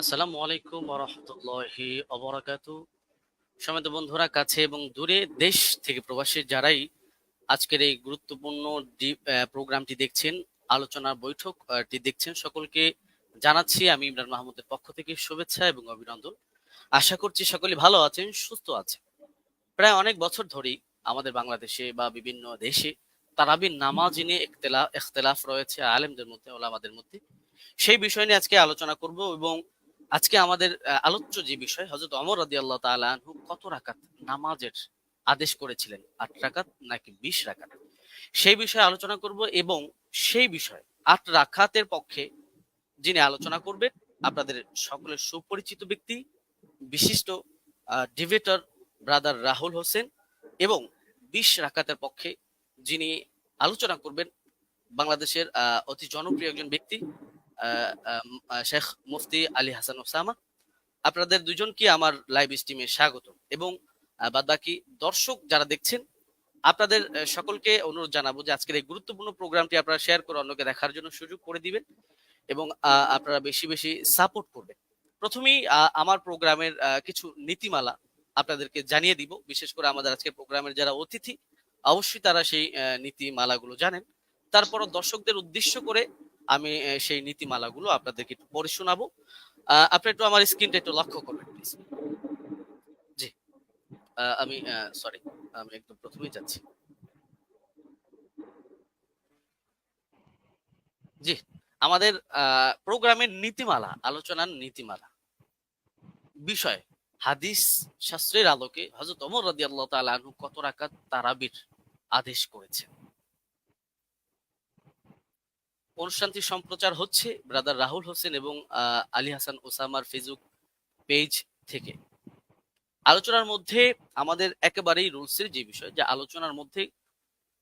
আসসালামু আলাইকুম ওয়া রাহমাতুল্লাহি ওয়া বারাকাতুহু। সম্মানিত বন্ধুরা, কাছে এবং দূরে, দেশ থেকে প্রবাসী যারাই আজকের এই গুরুত্বপূর্ণ প্রোগ্রামটি দেখছেন, আলোচনা বৈঠকটি দেখছেন, সকলকে জানাচ্ছি আমি ইমরান মাহমুদের পক্ষ থেকে শুভেচ্ছা এবং অভিনন্দন। আশা করছি সকলে ভালো আছেন, সুস্থ আছেন। প্রায় অনেক বছর ধরেই আমাদের বাংলাদেশে বা বিভিন্ন দেশে তারাবির নামাজ নিয়ে ইখতিলাফ রয়েছে আলেমদের মধ্যে, ওলামাদের মধ্যে। সেই বিষয় নিয়ে আজকে আলোচনা করব এবং আজকে আমাদের আলোচ্য যে বিষয়, হযরত ওমর রাদিয়াল্লাহু তাআলা আনহু কত রাকাত নামাজের আদেশ করেছিলেন, 8 রাকাত নাকি 20 রাকাত, সেই বিষয়ে আলোচনা করব। এবং সেই বিষয়ে 8 রাকাতের পক্ষে যিনি আলোচনা করবেন, আপনাদের সকলের সুপরিচিত ব্যক্তি, বিশিষ্ট ডিবেটর ব্রাদার রাহুল হোসেন। এবং 20 রাকাতের পক্ষে যিনি আলোচনা করবেন, বাংলাদেশের অতি জনপ্রিয় একজন ব্যক্তি, শেখ মুফতি আলী হাসান ওসামা। আপনাদের দুজনকে আমার লাইভ স্ট্রিমে স্বাগত। এবং বাদবাকি দর্শক যারা দেখছেন, আপনাদের সকলকে অনুরোধ জানাবো যে আজকের এই গুরুত্বপূর্ণ প্রোগ্রামটি আপনারা শেয়ার করে অন্যকে দেখার জন্য সুযোগ করে দিবেন এবং আপনারা বেশি বেশি সাপোর্ট করবেন। প্রথমেই আমার প্রোগ্রামের কিছু নীতিমালা আপনাদেরকে জানিয়ে দিব। বিশেষ করে আমাদের আজকে প্রোগ্রামের যারা অতিথি, অবশ্যই তারা সেই নীতিমালাগুলো জানেন। তারপরও দর্শকদের উদ্দেশ্য করে আমি সেই নীতিমালাগুলো আপনাদেরকে একটু পড়ে শোনাবো। আপনি একটু আমার স্ক্রিনটা একটু লক্ষ্য করবেন প্লিজ। জি, আমি সরি, আমি একদম প্রথমেই যাচ্ছি। জি, আমাদের প্রোগ্রামের নীতিমালা, আলোচনার নীতিমালা বিষয়, হাদিস শাস্ত্রের আলোকে হযরত ওমর রাদিয়াল্লাহু তাআলা আনহু কত রাকাত তারাবির আদেশ করেছেন। অনুষ্ঠানটি সম্প্রচার হচ্ছে ব্রাদার রাহুল হোসেন এবং আলী হাসান ওসামার ফেসবুক পেজ থেকে। আলোচনার মধ্যে আমাদের একেবারেই রুলসের যে বিষয়, যে আলোচনার মধ্যে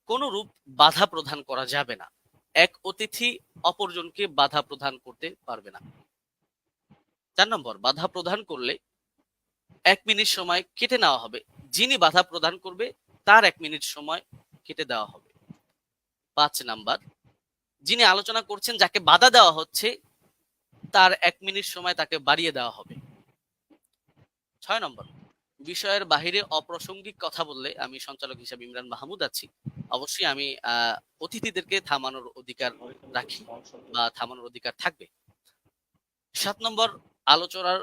কোন রূপ বাধা প্রদান করা যাবে না। এক অতিথি অপরজনকে বাধা প্রদান করতে পারবে না। 4 নম্বর, বাধা প্রদান করলে 1 মিনিট সময় কেটে নেওয়া হবে। যিনি বাধা প্রদান করবে তার 1 মিনিট সময় কেটে দেওয়া হবে। 5 নাম্বার, যিনি আলোচনা করছেন, যাকে বাধা দেওয়া হচ্ছে, তার 1 মিনিট সময় তাকে বাড়িয়ে দেওয়া হবে। 6 নম্বর, বিষয়ের বাহিরে অপ্রাসঙ্গিক কথা বললে, আমি সঞ্চালক হিসেবে ইমরান মাহমুদ আছি, অবশ্যই আমি অতিথিদেরকে থামানোর অধিকার রাখি বা থামানোর অধিকার থাকবে। 7 নম্বর, আলোচনার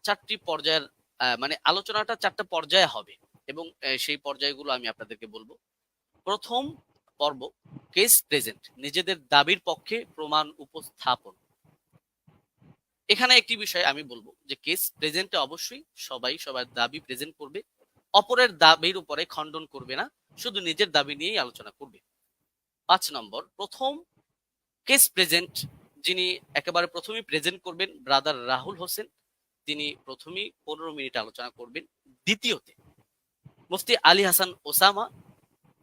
4টি পর্যায়ের মানে আলোচনাটা 4টা পর্যায়ে হবে এবং সেই পর্যায়গুলো আমি আপনাদেরকে বলবো। প্রথম পর্ব, কেস প্রেজেন্ট, নিজেদের দাবির পক্ষে প্রমাণ উপস্থাপন। এখানে একটি বিষয় আমি বলবো যে কেস প্রেজেন্টে অবশ্যই সবাই সবার দাবি প্রেজেন্ট করবে, অপরের দাবির উপরে খণ্ডন করবে না, শুধু নিজের দাবি নিয়েই আলোচনা করবে। 5 নম্বর, প্রথম কেস প্রেজেন্ট, যিনি একেবারে প্রথমেই প্রেজেন্ট করবেন, ব্রাদার রাহুল হোসেন, তিনি প্রথমেই 15 মিনিট আলোচনা করবেন। দ্বিতীয়তে মুফতি আলী হাসান ওসামা,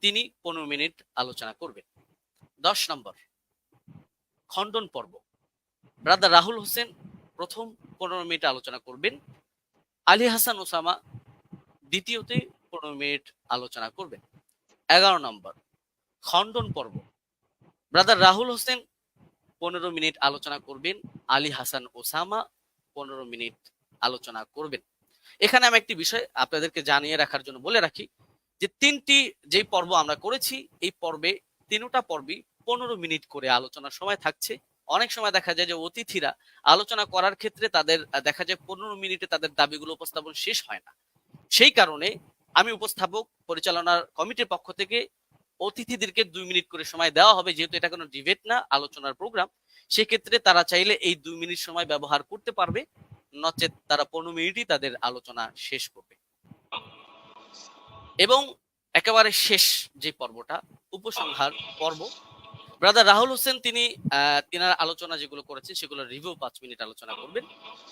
তিনি 15 মিনিট আলোচনা করবেন। 10 নম্বর, খণ্ডন পর্ব, ব্রাদার রাহুল হোসেন প্রথম 15 মিনিট আলোচনা করবেন, আলী হাসান ওসামা দ্বিতীয়তে 15 মিনিট আলোচনা করবেন। 11 নম্বর, খণ্ডন পর্ব, ব্রাদার রাহুল হোসেন 15 মিনিট আলোচনা করবেন, আলী হাসান ওসামা 15 মিনিট আলোচনা করবেন। এখানে আমি একটি বিষয় আপনাদেরকে জানিয়ে রাখার জন্য বলে রাখি যে 3টি যে পর্ব আমরা করেছি, এই পর্বে 3টা পর্বই 15 মিনিট করে আলোচনার সময় থাকছে। অনেক সময় দেখা যায় যে অতিথিরা আলোচনা করার ক্ষেত্রে তাদের দেখা যায় 15 মিনিটে তাদের দাবিগুলো উপস্থাপন শেষ হয় না। সেই কারণে আমি উপস্থাপক পরিচালনার কমিটির পক্ষ থেকে অতিথিদেরকে 2 মিনিট করে সময় দেওয়া হবে, যেহেতু এটা কোনো ডিবেট না, আলোচনার প্রোগ্রাম। সেক্ষেত্রে তারা চাইলে এই 2 মিনিট সময় ব্যবহার করতে পারবে, নচেত তারা 15 মিনিটই তাদের আলোচনা শেষ করবে। এবং একেবারে শেষ যে পর্বটা, উপসংহার পর্ব, ব্রাদার রাহুল হোসেন তিনি তিনার আলোচনা যেগুলো করেছেন সেগুলো রিভিউ 5 মিনিট আলোচনা করবেন,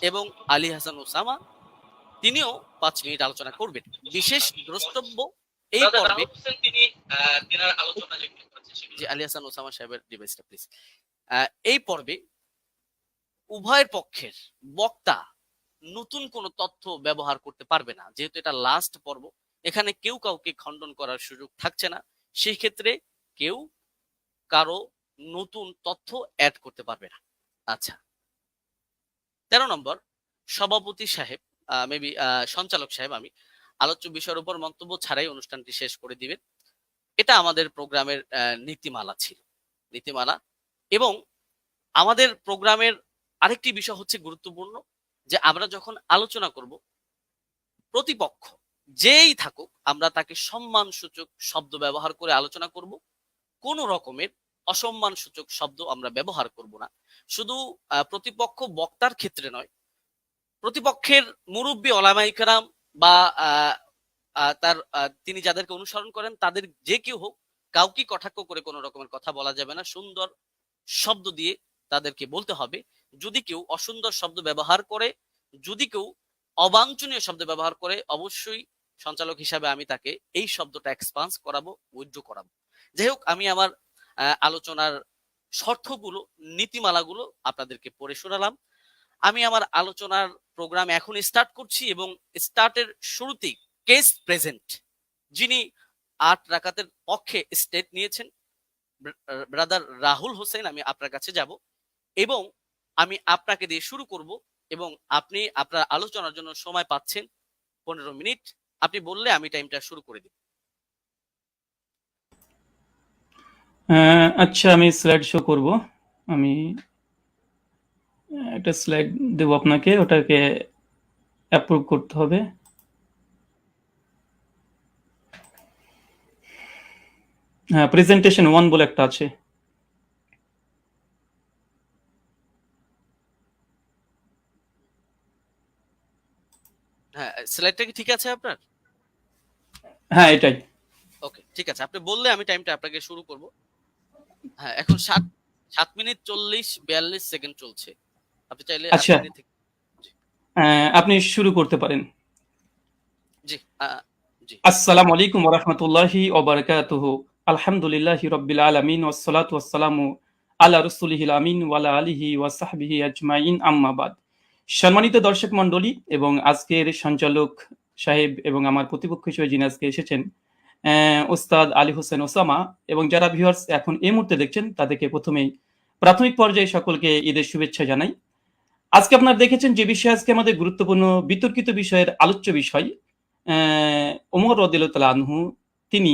এবং আলী হাসান ওসামা তিনিও 5 মিনিট আলোচনা করবেন। বিশেষ দ্রষ্টব্য এই পর্বে তিনি তিনার আলোচনা যেগুলো করেছেন যে আলী হাসান ওসামা সাহেবের ডিভাইসটা প্লিজ। এই পর্বে উভয়ের পক্ষের বক্তা নতুন কোনো তথ্য ব্যবহার করতে পারবে না, যেহেতু এটা লাস্ট পর্ব। এখানে কেউ কাউকে খণ্ডন করার সুযোগ থাকছে না, সেই ক্ষেত্রে কেউ কারো নতুন তথ্য অ্যাড করতে পারবে না। আচ্ছা, 13 নম্বর, সভাপতি সাহেব মেবি সঞ্চালক সাহেব আমি আলোচ্য বিষয়ের উপর মন্তব্য ছাড়াই অনুষ্ঠানটি শেষ করে দিবেন। এটা আমাদের প্রোগ্রামের নীতিমালা ছিল, নীতিমালা। এবং আমাদের প্রোগ্রামের আরেকটি বিষয় হচ্ছে গুরুত্বপূর্ণ, যে আমরা যখন আলোচনা করব, প্রতিপক্ষ যেই থাকুক আমরা তাকে সম্মান সূচক শব্দ ব্যবহার করে আলোচনা করব। কোন রকমের অসম্মান সূচক শব্দ আমরা ব্যবহার করব না। শুধু প্রতিপক্ষ বক্তার ক্ষেত্রে নয়, প্রতিপক্ষের মুরব্বী ওলামায়ে কেরাম বা তার তিনি যাদেরকে অনুসরণ করেন তাদের যে কেউ হোক, কাউকে কটাক্ষ করে কোনো রকমের কথা বলা যাবে না। সুন্দর শব্দ দিয়ে তাদেরকে বলতে হবে। যদি কেউ অসুন্দর শব্দ ব্যবহার করে, যদি কেউ অবাঞ্ছনীয় শব্দ ব্যবহার করে, অবশ্যই সঞ্চালক হিসাবে আমি তাকে এই শব্দটা এক্সপান্স করাবো, উইথড্র করাবো। যাই হোক, আমি আমার আলোচনার শর্তগুলো, নীতিমালাগুলো আপনাদেরকে পড়ে শোনালাম। আমি আমার আলোচনার প্রোগ্রাম এখন স্টার্ট করছি, এবং স্টার্টের শুরুতেই কেস প্রেজেন্ট যিনি 8 রাকাতের পক্ষে স্টেট নিয়েছেন, ব্রাদার রাহুল হোসেন, আমি আপনার কাছে যাব এবং আমি আপনাকে দিয়ে শুরু করব, এবং আপনি আপনার আলোচনার জন্য সময় পাচ্ছেন 15 মিনিট। আপনি বললে আমি টাইমটা শুরু করে দিব। আচ্ছা, আমি স্লাইড শো করব। আমি একটা স্লাইড দেব আপনাকে, ওটাকে অ্যাপ্রুভ করতে হবে। হ্যাঁ, প্রেজেন্টেশন 1 বলে একটা আছে। হ্যাঁ, স্লাইডটা কি ঠিক আছে আপনার? হ্যাঁ, এটাই। ওকে, ঠিক আছে। আপনি বললে আমি টাইমটা আপনাকে শুরু করব। হ্যাঁ, এখন 7 মিনিট 42 সেকেন্ড চলছে। আপনি চাইলে আচ্ছা, আপনি থেকে আপনি শুরু করতে পারেন। জি জি। আসসালামু আলাইকুম ওয়া রাহমাতুল্লাহি ওয়া বারাকাতুহু। আলহামদুলিল্লাহি রাব্বিল আলামিন ওয়াস সালাতু ওয়াস সালামু আলা রাসূলিহিল আমিন ওয়া আলা আলিহি ওয়া সাহবিহি আজমাইন, আম্মা বাদ। সম্মানিত দর্শক মণ্ডলী এবং আজকের সঞ্চালক সাহেব এবং আমার প্রতিপক্ষ হিসেবে যিনি আজকে এসেছেন, ওস্তাদ আলী হোসেন ওসামা, এবং যারা ভিউয়ার্স এখন এই মুহূর্তে দেখছেন তাদেরকে প্রথমেই প্রাথমিক পর্যায়ে সকলকে ঈদের শুভেচ্ছা জানাই। আজকে আপনারা দেখেছেন যে বিষয় আজকে আমাদের গুরুত্বপূর্ণ বিতর্কিত বিষয়ের আলোচ্য বিষয়, ওমর রাদিয়াল্লাহু তাআলা আনহু তিনি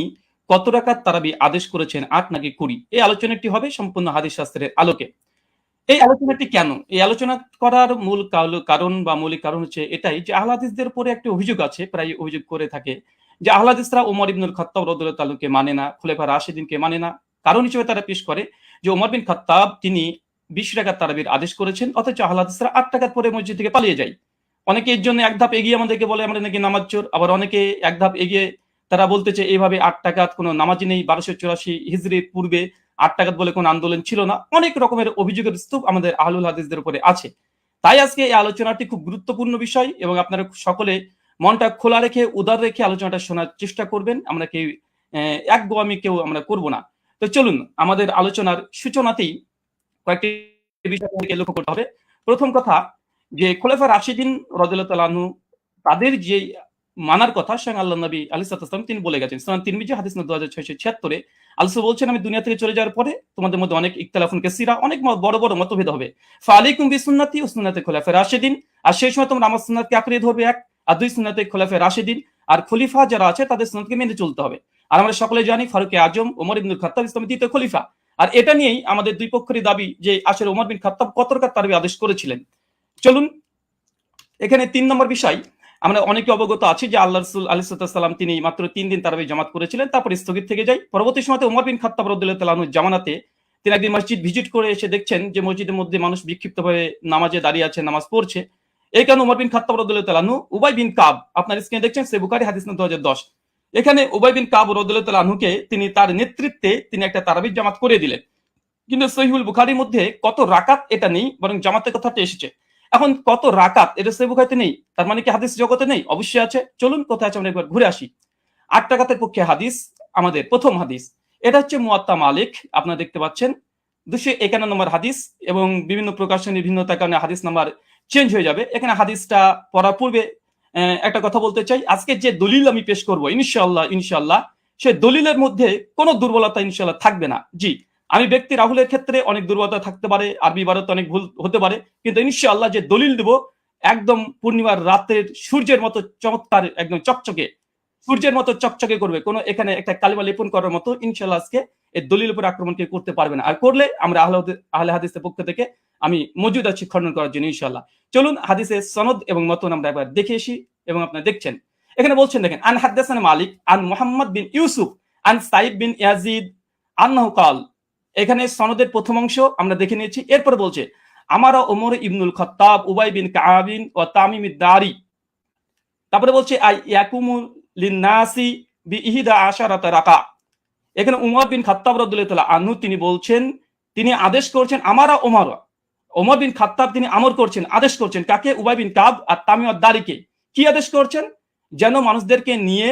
কত রাকাত তারাবি আদেশ করেছেন, 8 নাকি 20? এই আলোচনাটি হবে সম্পূর্ণ হাদিস শাস্ত্রের আলোকে। এই আলোচনাটি কেন? এই আলোচনা করার মূল কারণ বা মৌলিক কারণ হচ্ছে এটাই যে আহলে হাদিসদের উপরে একটা অভিযোগ আছে, প্রায় অভিযোগ করে থাকে যে আহলে হাদিসরা ওমর ইবনুল খাত্তাব রাদিয়াল্লাহু তাআলাকে মানে না, খুলাফা রাশিদিনকে মানে না। কারণ হিসেবে তারা পেশ করে যে ওমর বিন খাত্তাব তিনি 20 রাকাত তারাবির আদেশ করেছেন, অথচ আহলে হাদিসরা 8 রাকাত পরে মসজিদ থেকে পালিয়ে যায়। অনেকে এর জন্য এক ধাপ এগিয়ে আমাদেরকে বলে আমরা নাকি নামাজ চোর, আবার অনেকে এক ধাপ এগিয়ে তারা বলতেছে এইভাবে 8 রাকাত কোনো নামাজই নেই, 1284 হিজরির পূর্বে 8 রাকাত বলে কোনো আন্দোলন ছিল না। অনেক রকমের অভিযোগের স্তূপ আমাদের আহলুল হাদিসদের উপরে আছে। তাই আজকে এই আলোচনাটি খুব গুরুত্বপূর্ণ বিষয়, এবং আপনারা সকলে মনটা খোলা রেখে, উদার রেখে আলোচনাটা শোনার চেষ্টা করবেন। আমরা কেউ একগোয়ামি কেউ আমরা করব না। তো চলুন আমাদের আলোচনার সূচনাতেই কয়েকটি বিষয় লক্ষ্য করতে হবে। প্রথম কথা, যে খোলাফা রাশিদিন রাদিয়াল্লাহু তাআলা আনহু তাদের যে মানার কথা স্বয়ং আল্লাহ নবী আলাইহিস সালাম তিনি বলে গেছেন। সুনান তিরমিজি হাদিস নম্বর 2676 আল্লাহ বলছেন, আমি দুনিয়া থেকে চলে যাওয়ার পরে তোমাদের মধ্যে অনেক ইখতিলাফুন কাসীরা, অনেক বড় বড় মতভেদ হবে। ফালাইকুম বিসুন্নতি ওয়া সুন্নাতি খুলাফা রাশিদিন, আর সেই সময় তোমরা আমার সুন্নাতকে আঁকড়ে ধরবে, এক, আর দুই, সুন্নাতে খুলাফা রাশিদিন, আর খলিফা যারা আছে তাদের সুন্নাতকে মেনে চলতে হবে। আর আমরা সকলে জানি ফারুক আজম ওমর ইবনুল খাত্তাব ইসলামের দ্বিতীয় খলিফা। আর এটা নিয়েই আমাদের দুই পক্ষেরই দাবি যে আসলে ওমর বিন খাত্তাব কত রাকাত তারাবি আদেশ করেছিলেন। চলুন এখানে 3 নম্বর বিষয়, আমরা অনেকে অবগত আছি যে আল্লাহ রাসূল আলাইহিস সালাম তিনি মাত্র 3 দিন তারাবি জামাত করেছিলেন, তারপর স্থগিত থেকে যায়। পরবর্তী সময়তে ওমর বিন খাত্তাব রাদিয়াল্লাহু তাআলা আনহু জামানাতে তিনি একদিন মসজিদ ভিজিট করে এসে দেখছেন যে মসজিদের মধ্যে মানুষ বিক্ষিপ্তভাবে নামাজে দাঁড়িয়ে আছে, নামাজ পড়ছে। এই কারণে ওমর বিন খাত্তাব রাদিয়াল্লাহু তাআলা আনহু উবাই বিন কাব, আপনার স্ক্রিনে দেখছেন সহিহ বুখারী হাদিস নম্বর 2010, এখানে উবাই বিন কাব রাদিয়াল্লাহু তাআলা আনহুকে তিনি তার নেতৃত্বে তিনি একটা তারাবির জামাত করে দিলেন। কিন্তু সহিহুল বুখারীর মধ্যে কত রাকাত এটা নেই, বরং জামাতের কথাটা এসেছে। এখন কত রাকাত এটা সহিহ বুখারীতে নেই, তার মানে কি হাদিস জগতে নেই? অবশ্যই আছে। চলুন কোথায় আছে আমরা একবার ঘুরে আসি। 8 রাকাতের পক্ষে হাদিস, আমাদের প্রথম হাদিস, এটা হচ্ছে মুয়াত্তা মালিক, আপনারা দেখতে পাচ্ছেন 251 নম্বর হাদিস, এবং বিভিন্ন প্রকাশনের ভিন্নতার কারণে হাদিস নাম্বার চেঞ্জ হয়ে যাবে। এখানে হাদিসটা পড়ার পূর্বে একটা কথা বলতে চাই, আজকে যে দলিল আমি পেশ করব ইনশাআল্লাহ সেই দলিলের মধ্যে কোনো দুর্বলতা ইনশাআল্লাহ থাকবে না। জি, আমি ব্যক্তি রাহুলের ক্ষেত্রে অনেক দুর্বলতা থাকতে পারে, আরবি ইবারত অনেক ভুল হতে পারে, কিন্তু ইনশাআল্লাহ যে দলিল দেব একদম পূর্ণিমার রাতের সূর্যের মতো চমৎকার, একদম চকচকে, সূর্যের মতো চকচকে করবে, কোনো এখানে একটা কালিমা লেপন করার মতো ইনশাআল্লাহ আজকে এই দলিল উপর আক্রমণ কেউ করতে পারবে না। আর করলে আমরা আহলে হাদিসের পক্ষ থেকে আমি মজুদ আছি খণ্ডন করার জন্য ইনশাআল্লাহ। চলুন হাদিসের সনদ এবং মতন আমরা একবার দেখে আসি, এবং আপনারা দেখছেন এখানে বলছেন, দেখেন, আন হাদাসানা মালিক আন মুহাম্মদ বিন ইউসুফ আন সাইদ বিন ইয়াজিদ আন্নাহু কাল। এখানে সনদের প্রথম অংশ আমরা দেখে নিয়েছি। এরপর বলছে আমারা ওমর ইবনুল খাত্তাব উবাই বিন কাআবিন ওয়া তামিম দারি। তারপরে বলছে আই ইয়াকুমু লিন্নাসি বিইহদা আশারাতা রাকা। এখানে উমর বিন খাত্তাব রাদিয়াল্লাহু তাআলা আনহু তিনি বলছেন, তিনি আদেশ করছেন, আমারা ওমর বিন খাত্তাব তিনি আমর করছেন, আদেশ করছেন কাকে? উবাই বিন কাব আর তামিম দারিকে। কি আদেশ করছেন? যেন মানুষদেরকে নিয়ে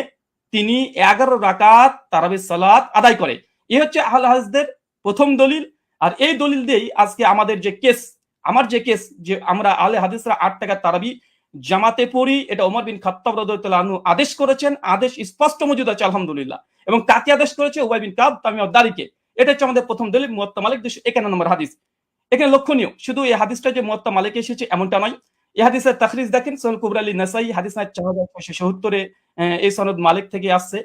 তিনি 11 রাকাত তারাবির সালাত আদায় করে। এই হচ্ছে আহলে হাদিসদের প্রথম দলিল। আর এই দলিল দিয়েই আজকে আমাদের যে কেস, আমার যে কেস, যে আমরা আহলে হাদিসরা 8 টাকা তারাবি জামাতে পড়ি, এটা ওমর বিন খাত্তাব রাদিয়াল্লাহু আনহু আদেশ করেছেন, আদেশ স্পষ্ট মজুদ আছে আলহামদুলিল্লাহ। এবং কাকে আদেশ করেছে? উবাই বিন কাব তামিম দারিকে। এটা হচ্ছে আমাদের প্রথম দলিল, মুয়াত্তা মালিক 251 নম্বর হাদিস। এখানে লক্ষণীয় শুধু এই হাদিসটা যে মুয়াত্তা মালিকে এসেছে এমনটা নয়, এই হাদিসের তাখরিজ দেখেন সুনান কুবরা আলী নাসাই হাদিস নাম্বার 4677 এ এই সনদ মালিক থেকে আসছে।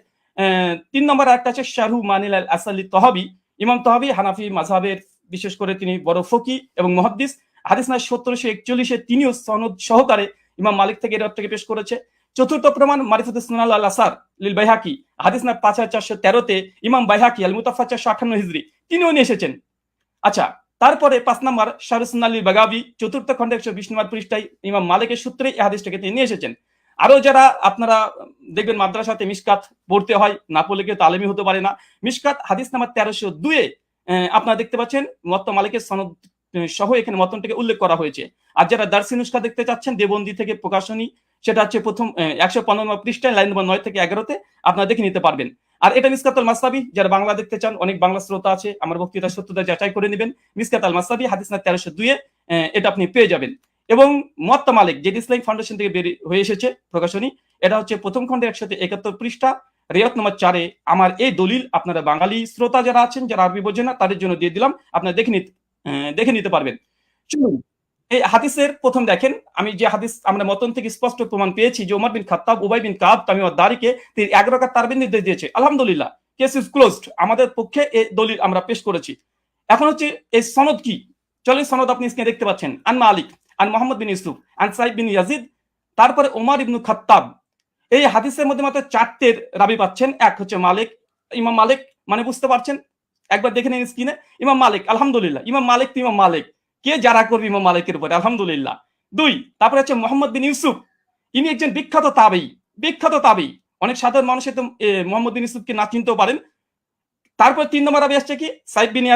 3 নম্বর আরেকটা আছে শারহু মানিল আল আসালি তহাবি। ইমাম তহাবি হানাফি মাযহাবের বিশেষ করে তিনি বড় ফকি এবং মুহাদ্দিস। হাদিস নাম্বার 1741 এ তিনিও সনদ সহকারে ইমাম মালিক থেকে এর থেকে পেশ করেছে। চতুর্থ প্রমাণ মারিফাতুস সুনান আল আসার লিল বাইহাকি, হাদিস নাম্বার 5413 তে ইমাম বাইহাকি আল মুতাফা 458 হিজরি তিনিও নিয়ে এসেছেন। আচ্ছা, তারপরে 5 নম্বর শারহ সুন্নান লিল বাগাবি, চতুর্থ খণ্ডে 120 নম্বর পৃষ্ঠায় ইমাম মালিকের সূত্রে এই হাদিসটাকে তিনি নিয়ে এসেছেন। আরো যারা আপনারা দেখবেন মাদ্রাসাতে মিশকাত পড়তে হয়, না পড়লে কেউ তালিমি হতে পারে না। মিশকাত হাদিস নাম্বার 1302 এ আপনারা দেখতে পাচ্ছেন মুয়াত্তা মালিকের সনদ সহ এখানে মতনটাকে উল্লেখ করা হয়েছে। আর যারা দারসি নুসখা দেখতে চাচ্ছেন দেবন্দি থেকে প্রকাশনী, সেটা হচ্ছে প্রথম 115 নম্বর পৃষ্ঠায় লাইন নম্বর 9 থেকে 11 তে আপনারা দেখে নিতে পারবেন। আর এটা মিসকাত আল মাসনাবি, যারা বাংলা দেখতে চান, অনেক বাংলা শ্রোতা আছে, আমার বক্তৃতার সত্যতা যাচাই করে নেবেন। মিসকাত আল মাসনাবি হাদিস নাম্বার 1302 এ এটা আপনি পেয়ে যাবেন। এবং মুয়াত্তা মালিক যেটি ইসলামিক ফাউন্ডেশন থেকে বের হয়ে এসেছে প্রকাশনী, এটা হচ্ছে প্রথম খণ্ডে 171 পৃষ্ঠা, রিয়াত নম্বর 4 এ আমার এই দলিল আপনারা বাঙালি শ্রোতা যারা আছেন, যারা আরবি বোঝেন না, তাদের জন্য দিয়ে দিলাম, আপনারা দেখে নিতে পারবেন। চলুন এই হাদিসের প্রথম দেখেন, আমি যে হাদিস আমরা মতন থেকে স্পষ্ট প্রমাণ পেয়েছি যে ওমর বিন খাত্তাব উবাই বিন কাব তামিম দারিকে তিনি 11 রাকাত তারাবির নির্দেশ দিয়েছে। আলহামদুলিল্লাহ, কেস ইজ ক্লোজড, আমাদের পক্ষে এই দলিল আমরা পেশ করেছি। এখন হচ্ছে এই সনদ কি, চলেন সনদ আপনি স্ক্রিনে দেখতে পাচ্ছেন। আন মালিক আন মুহাম্মদ বিন ইউসুফ আন সাইদ বিন ইয়াজিদ, তারপরে ওমর ইবনু খাত্তাব। এই হাদিসের মধ্যে মাত্র 4টে রাবি পাচ্ছেন। এক হচ্ছে মালিক, ইমাম মালিক, মানে বুঝতে পারছেন, একবার দেখে নিন স্ক্রিনে, ইমাম মালিক। আলহামদুলিল্লাহ, ইমাম মালিক তো ইমাম মালিক, কে যারা করবে ইমাম মালিকের উপরে, আলহামদুলিল্লাহ। 2, তারপরে হচ্ছে মোহাম্মদ বিন ইউসুফ, ইনি একজন বিখ্যাত তাবেঈ। অনেক সাধারণ মানুষ তো মোহাম্মদ বিন ইউসুফকে না চিনতেও পারেন। তারপর 3 নম্বর রাবি আসছে কি? সাইদ বিন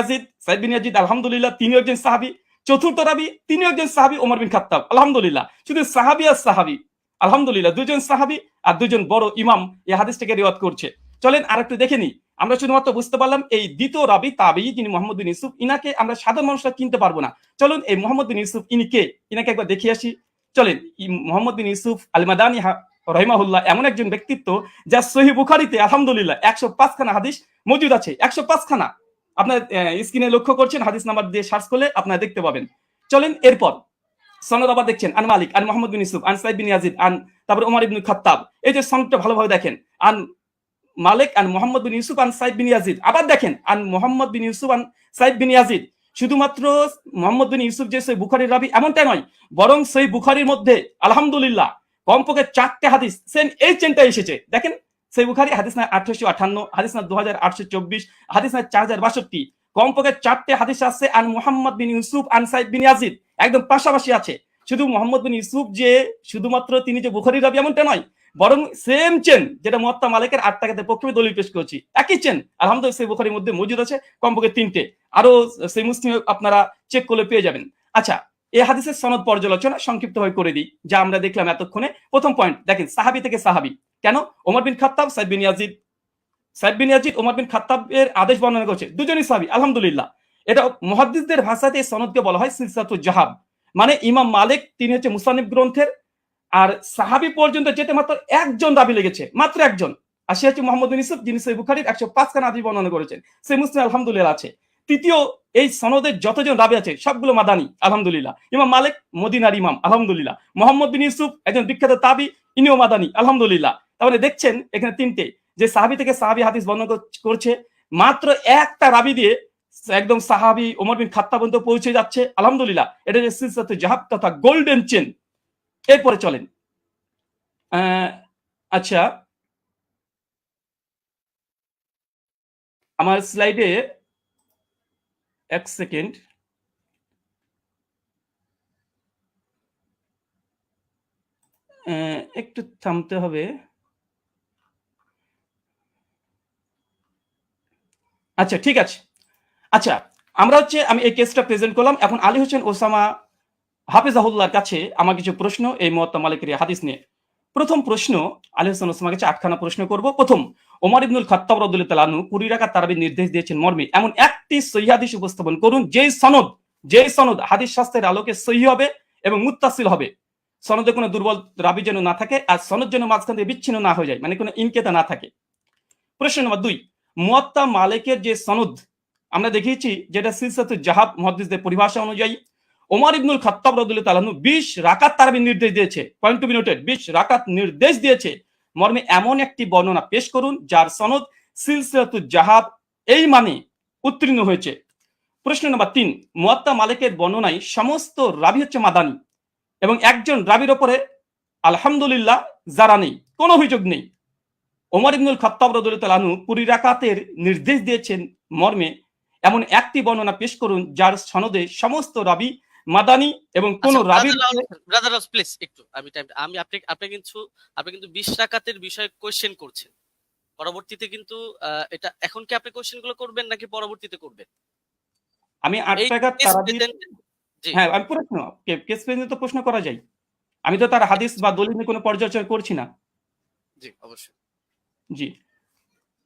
ইয়াজিদ, আলহামদুলিল্লাহ, তিনি একজন সাহাবী। চতুর্থ রাবি, তিনি একজন সাহাবী, ওমর বিন খাত্তাব। আলহামদুলিল্লাহ, শুধু সাহাবী আর সাহাবী, আলহামদুলিল্লাহ, দুজন সাহাবী আর দুজন বড় ইমাম এই হাদিসটাকে রিওয়ায়াত করছে। চলেন আরেকটু দেখে নিই। আমরা শুধুমাত্র বুঝতে পারলাম এই দ্বিতীয় রাবি তাবেঈ যিনি মোহাম্মদ বিন ইউসুফ, ইনাকে আমরা সাধারণ মানুষরা চিনতে পারবো না। চলুন এই মোহাম্মদ বিন ইউসুফ ইনি কে, ইনাকে একবার দেখে আসি। চলেন, মোহাম্মদ বিন ইউসুফ আল মাদানী রাহিমাহুল্লাহ এমন একজন ব্যক্তিত্ব যা সহিহ বুখারীতে আলহামদুলিল্লাহ 105 খানা হাদিস মজুদ আছে। 105 খানা, আপনার স্ক্রিনে লক্ষ্য করছেন, হাদিস নাম্বার দিয়ে সার্চ করলে আপনারা দেখতে পাবেন। চলেন এরপর সনদ আবার দেখছেন, আন মালিক আন মুহাম্মদ বিন ইউসুফ আন সাইদ বিন ইয়াজিদ আন, তারপর ওমর ইবনে খাত্তাব। এই যে সনদটা ভালোভাবে দেখেন, আন মালিক আন মুহাম্মদ বিন ইউসুফ আন সাইদ বিন ইয়াজিদ। আবার দেখেন আন মুহাম্মদ বিন ইউসুফ আন সাইদ বিন ইয়াজিদ। শুধুমাত্র মুহাম্মদ বিন ইউসুফ যে সহিহ বুখারীর রাবি এমনটা নয়, বরং সহিহ বুখারীর মধ্যে আলহামদুলিল্লাহ কমপক্ষে 4টে হাদিস সেম এই চেনটা এসেছে। দেখেন সহিহ বুখারী হাদিস না 1858, হাদিস না 2824, হাদিস না 4062, কমপক্ষে 4টে হাদিস আছে আন মুহাম্মদ বিন ইউসুফ আন সাইদ বিন ইয়াজিদ, একদম পাশাপাশি আছে। শুধু মোহাম্মদ বিন ইউসুফ যে শুধুমাত্র তিনি যে বুখারীর রাবি এমনটা নয়, বরং সেম চেন যেটা মুয়াত্তা মালিকের 8 টাকাতে পক্ষে দলিল পেশ করেছি, একই চেন আলহামদুলিল্লাহ সহিহ বুখারীর মধ্যে মজুদ আছে কমপক্ষে 3টে। আরো সেই মুসলিম আপনারা চেক করলে পেয়ে যাবেন। আচ্ছা, এই হাদিসের সনদ পর্যালোচনা সংক্ষিপ্তভাবে করে দিই, যা আমরা দেখলাম এতক্ষণে। প্রথম পয়েন্ট দেখেন, সাহাবী থেকে সাহাবী। কেন? ওমর বিন খাত্তাব, সাইদ বিন ইয়াজিদ। সাইদ বিন ইয়াজিদ ওমর বিন খাত্তাবের আদেশ বর্ণনা করছে, দুজনই সাহাবী, আলহামদুলিল্লাহ। এটা মুহাদ্দিসদের ভাষাতে এই সনদকে বলা হয় সিলসিলাতুল জাহাব। মানে ইমাম মালিক তিনি হচ্ছে মুসান্নিফ গ্রন্থের, আর সাহাবী পর্যন্ত যেতে মাত্র একজন রাবী লেগেছে, মাত্র একজন। আর সে হচ্ছে মুহাম্মদ বিন ইউসুফ, যিনি সহিহ বুখারীর 105 খানা হাদিস বর্ণনা করেছেন। সে মুসলিম আলহামদুলিল্লাহ আছে। তৃতীয়, এই সনদের যতজন রাবী আছে সবগুলো মাদানী, আলহামদুলিল্লাহ। ইমাম মালিক মদিনার ইমাম, আলহামদুলিল্লাহ। মুহাম্মদ বিন ইউসুফ একজন বিখ্যাত তাবী, ইনিও মাদানী, আলহামদুলিল্লাহ। তাহলে দেখছেন এখানে তিনটে, যে সাহাবী থেকে সাহাবী হাদিস বর্ণনা করছে, মাত্র একটা রাবী দিয়ে একদম সাহাবী ওমর বিন খাত্তাব পর্যন্ত পৌঁছে যাচ্ছে, আলহামদুলিল্লাহ। এটা যে সিলসিলাতুল জাহাব তথা গোল্ডেন চেন। এরপরে চলেন, আচ্ছা, আমার স্লাইডে এক সেকেন্ড, একটু থামতে হবে। আচ্ছা, ঠিক আছে। আচ্ছা, আমরা হচ্ছে আমি এই কেসটা প্রেজেন্ট করলাম। এখন আলী হোসেন ওসামা হাফিজাহুল্লাহর কাছে আমার কিছু প্রশ্ন এই মুয়াত্তা মালিকের হাদিস নিয়ে। প্রথম প্রশ্ন, আলী হোসেন ওসামার কাছে 8খানা প্রশ্ন করব। প্রথম, ওমর ইবনুল খাত্তাব রাদিয়াল্লাহু তাআলা আনহু 20 রাকাত তারাবির নির্দেশ দিয়েছেন মর্মে এমন একটি সহিহ হাদিস উপস্থাপন করুন যেই সনদ হাদিস শাস্ত্রের আলোকে সহিহ হবে এবং মুত্তাসিল হবে। সনদে কোনো দুর্বল রাবী যেন না থাকে, আর সনদ যেন মাঝখান থেকে বিচ্ছিন্ন না হয়ে যায়, মানে কোনো ইনকেতা না থাকে। প্রশ্ন নম্বর 2, মুয়াত্তা মালিকের যে সনদ আমরা দেখিয়েছি, যেটা সিলসিলাতুল জাহাব মুহাদ্দিসদের পরিভাষা অনুযায়ী ওমর ইবনুল খাত্তাব রাদিয়াল্লাহু তাআলা আনহু 20 রাকাত তারাবির নির্দেশ দিয়েছে। পয়েন্ট টু বি নোটেড, 20 রাকাত নির্দেশ দিয়েছে মর্মে এমন একটি বর্ণনা পেশ করুন যার সনদ সিলসিলাতুল জাহাব এই মানে উত্তীর্ণ হয়েছে। প্রশ্ন নম্বর 3, মুয়াত্তা মালিকের বর্ণনায় সমস্ত রাবী হচ্ছে মাদানী এবং একজন রাবীর ওপরে আলহামদুলিল্লাহ যারা নেই, কোনো অভিযোগ নেই। ওমর ইবনুল খাত্তাব রাদিয়াল্লাহু তাআলা আনহু 20 রাকাতের নির্দেশ দিয়েছেন মর্মে এমন একটি বর্ণনা পেশ করুন যার সনদে সমস্ত রাবী মাদানী এবং কোন রাবীর ব্রাদার প্লিজ একটু আমি আপনি কিন্তু 20 রাকাতের বিষয়ে কোশ্চেন করছেন। পরবর্তীতে কিন্তু এটা এখন কি আপনি কোশ্চেনগুলো করবেন নাকি পরবর্তীতে করবেন? আমি 8 রাকাত তারাবি, জি হ্যাঁ আমি প্রশ্ন কেস প্রেজেন্ট তো প্রশ্ন করা যায়। আমি তো তার হাদিস বা দলিল নিয়ে কোনো পর্যালোচনা করছি না। জি অবশ্যই। জি,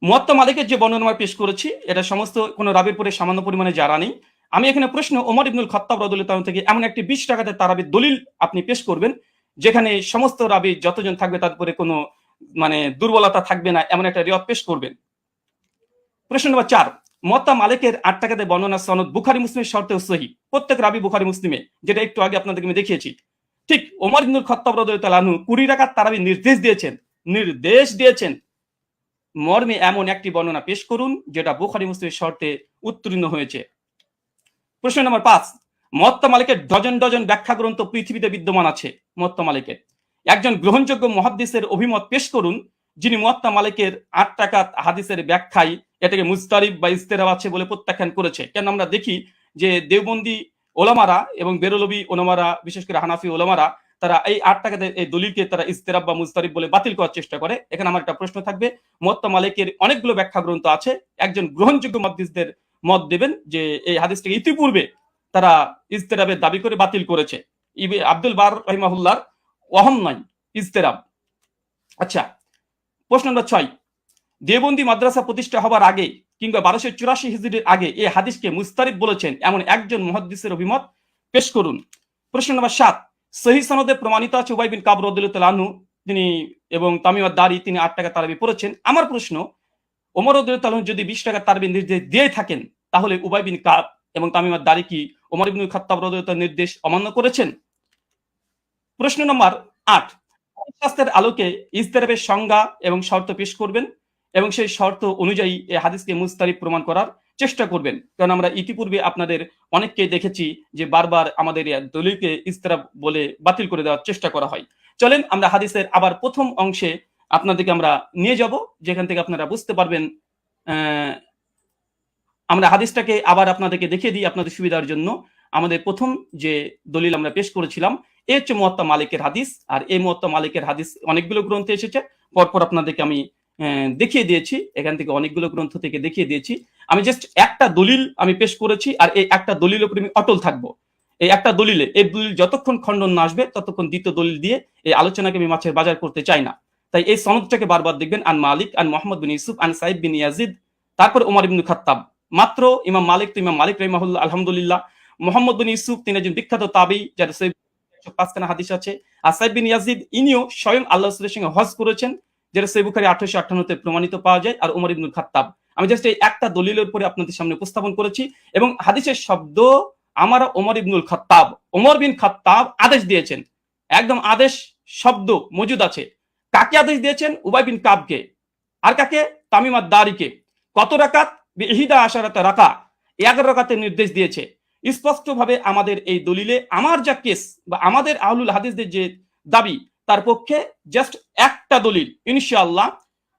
মুয়াত্তা মালিকের যে বর্ণনা পেশ করেছি এটা সমস্ত কোন রাবীর পরে সামান্য পরিমাণে জারা নেই। আমি এখানে প্রশ্ন, ওমর ইবনুল খাত্তাব রাদিয়াল্লাহু তাআলা থেকে এমন একটি 20 রাকাতের তারাবির দলিল আপনি পেশ করবেন যেখানে সমস্ত রাবী যতজন থাকবে তার উপরে কোনো মানে দুর্বলতা থাকবে না, এমন একটা রিওয়ায়াত পেশ করবেন। প্রশ্ন নম্বর 4, মুয়াত্তা মালিকের 8 রাকাতের বর্ণনা সনদ বুখারী মুসলিমের শর্তেও সহিহ। প্রত্যেক রাবী বুখারী মুসলিমে, যেটা একটু আগে আপনাদেরকে আমি দেখিয়েছি। ঠিক ওমর ইবনুল খাত্তাব রাদিয়াল্লাহু তাআলা আনহু 20 রাকাত তারাবির নির্দেশ দিয়েছেন মর্মে এমন একটি বর্ণনা পেশ করুন যেটা বুখারী মুসলিমের শর্তে উত্তীর্ণ হয়েছে। প্রশ্ন নম্বর 5, মুয়াত্তা মালিকের ডজন ডজন ব্যাখ্যা গ্রন্থ পৃথিবীতে বিদ্যমান আছে। মুয়াত্তা মালিকের একজন গ্রহণযোগ্য মুহাদ্দিসের অভিমত পেশ করুন যিনি মুয়াত্তা মালিকের 8 রাকাত হাদিসের ব্যাখ্যায় এটাকে মুজতারিব বা ইজতিরাব আছে বলে প্রত্যাখ্যান করেছে। কেন আমরা দেখি যে দেওবন্দি ওলামারা এবং বেরলভী ওলামারা, বিশেষ করে হানাফি ওলামারা, তারা এই 8 রাকাতের এই দলিলকে তারা ইজতিরাব বা মুজতারিব বলে বাতিল করার চেষ্টা করে। এখানে আমার একটা প্রশ্ন থাকবে, মুয়াত্তা মালিকের অনেকগুলো ব্যাখ্যা গ্রন্থ আছে, একজন গ্রহণযোগ্য মুহাদ্দিসদের মত দেবেন যে এই হাদিসটাকে ইতিপূর্বে তারা ইজতিরাবের দাবি করে বাতিল করেছে। আব্দুল বার রাহিমাহুল্লাহর ওয়াহম নয়, ইজতিরাব। আচ্ছা, প্রশ্ন নম্বর 6, দেওবন্দি মাদ্রাসা প্রতিষ্ঠা হবার আগে কিংবা 1284 হিজরির আগে এই হাদিসকে মুস্তারিব বলেছেন এমন একজন মুহাদ্দিসের অভিমত পেশ করুন। প্রশ্ন নম্বর 7, সহিহ সনদে প্রমাণিত আছে উবাই বিন কাব রাদিয়াল্লাহু তাআলা আনহু তিনি এবং তামিম আদ-দারি তিনি 8 রাকাত তারাবি পড়েছেন। আমার প্রশ্ন, ওমর রাদিয়াল্লাহু তাআলা যদি 20 রাকাত তারাবির নির্দেশ দিয়ে থাকেন তাহলে উবাই বিন কাব এবং তামিম আদ-দারি কি ওমর ইবনুল খাত্তাব রাদিয়াল্লাহু তাআলার নির্দেশ অমান্য করেছেন? প্রশ্ন নম্বর 8, শাস্ত্রের আলোকে ইজতিরাবের সংজ্ঞা এবং শর্ত পেশ করবেন এবং সেই শর্ত অনুযায়ী এই হাদিসকে মুস্তারিব প্রমাণ করার চেষ্টা করবেন। কারণ আমরা ইতিপূর্বে আপনাদের অনেককে দেখেছি যে বারবার আমাদের এই দলিলকে ইজতিরাব বলে বাতিল করে দেওয়ার চেষ্টা করা হয়। চলেন আমরা হাদিসের আবার প্রথম অংশে আপনাদেরকে আমরা নিয়ে যাব, যেখান থেকে আপনারা বুঝতে পারবেন। আমরা হাদিসটাকে আবার আপনাদেরকে দেখিয়ে দিই আপনাদের সুবিধার জন্য। আমাদের প্রথম যে দলিল আমরা পেশ করেছিলাম এ হচ্ছে মুয়াত্তা মালিকের হাদিস, আর এই মুয়াত্তা মালিকের হাদিস অনেকগুলো গ্রন্থে এসেছে, পরপর আপনাদেরকে আমি দেখিয়ে দিয়েছি, এখান থেকে অনেকগুলো গ্রন্থ থেকে দেখিয়ে দিয়েছি। আমি জাস্ট একটা দলিল আমি পেশ করেছি, আর এই একটা দলিলের উপরে আমি অটল থাকবো। এই একটা দলিলে, এই দলিল যতক্ষণ খণ্ডন না আসবে ততক্ষণ দ্বিতীয় দলিল দিয়ে এই আলোচনাকে আমি মাছের বাজার করতে চাই না। তাই এই সনদটাকে বারবার দেখবেন, আন মালিক আন মোহাম্মদ বিন ইউসুফ আন সাইদ বিন ইয়াজিদ, তারপর ওমর ইবনে খাত্তাব। মাত্র ইমাম মালিক তো ইমাম মালিক রাহিমাহুল্লাহ, আলহামদুলিল্লাহ। মোহাম্মদ বিন ইউসুফ তিনি একজন বিখ্যাত তাবী, যার 5খানা হাদিস আছে। আর সাইদ বিন ইয়াজিদ ইনিও স্বয়ং আল্লাহ রাসূলের সঙ্গে হজ করেছেন, যেটা সহিহ বুখারী 1858 তে প্রমাণিত পাওয়া যায়। আর ওমর ইবনে খাত্তাব। আমি জাস্ট এই একটা দলিলের উপরে আপনাদের সামনে উপস্থাপন করেছি, এবং হাদিসের শব্দ আমার ওমর ইবনুল খাত্তাব, ওমর বিন খাত্তাব আদেশ দিয়েছেন, একদম আদেশ শব্দ মজুদ আছে। কাকে আদেশ দিয়েছেন? উবাই বিন কাবকে। আর কাকে? তামিম আদ-দারিকে। কত রাকাত? বিহিদা আশারাতা রাকা, 11 রাকাতের নির্দেশ দিয়েছে। স্পষ্টভাবে আমাদের এই দলিলে আমার যা কেস বা আমাদের আহলুল হাদিসদের যে দাবি, তার পক্ষে জাস্ট একটা দলিল, ইনশাআল্লাহ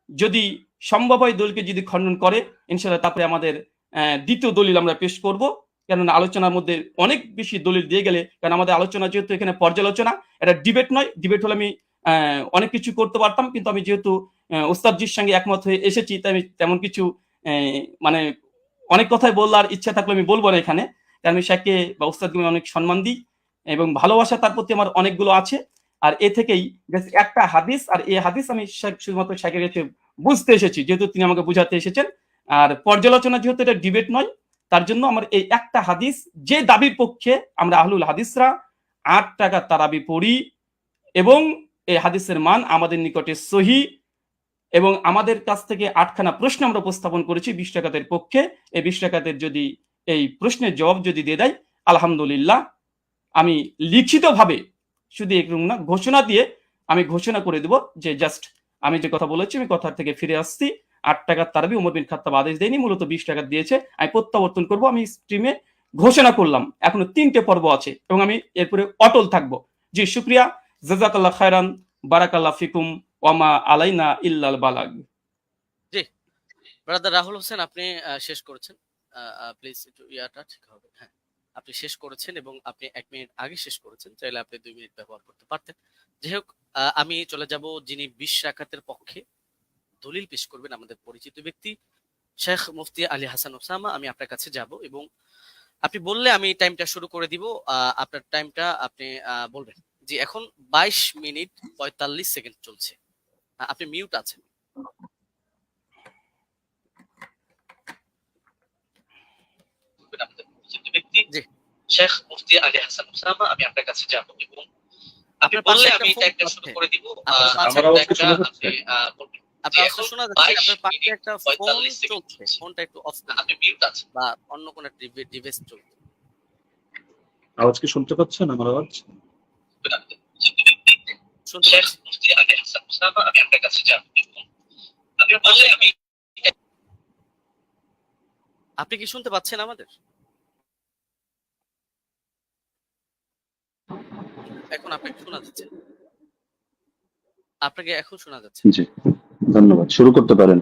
যদি সম্ভব হয় দলিলকে যদি খণ্ডন করে, ইনশাআল্লাহ তারপরে আমাদের দ্বিতীয় দলিল আমরা পেশ করব। কেননা আলোচনার মধ্যে অনেক বেশি দলিল দিয়ে গেলে, কারণ আমাদের আলোচনা যেহেতু এখানে পর্যালোচনা, এটা ডিবেট নয়। ডিবেট হলে আমি অনেক কিছু করতে পারতাম, কিন্তু আমি যেহেতু ওস্তাদজির সঙ্গে একমত হয়ে এসেছি, তাই আমি তেমন কিছু মানে অনেক কথাই বলার ইচ্ছা থাকলে আমি বলবো না এখানে, কারণ আমি শেখকে বা ওস্তাদকে আমি অনেক সম্মান দিই এবং ভালোবাসা তার প্রতি আমার অনেকগুলো আছে। আর এ থেকেই একটা হাদিস, আর এই হাদিস আমি শুধুমাত্র শেখের কাছে বুঝতে এসেছি, যেহেতু তিনি আমাকে বুঝাতে এসেছেন। আর পর্যালোচনা যেহেতু এটা ডিবেট নয়, তার জন্য আমার এই একটা হাদিস, যে দাবির পক্ষে আমরা আহলুল হাদিসরা 8 টাকা তারাবি পড়ি, এবং এই হাদিসের মান আমাদের নিকটে সহি, এবং আমাদের কাছ থেকে 8খানা প্রশ্ন আমরা উপস্থাপন করেছি 20 টাকাতের পক্ষে। এই 20 টাকাতের যদি এই প্রশ্নের জবাব যদি দিয়ে দেয়, আলহামদুলিল্লাহ, আমি লিখিতভাবে শুধু এরকম না, ঘোষণা দিয়ে আমি ঘোষণা করে দেব যে জাস্ট আমি যে কথা বলেছি আমি কথার থেকে ফিরে আসছি। 8 টাকার তারাবি ওমর বিন খাত্তাব আদেশ দেয়নি, মূলত 20 টাকা দিয়েছে। আমি প্রত্যাবর্তন করব, আমি স্ট্রিমে ঘোষণা করলাম। এখনো 3টে পর্ব আছে এবং আমি এরপরে অটল থাকব। জি, শুকরিয়া, জাযাকাল্লাহ খায়রান, বারাকাল্লাহ ফিকুম, ওয়ামা আলাইনা ইল্লাল বালাগ। জি, ব্রাদার রাহুল হোসেন, আপনি শেষ করেছেন। প্লিজ একটু ইয়াটা ঠিক হবে। হ্যাঁ, আপনি শেষ করেছেন এবং আপনি 1 মিনিট আগে শেষ করেছেন, চাইলে আপনি 2 মিনিট ব্যবহার করতে পারতেন। যাই হোক, আমি চলে যাব যিনি 20 রাকাতের পক্ষে দলিল পেশ করবেন, আমাদের পরিচিত ব্যক্তি শেখ মুফতি আলী হাসান ওসামা। আমি আপনার কাছে যাব এবং আপনি বললে আমি টাইমটা শুরু করে দিব। আপনার টাইমটা আপনি বলবেন। জি, এখন 22 মিনিট 45 সেকেন্ড চলছে। আপনি মিউট আছেন। জি, শেখ মুফতি আলী হাসান ওসামা, আমি আপনার কাছে যাব এবং আপনি বললে আমি টাইমটা শুরু করে দিব। আমার আওয়াজ শোনা যাচ্ছে? আপনার আওয়াজ শোনা যাচ্ছে? আপনার পাশে একটা ফোন চলছে, ফোনটা একটু অফ করুন, আপনি মিউট আছেন বা অন্য কোনো ডিভাইস চলছে। আওয়াজ কি শুনতে পাচ্ছেন? আমার আওয়াজ শুনতে পাচ্ছি। মুফতি আলী হাসান ওসামা, আমি আপনার কাছে যাব এবং আপনি বললে আমি, আপনি কি শুনতে পাচ্ছেন আমাদের? এখন আপনাকে শোনা যাচ্ছে? আপনাকে এখন শোনা যাচ্ছে? জি, ধন্যবাদ। শুরু করতে পারেন।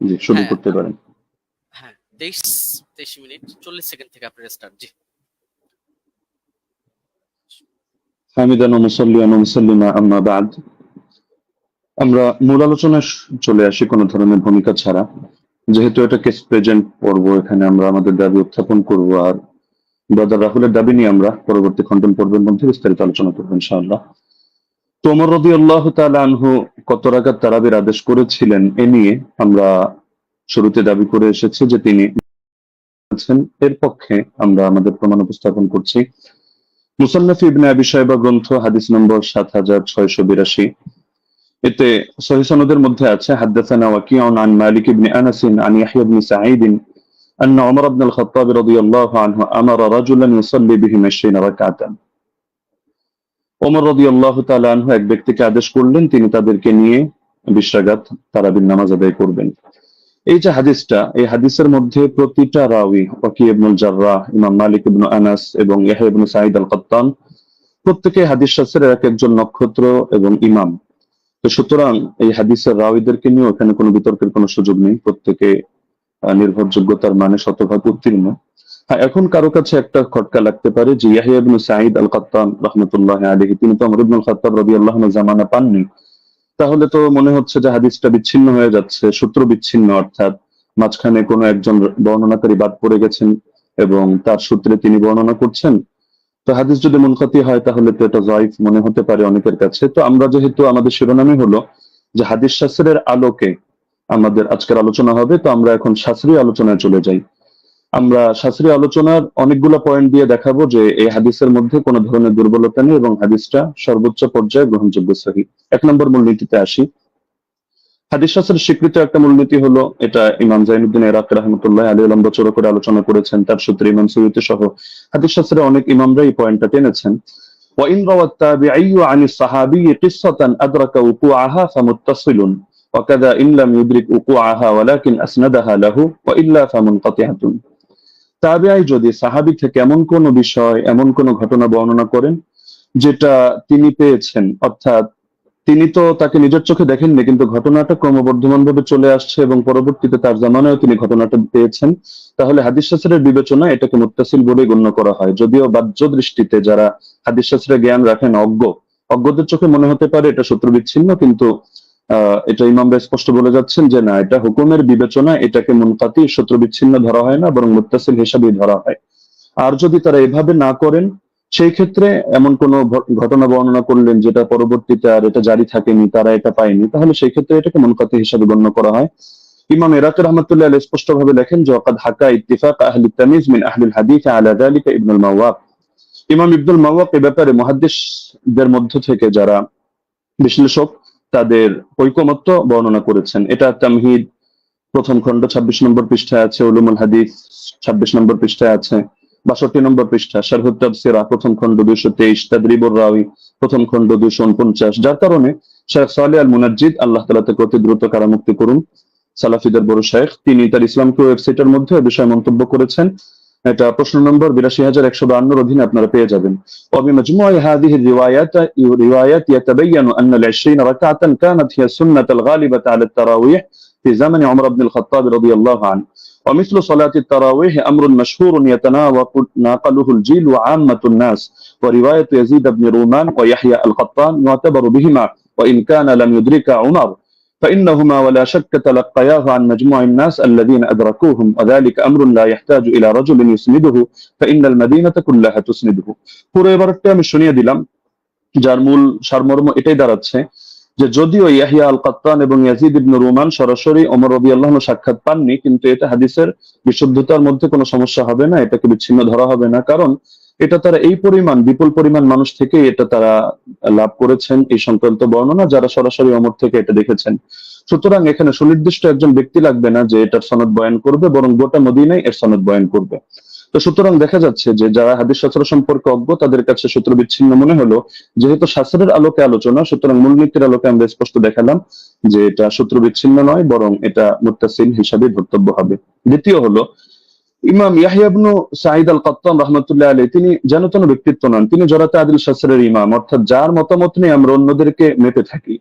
জি, শুরু হ্যাঁ, করতে পারেন। হ্যাঁ, 23 মিনিট 40 সেকেন্ড থেকে আপনার স্টার্ট। জি, হামিদান ওয়া মুসাল্লিয়ান ওয়া মুসাল্লিমা আম্মা বা'দ। আমরা মূল আলোচনায় চলে আসি কোনো ধরনের ভূমিকা ছাড়া। যেহেতু এটা কেস প্রেজেন্ট পর্ব, এখানে আমরা আমাদের দাবি উত্থাপন করব, আর ব্রাদার রাহুলের দাবি নিয়ে আমরা পরবর্তী খণ্ডন পর্বের মধ্যে বিস্তারিত আলোচনা করব ইনশাআল্লাহ। তো ওমর রাদিয়াল্লাহু তাআলা আনহু কত রাকাত তারাবির আদেশ করেছিলেন এ নিয়ে আমরা শুরুতে দাবি করে এসেছি যে তিনি এর পক্ষে আমরা আমাদের প্রমাণ উপস্থাপন করছি। মুসান্নাফ ইবনে আবি শাইবা গ্রন্থ হাদিস নম্বর 7682। এতে সহিহ সনদের মধ্যে আছে হাদাসানা ওয়াকিউন আন মালিক ইবনে আনাস আন ইয়াহইয়া ইবনে সাঈদ أن عمر بن الخطاب رضي الله عنه أمر رجلا يصلي بهم 20 ركعة। ওমর রাদিয়াল্লাহু তাআলা আনহু এক ব্যক্তিকে আদেশ করলেন তিনি তাদেরকে নিয়ে 20 রাকাত তারাবির নামাজ আদায় করবেন। এই যে হাদিসটা, এই হাদিসের মধ্যে প্রতিটা রাওয়ী ওয়াকি ইবনুল জাররাহ, ইমাম মালিক ইবনে আনাস এবং ইয়াহইয়া ইবনে সাঈদ আল-কাত্তান, প্রত্যেকে হাদিস শাস্ত্রের এক একজন নক্ষত্র এবং ইমাম। তো সুতরাং এই হাদিসের রাওয়ীদেরকে নিয়ে এখানে কোনো বিতর্কের কোনো সুযোগ নেই, প্রত্যেকে নির্ভরযোগ্যতার মানে শতভাগ উত্তীর্ণ। হ্যাঁ, এখন কারো কাছে একটা খটকা লাগতে পারে যে ইয়াহইয়া ইবনে সাঈদ আল-কাত্তান রাহমাতুল্লাহি আলাইহি তিনি তো ওমর ইবনুল খাত্তাব রাদিয়াল্লাহু আনহু জামানা পাননি, তাহলে তো মনে হচ্ছে যে হাদিসটা বিচ্ছিন্ন হয়ে যাচ্ছে, সূত্র বিচ্ছিন্ন, অর্থাৎ মাঝখানে কোনো একজন বর্ণনাকারী বাদ পড়ে গেছেন এবং তার সূত্রে তিনি বর্ণনা করছেন। তো হাদিস যদি মুনকাতি হয় তাহলে তো এটা যায়িফ মনে হতে পারে অনেকের কাছে। তো আমরা যেহেতু আমাদের শিরোনামই হলো যে হাদিস শাস্ত্রের আলোকে আমাদের আজকের আলোচনা হবে, তো আমরা এখন শাস্ত্রীয় আলোচনায় চলে যাই। আমরা শাস্ত্রীয় আলোচনার অনেকগুলো পয়েন্ট দিয়ে দেখাবো যে এই হাদিসের মধ্যে কোনো ধরনের দুর্বলতা নেই এবং হাদিসটা সর্বোচ্চ পর্যায়ে গ্রহণযোগ্য সহিহ। 1 নম্বর মূলনীতিতে আসি। হাদিস শাস্ত্রের স্বীকৃত একটা মূলনীতি হলো, এটা ইমাম জাইনুদ্দিন ইরাকি রাহমাতুল্লাহ আলাইহি লম্বা চড়া করে আলোচনা করেছেন, তার সূত্রে ইমাম সুয়ুতী সহ হাদিস শাস্ত্রের অনেক ইমামরা এই পয়েন্টটা টেনেছেন। وإن روى التابعي عن الصحابي قصة أدرك وقوعها فمتصل وكذا إن لم يدرك وقوعها ولكن أسندها له وإلا فمنقطعة। তাবিঈ যদি সাহাবী থেকে এমন কোন বিষয়, এমন কোন ঘটনা বর্ণনা করেন যেটা তিনি পেয়েছেন, অর্থাৎ তিনি তো তাকে নিজের চোখে দেখেননি, কিন্তু ঘটনাটা ক্রমবর্ধমান ভাবে চলে আসছে এবং পরবর্তীতে তার জামানায় তিনি ঘটনাটা পেয়েছেন, তাহলে হাদিস শাস্ত্রের বিবেচনা এটাকে মুত্তাসিল বলে গণ্য করা হয়। যদিও বাহ্য দৃষ্টিতে যারা হাদিস শাস্ত্রের জ্ঞান রাখেন, অজ্ঞদের চোখে মনে হতে পারে এটা সূত্র বিচ্ছিন্ন, কিন্তু এটা ইমামরা স্পষ্ট বলে যাচ্ছেন যে না, এটা হুকুমের বিবেচনা, এটাকে মুনকাতি সূত্র বিচ্ছিন্ন ধরা হয় না, বরং মুত্তাসিল হিসাবেই ধরা হয়। আর যদি তারা এভাবে না করেন, সেই ক্ষেত্রে এমন কোন ঘটনা বর্ণনা করলেন যেটা পরবর্তীতে আর এটা জারি থাকেনি, তারা এটা পায়নি, তাহলে সেই ক্ষেত্রে এটাকে মুনকাতি হিসাবে গণ্য করা হয়। ইমাম ইরাকি রাহমাতুল্লাহ আলাইহি স্পষ্ট ভাবে লেখেন যে ওয়াকাদ হাকা ইত্তিফাক আহলি তামিজ মিন আহলি হাদিস আলা যালিকা ইবনুল মাওয়াক। ইমাম ইবনুল মাওয়াক এই ব্যাপারে মুহাদ্দিসদের মধ্য থেকে যারা বিশ্লেষক, তাদের ঐকমত্য বর্ণনা করেছেন। এটা তামহিদ প্রথম খণ্ড 26 নম্বর পৃষ্ঠায় আছে, উলুমুল হাদিস 26 নম্বর পৃষ্ঠায় আছে, 62 নম্বর পৃষ্ঠা, শারহুত তাফসির প্রথম খণ্ড 223, তাদরিবুর রাওয়ী প্রথম খণ্ড 249। যার কারণে শেখ সালেহ আল মুনাজ্জিদ, আল্লাহ তাআলা তাকে অতি দ্রুত কারামুক্তি করুন, সালাফিদের বড় শেখ, তিনি তার ইসলামকে ওয়েবসাইটের মধ্যে এই বিষয়ে মন্তব্য করেছেন। এটা প্রশ্ন নম্বর 82152 অধীনে আপনারা পেয়ে যাবেন। وبمجموع هذه الروايات يتبين أن ال20 ركعة كانت هي السنة الغالبة على التراويح في زمن عمر بن الخطاب رضي الله عنه، ومثل صلاة التراويح أمر مشهور يتناقله الجيل وعامة الناس، ورواية يزيد بن رومان ويحيى القطان يعتبر بهما وإن كان لم يدرك عمر، فإنهما ولا شك تلقياه عن مجموع الناس الذين أدركوهم، وذلك أمر لا يحتاج إلى رجل يسنده فإن المدينة كلها تسنده। পুরো এবারটা আমি শুনিয়ে দিলাম, যার মূল সারমর্ম এটাই দাঁড়াচ্ছে যে যদিও ইয়াহিয়া আল কাত্তান এবং ইয়াজিদ ইবনে রুমান সরাসরি ওমর রাদিয়াল্লাহু আনহু সাক্ষাৎ পাননি, কিন্তু এটা হাদিসের বিশুদ্ধতার মধ্যে কোনো সমস্যা হবে না, এটাকে বিচ্ছিন্ন ধরা হবে না, কারণ এটা তারা এই পরিমাণ, বিপুল পরিমাণ মানুষ থেকে এটা তারা লাভ করেছেন এই সংক্রান্ত বর্ণনা, যারা সরাসরি ওমর থেকে এটা দেখেছেন। সুতরাং এখানে সুনির্দিষ্ট একজন ব্যক্তি লাগবে না যে এটার সনদ বয়ান করবে, বরং গোটা মদিনায় এর সনদ বয়ান করবে। তো সুতরাং দেখা যাচ্ছে যে যারা হাদিস শাস্ত্র সম্পর্কে অজ্ঞ, তাদের কাছে সূত্র বিচ্ছিন্ন মনে হলো। যেহেতু শাস্ত্রের আলোকে আলোচনা, সুতরাং মূলনীতির আলোকে আমরা স্পষ্ট দেখালাম যে এটা সূত্র বিচ্ছিন্ন নয়, বরং এটা মুত্তাসিল হিসাবে ধর্তব্য হবে। দ্বিতীয় হলো, ইমাম ইয়াহইয়া ইবনে সাঈদ আল কাত্তান রাহমাতুল্লাহ আলাইহি, তিনি যেন তেন ব্যক্তিত্ব নন, তিনি জরাতে আদিল শাস্ত্রের ইমাম, অর্থাৎ যার মতামত নিয়ে আমরা অন্যদেরকে মেপে থাকি,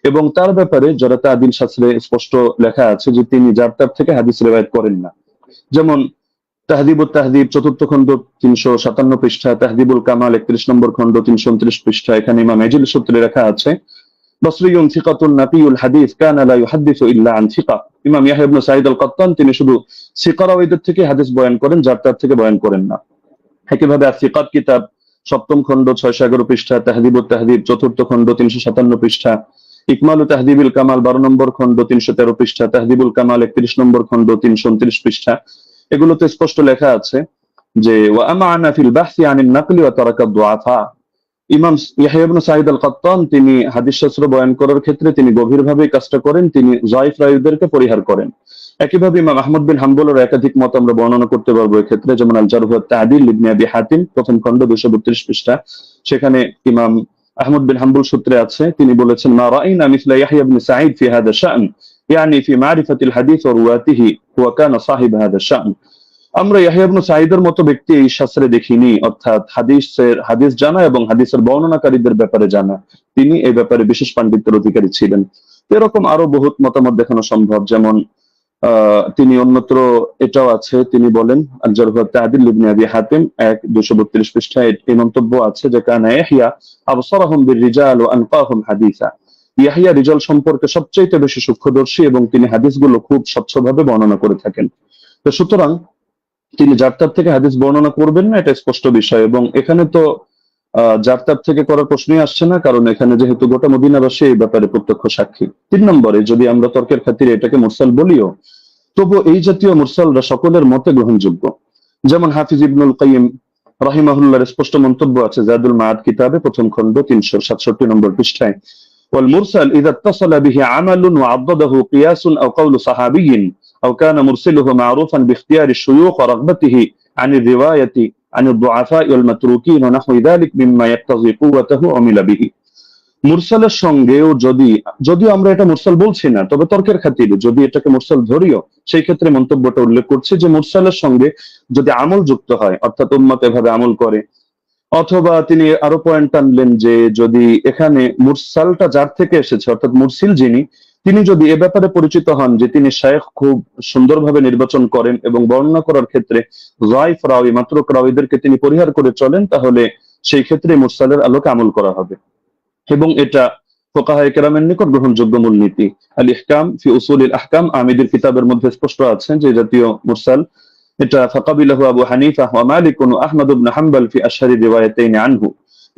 এবং তার ব্যাপারে জরাতে আদিল শাস্ত্রে স্পষ্ট লেখা আছে যে তিনি যার তার থেকে হাদিস রিওয়ায়াত করেন না। যেমন তাহদিবুত তাহদিব 4th খণ্ড 357 পৃষ্ঠা, তাহদিবুল কামাল 31 নম্বর খণ্ড 329 পৃষ্ঠা, এখানে ইমাম এজিল সূত্রে লেখা আছে বসরিয়ুন সিকাতুন নাকিউল হাদিস কানা লা ইউহাদ্দিসু ইল্লা আন সিকা। ইমাম ইয়াহইয়া ইবনে সাঈদ আল কাত্তান তিনি শুধু সিকা রাওয়ীদের থেকে হাদিস বয়ান করেন, যার তার থেকে বয়ান করেন না। একইভাবে আসিকাত কিতাব 7ম খণ্ড 611 পৃষ্ঠা, তাহদিবুত তাহদিব 4th খণ্ড 357 পৃষ্ঠা, ইকমালু তাহদিবুল কামাল 12 নম্বর খণ্ড 313 পৃষ্ঠা, তাহদিবুল কামাল 31 নম্বর খণ্ড 329 পৃষ্ঠা, এগুলোতে স্পষ্ট লেখা আছে যে ওয়া আমানা ফিল বাহসি আনিন নাকলি ওয়া তারাকা দুআফা। ইমাম ইয়াহইয়া ইবনে সাঈদ আল কাত্তান তিনি হাদিস শাস্ত্র বয়ান করার ক্ষেত্রে তিনি গভীরভাবে কাজটা করেন, তিনি যায়িফ রাওয়ীদেরকে পরিহার করেন। একইভাবে ইমাম আহমদ বিন হাম্বলের একাধিক মত আমরা বর্ণনা করতে পারবো এই ক্ষেত্রে, যেমন আল জারহ ওয়াত তা'দীল ইবনে আবি হাতিম প্রথম খণ্ড 232 পৃষ্ঠা, সেখানে ইমাম আহমদ বিন হাম্বল সূত্রে আছে, তিনি বলেছেন মা রাআইনা মিসলা ইয়াহইয়া ইবনে সাঈদ ফি হাদা শা'n, ইয়ানি ফি মারিফাতিল হাদিস ওয়া রুওয়াতিহি ওয়া কানা সাহিব হাদা শা'n। আমরা ইয়াহইয়া ইবনে সাঈদের মতো ব্যক্তি এই শাস্ত্রে দেখিনি, অর্থাৎ হাদিস জানা এবং হাদিসের বর্ণনাকারীদের ব্যাপারে জানা, তিনি এই ব্যাপারে বিশেষ পাণ্ডিত্যের অধিকারী ছিলেন। এরকম আরো বহুত মতামত দেখানো সম্ভব, যেমন তিনি অন্যত্র এটাও আছে, তিনি বলেন আল জারহ ওয়াত তা'দীল ইবনে আবি হাতিম 232 পৃষ্ঠায় এই মন্তব্য আছে যে কানা ইয়াহইয়া আবসারাহুম বির রিজাল ওয়া আনকাহুম হাদিসা। ইয়াহিয়া রিজাল সম্পর্কে সবচেয়ে বেশি সূক্ষ্মদর্শী এবং তিনি হাদিসগুলো খুব স্বচ্ছভাবে বর্ণনা করে থাকেন। তো সুতরাং তিনি যার তার থেকে হাদিস বর্ণনা করবেন না, এটা স্পষ্ট বিষয়। এবং এখানে তো যার তার থেকে করার প্রশ্নই আসছে না, কারণ এখানে যেহেতু গোটা মদিনাবাসী এই ব্যাপারে প্রত্যক্ষ সাক্ষী। 3 নম্বরে, যদি আমরা তর্কের খাতিরে এটাকে মুরসাল বলিও, তবু এই জাতীয় মুরসালরা সকলের মতে গ্রহণযোগ্য। যেমন হাফিজ ইবনুল কাইয়িম রাহিমাহুল্লাহর স্পষ্ট মন্তব্য আছে জাদুল মাআদ কিতাবে, প্রথম খণ্ড 367 নম্বর পৃষ্ঠায়, والمرسل إذا اتصل به عمل وعضده قياس أو قول صحابي أو كان مرسله معروفا باختيار الشيوخ ورغبته عن الرواية عن الضعفاء والمتروكين ونحو ذلك مما يقتضي قوته عمل به। মুরসালের সঙ্গেও যদিও আমরা এটা মুরসাল বলছি না, তবে তর্কের খাতিরে যদি এটাকে মুরসাল ধরিও, সেই ক্ষেত্রে মন্তব্যটা উল্লেখ করছে যে মুরসালের সঙ্গে যদি আমল যুক্ত হয়, অর্থাৎ উম্মত এভাবে আমল করে, অথবা তিনি আরো পয়েন্ট আনলেন যে যদি এখানে মুরসালটা যার থেকে এসেছে, অর্থাৎ মুরসিল যিনি, তিনি যদি এ ব্যাপারে পরিচিত হন যে তিনি শায়েখ খুব সুন্দরভাবে নির্বাচন করেন এবং বর্ণনা করার ক্ষেত্রে যায়ফ রাওয়ী, মাত্রুক রাওয়ীদেরকে তিনি পরিহার করে চলেন, তাহলে সেই ক্ষেত্রে মুরসালের আলোকে আমল করা হবে। এবং এটা ফুকাহায়ে কেরামের নিকট গ্রহণযোগ্য মূলনীতি। আল ইহকাম ফি উসুলিল আহকাম আমিদের কিতাবের মধ্যে স্পষ্ট আছে যে জাতীয় মুরসাল এটা ফাকাবিলাহু আবু হানিফা ওয়া মালিক ওয়া আহমদ ইবনে হাম্বল ফি আশহারি রিওয়ায়াতাইন আনহু।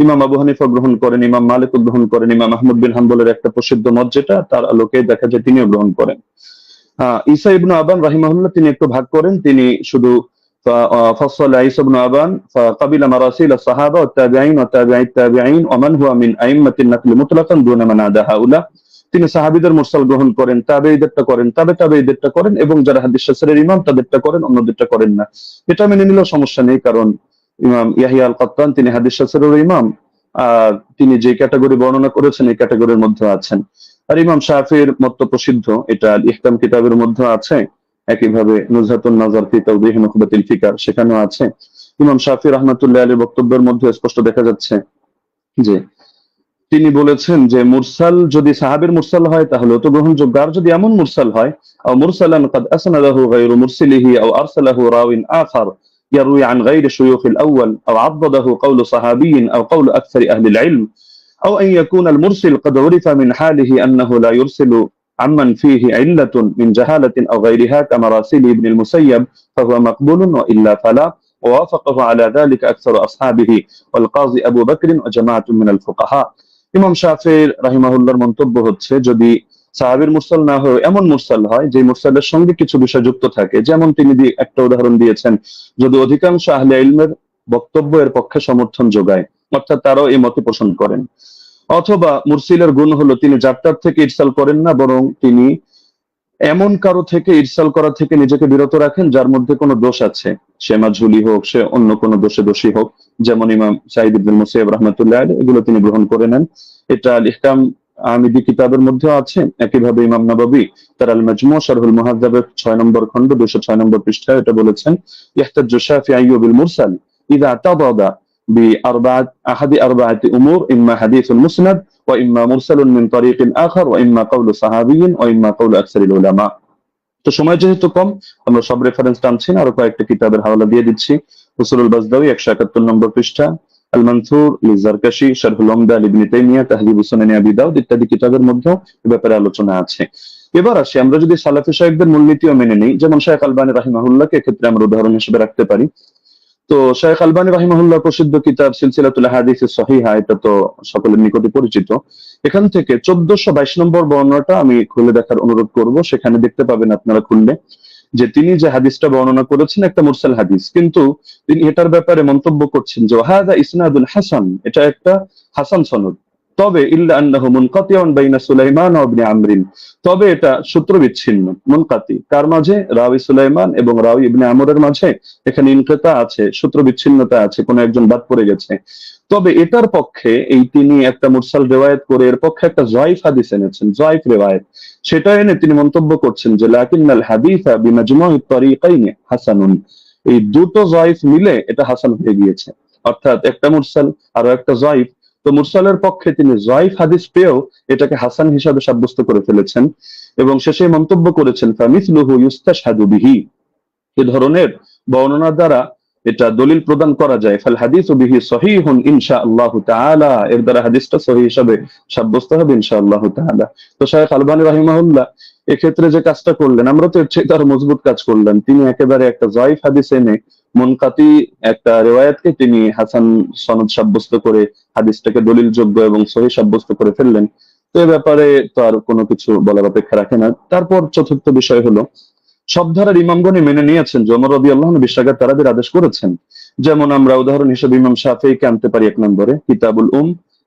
ইমাম আবু হানিফা গ্রহণ করেন, ইমাম মালিক গ্রহণ করেন, ইমাম আহমদ বিন হাম্বলের একটা প্রসিদ্ধ মত যেটা, তার আলোকে দেখা যায় তিনিও গ্রহণ করেন। ঈসা ইবনে আবান রাহিমাহুল্লাহ তিনি একটু ভাগ করেন, তিনি শুধু فصل عيسى بن أبان فقبل مراسيل الصحابة والتابعين وتابعي التابعين ومن هو من أئمة النقل مطلقا دون من عدا هؤلاء। তিনি সাহাবীদের মুরসাল গ্রহণ করেন, তাবেঈদেরটা করেন, তাবেঈদেরটা করেন, এবং যারা হাদিস শাস্ত্রের ইমাম তাদেরটা করেন, অন্যদেরটা করেন না। এটা মেনে নিলেও সমস্যা নেই, কারণ ইমাম ইয়াহিয়া আল কাত্তান তিনি হাদিস শাস্ত্রের ইমাম, তিনি যে ক্যাটাগরি বর্ণনা করেছেন এই ক্যাটাগরির মধ্যে আছেন। আর ইমাম শাফির মত প্রসিদ্ধ, এটা আল ইহকাম কিতাবের মধ্যে আছে, একইভাবে নুজহাতুন নাজার ফি তাওদীহ নুখবাতিল ফিকার সেখানেও আছে। ইমাম শাফি রাহমাতুল্লাহ আলাইহির বক্তব্যের মধ্যে স্পষ্ট দেখা যাচ্ছে যে তিনি বলেছেন যে মুরসাল যদি সাহাবীর মুরসাল হয় তাহলে তো গ্রহণযোগ্য, আর যদি এমন মুরসাল হয় আও মুরসালান قد اسنده غير مرسله او ارسله راو اخر يروي عن غير شيوخ الاول او عضده قول صحابي او قول اكثر اهل العلم او ان يكون المرسل قد عرف من حاله انه لا يرسل عمن فيه علة من جهالة أو غيرها كمراسيل ابن المسيب فهو مقبول وإلا فلا، ووافقه على ذلك أكثر أصحابه والقاضي أبو بكر وجماعة من الفقهاء। ইমাম শাফি রাহিমাহুল্লাহর মন্তব্য হচ্ছে যদি সাহাবীর মুরসাল না হয় এমন মুরসাল হয় যে মুরসালের সঙ্গে কিছু বিষয় যুক্ত থাকে, যেমন তিনি একটা উদাহরণ দিয়েছেন, যদি অধিকাংশ আহলে ইলমের বক্তব্য এর পক্ষে সমর্থন যোগায়, অর্থাৎ তারাও এই মত পোষণ করেন, অথবা মুরসিলের গুণ হলো তিনি যাত্রার থেকে ইরসাল করেন না, বরং তিনি এমন কারো থেকে ইরসাল করা থেকে নিজেকে বিরত রাখেন যার মধ্যে কোনো দোষ আছে, সে মাজহুলি হোক, সে অন্য কোনো দোষে দোষী হোক, যেমন ইমাম সাঈদ ইবনে মুসাইয়্যিব রাহমাতুল্লাহ আলাইহি, এগুলো তিনি গ্রহণ করে নেন। এটা আল ইহকাম আমিদি কিতাবের মধ্যে আছে। একইভাবে ইমাম নাবাবী তার আল মাজমু শারহুল মুহাদ্দাবের 6 নম্বর খণ্ড 206 নম্বর পৃষ্ঠায় এটা বলেছেন, ইহতাজ্জু শাফিঈ বিল মুরসাল ইযা তাদাদা أحد أربعة أمور إما حديث مسند وإما مرسل من طريق آخر وإما قول صحابي وإما قول أكثر العلماء। তো সময় যেহেতু কম, আমরা সব রেফারেন্স টানছি না, আরো কয়েকটা কিতাবের হাওয়ালা দিয়ে দিচ্ছি। উসুলুল বাজদাওয়ী 171 নম্বর পৃষ্ঠা, আল মানসুর লিজারকাশি, শারহুল উমদা ইবনে তাইমিয়া, তাহযীবুস সুনান আবি দাউদ ইত্যাদি কিতাবের মধ্যে এই ব্যাপারে আলোচনা আছে। এবার আসি, আমরা যদি সালাফি শাইখদের মূলনীতিও মেনে নিই, যেমন শাইখ আলবানী রাহিমাহুল্লাহকে এক্ষেত্রে আমরা উদাহরণ হিসেবে রাখতে পারি। তো শাইখ আলবানী রাহিমাহুল্লাহ প্রসিদ্ধ কিতাব সিলসিলাতুল আহাদিস সহিহা, এটা তো সকলের নিকটে পরিচিত। এখান থেকে 1422 নম্বর বর্ণনাটা আমি খুলে দেখার অনুরোধ করব, সেখানে দেখতে পাবেন আপনারা খুললে যে তিনি যে হাদিসটা বর্ণনা করেছেন একটা মুরসাল হাদিস, কিন্তু তিনি এটার ব্যাপারে মন্তব্য করছেন যে হাযা ইসনাদুল হাসান, এটা একটা হাসান সনদ, তবে ইল্লা আন্নাহু মুনকাতিউন বাইনা সুলাইমান ওয়া ইবনে আমরিন, তবে এটা সূত্র বিচ্ছিন্ন, মুনকাতি কার মাঝে, রাওয়ী সুলাইমান এবং রাওয়ী ইবনে আমরের মাঝে এখানে ইনকিতা আছে, সূত্র বিচ্ছিন্নতা আছে, কোন একজন বাদ পড়ে গেছে। তবে এটার পক্ষে এই তিনি একটা মুরসাল রিওয়ায়াত করে এর পক্ষে একটা যায়ফ হাদিস এনেছেন, যায়ফ রিওয়ায়াত, সেটা এনে তিনি মন্তব্য করছেন যে লাকিন্নাল হাদিসা বিমাজমু'ত তারিকাইন হাসানুন, এই দুটো যায়ফ মিলে এটা হাসান হয়ে গিয়েছে, অর্থাৎ একটা মুরসাল আর একটা যায়ফ। তো মুরসালের পক্ষে তিনি যায়ফ হাদিস পেয়েও এটাকে হাসান হিসাবে সাব্যস্ত করে ফেলেছেন, এবং শেষে মন্তব্য করেছেন ফামিসলুহু ইউস্তাশহাদু বিহি, এই ধরনের বর্ণনা দ্বারা এটা দলিল প্রদান করা যায়, ফাল হাদিসু বিহি সহিহুন ইনশাআল্লাহু তাআলা, এর দ্বারা হাদিসটা সহিহ হিসাবে সাব্যস্ত হবে ইনশাআল্লাহু তাআলা। তো শায়খ আলবানী রাহিমাহুল্লাহ এক্ষেত্রে যে কাজটা করলেন, আমরা তো এর চেয়ে আরো মজবুত কাজ করলেন। তিনি একেবারে একটা জয়ীফ হাদিস এনে মুনকাতি একটা রিওয়ায়াতকে তিনি হাসান সনদ সাব্যস্ত করে হাদিসটাকে দলিলযোগ্য এবং সহিহ সাব্যস্ত করে ফেললেন। তো এ ব্যাপারে তো আর কোনো কিছু বলার অপেক্ষা রাখে না। তারপর চতুর্থ বিষয় হলো, সব ধারার ইমামগণই মেনে নিয়েছেন যে ওমর রাদিয়াল্লাহু আনহু বিশ্বাগার তারাবির আদেশ করেছেন। যেমন আমরা উদাহরণ হিসেবে ইমাম শাফিঈকে আনতে পারি 1 নম্বরে, কিতাবুল